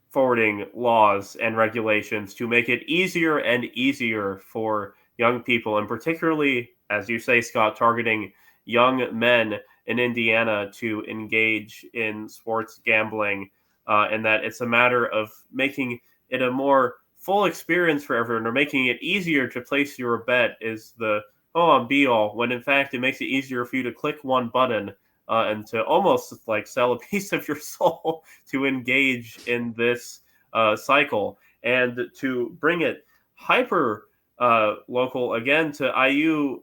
forwarding laws and regulations to make it easier and easier for young people, and particularly, as you say, Scott, targeting young men in Indiana to engage in sports gambling, and that it's a matter of making it a more full experience for everyone, or making it easier to place your bet is the be-all, when in fact it makes it easier for you to click one button and to almost sell a piece of your soul to engage in this cycle. And to bring it hyper local again to IU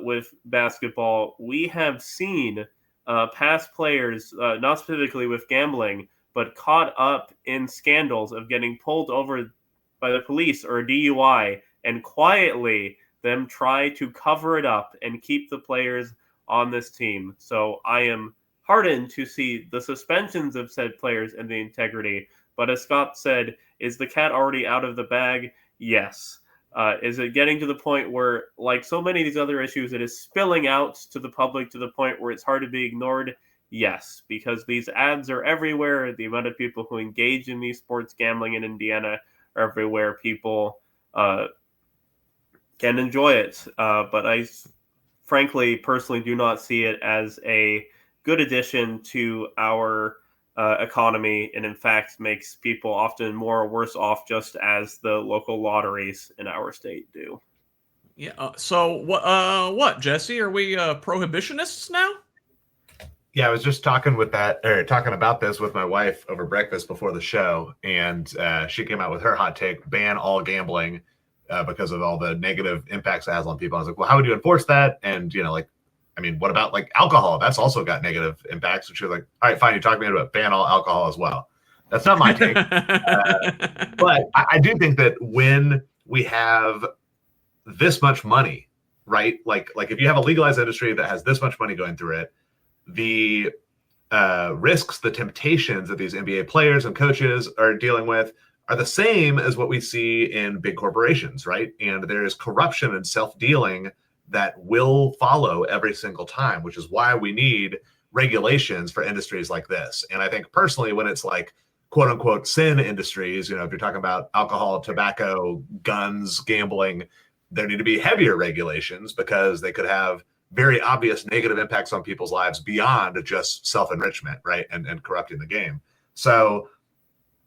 with basketball, we have seen past players, not specifically with gambling, but caught up in scandals of getting pulled over by the police or a DUI, and quietly them try to cover it up and keep the players on this team. So I am heartened to see the suspensions of said players and the integrity. But as Scott said, is the cat already out of the bag? Yes. Is it getting to the point where, like so many of these other issues, it is spilling out to the public to the point where it's hard to be ignored? Yes, because these ads are everywhere. The amount of people who engage in these sports gambling in Indiana are everywhere. People can enjoy it. But I frankly, personally, do not see it as a good addition to our economy, and in fact makes people often more or worse off, just as the local lotteries in our state do. Yeah. So what, Jesse? Are we prohibitionists now? Yeah, I was just talking about this with my wife over breakfast before the show, and she came out with her hot take: ban all gambling because of all the negative impacts it has on people. I was like, well, how would you enforce that? And what about alcohol? That's also got negative impacts. And she was like, all right, fine, you talk me into it, ban all alcohol as well. That's not my take. But I do think that when we have this much money, right? Like if you have a legalized industry that has this much money going through it, the risks, the temptations that these NBA players and coaches are dealing with are the same as what we see in big corporations, right? And there is corruption and self-dealing that will follow every single time, which is why we need regulations for industries like this. And I think personally, when it's like quote unquote sin industries, if you're talking about alcohol, tobacco, guns, gambling, there need to be heavier regulations because they could have very obvious negative impacts on people's lives beyond just self-enrichment, right? And corrupting the game. So,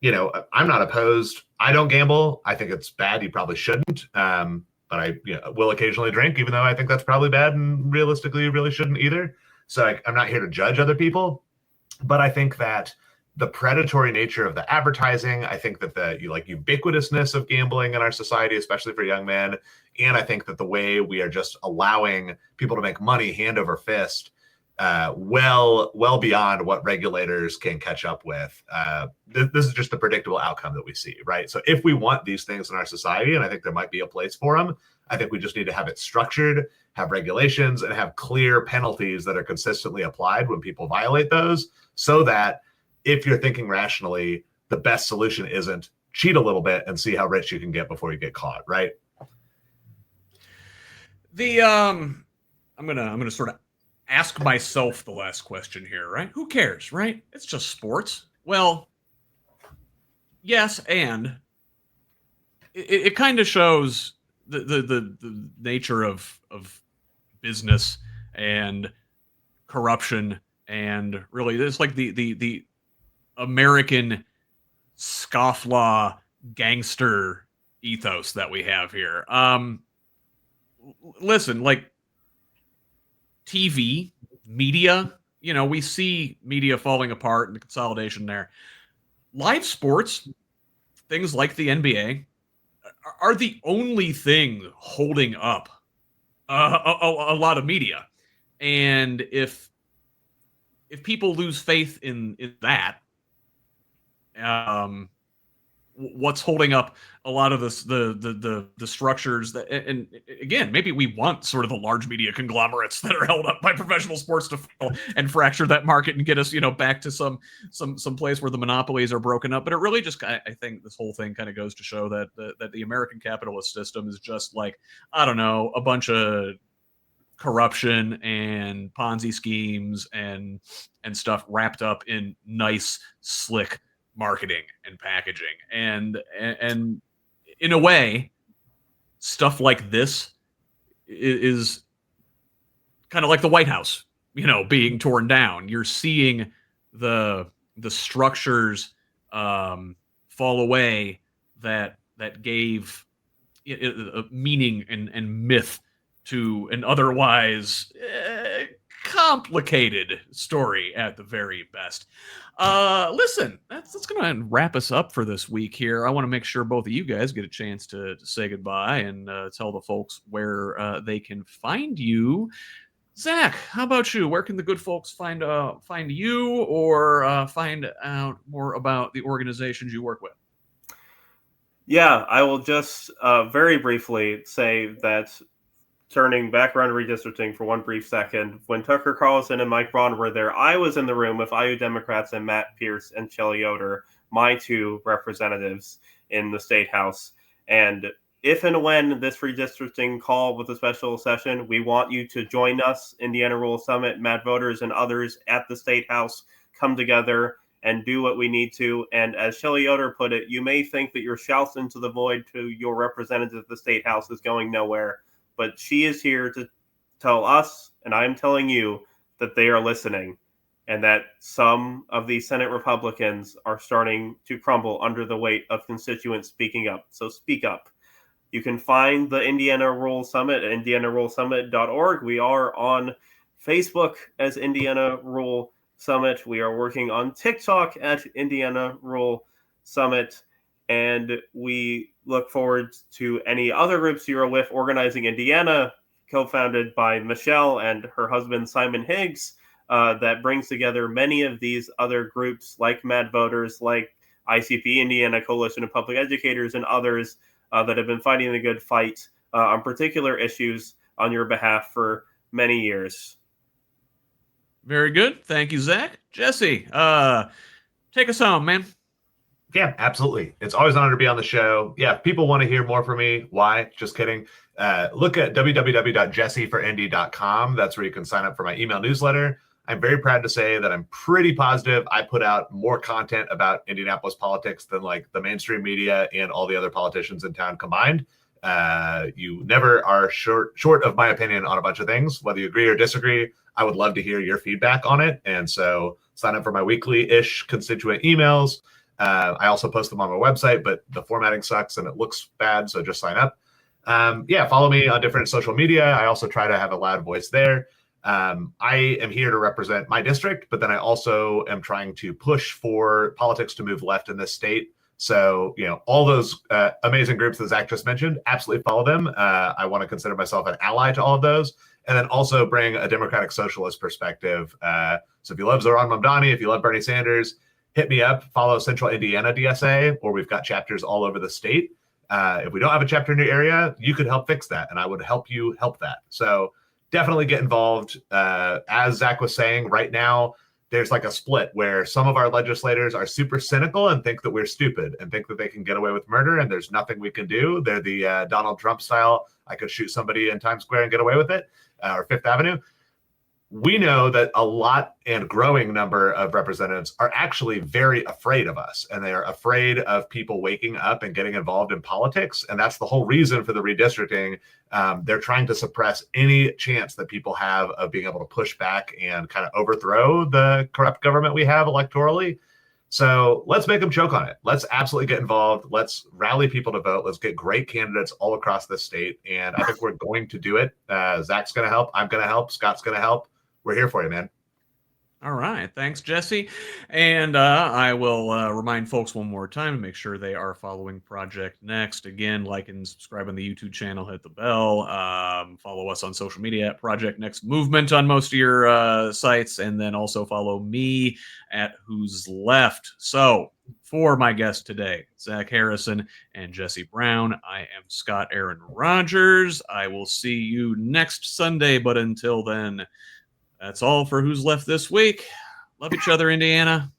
I'm not opposed. I don't gamble. I think it's bad. You probably shouldn't. But I will occasionally drink, even though I think that's probably bad and realistically you really shouldn't either. So I'm not here to judge other people, but I think that the predatory nature of the advertising, I think that the ubiquitousness of gambling in our society, especially for young men, and I think that the way we are just allowing people to make money hand over fist, well beyond what regulators can catch up with. This is just the predictable outcome that we see, right? So if we want these things in our society, and I think there might be a place for them, I think we just need to have it structured, have regulations, and have clear penalties that are consistently applied when people violate those, so that if you're thinking rationally, the best solution isn't cheat a little bit and see how rich you can get before you get caught, right? I'm gonna sort of ask myself the last question here, right? Who cares, right? It's just sports. Well, yes, and it kind of shows the nature of business and corruption, and really it's like the American scofflaw gangster ethos that we have here. Listen, like TV, media, we see media falling apart and the consolidation there. Live sports, things like the NBA, are the only thing holding up a lot of media. And if people lose faith in that, what's holding up a lot of this, the structures that, and again, maybe we want sort of the large media conglomerates that are held up by professional sports to fall and fracture that market and get us, back to some place where the monopolies are broken up. But it really just, I think this whole thing kind of goes to show that the American capitalist system is just like, I don't know, a bunch of corruption and Ponzi schemes and stuff wrapped up in nice, slick marketing and packaging. And in a way, stuff like this is kind of like the White House, being torn down. You're seeing the structures fall away that gave meaning and myth to an otherwise complicated story at the very best. Listen, that's going to wrap us up for this week here. I want to make sure both of you guys get a chance to say goodbye and tell the folks where they can find you. Zach, how about you? Where can the good folks find you or find out more about the organizations you work with? Yeah, I will just very briefly say that, turning back around to redistricting for one brief second, when Tucker Carlson and Mike Braun were there, I was in the room with IU Democrats and Matt Pierce and Shelley Yoder, my two representatives in the State House. And if and when this redistricting call with a special session, we want you to join us, Indiana Rural Summit, Mad Voters, and others at the State House, come together and do what we need to. And as Shelley Yoder put it, you may think that your shouts into the void to your representative at the State House is going nowhere, but she is here to tell us, and I'm telling you, that they are listening, and that some of the Senate Republicans are starting to crumble under the weight of constituents speaking up. So speak up. You can find the Indiana Rural Summit at indianaruralsummit.org. We are on Facebook as Indiana Rural Summit. We are working on TikTok at Indiana Rural Summit. And we look forward to any other groups you are with. Organizing Indiana, co-founded by Michelle and her husband Simon Higgs, that brings together many of these other groups like Mad Voters, like ICP, Indiana Coalition of Public Educators, and others that have been fighting the good fight on particular issues on your behalf for many years. Very good. Thank you, Zach. Jesse, take us home, man. Yeah, absolutely. It's always an honor to be on the show. Yeah, if people want to hear more from me, why? Just kidding. Look at www.jesseforindy.com. That's where you can sign up for my email newsletter. I'm very proud to say that I'm pretty positive I put out more content about Indianapolis politics than like the mainstream media and all the other politicians in town combined. You never are short of my opinion on a bunch of things, whether you agree or disagree. I would love to hear your feedback on it. And so sign up for my weekly-ish constituent emails. I also post them on my website, but the formatting sucks and it looks bad, so just sign up. Yeah, follow me on different social media. I also try to have a loud voice there. I am here to represent my district, but then I also am trying to push for politics to move left in this state. So, all those amazing groups that Zach just mentioned, absolutely follow them. I want to consider myself an ally to all of those, and then also bring a democratic socialist perspective. So if you love Zoran Mamdani, if you love Bernie Sanders, hit me up, follow Central Indiana DSA, or we've got chapters all over the state. If we don't have a chapter in your area, you could help fix that, and I would help you help that. So definitely get involved. As Zach was saying, right now, there's like a split where some of our legislators are super cynical and think that we're stupid and think that they can get away with murder and there's nothing we can do. They're the Donald Trump style, I could shoot somebody in Times Square and get away with it, or Fifth Avenue. We know that a lot and growing number of representatives are actually very afraid of us, and they are afraid of people waking up and getting involved in politics. And that's the whole reason for the redistricting. They're trying to suppress any chance that people have of being able to push back and kind of overthrow the corrupt government we have electorally. So let's make them choke on it. Let's absolutely get involved. Let's rally people to vote. Let's get great candidates all across the state. And I think we're going to do it. Zach's going to help. I'm going to help. Scott's going to help. We're here for you, man. All right. Thanks, Jesse. And I will remind folks one more time to make sure they are following Project Next. Again, like and subscribe on the YouTube channel, hit the bell. Follow us on social media at Project Next Movement on most of your sites. And then also follow me at HoosLeft. So for my guest today, Zach Harrison and Jesse Brown, I am Scott Aaron Rogers. I will see you next Sunday. But until then, that's all for Who's Left this week. Love each other, Indiana.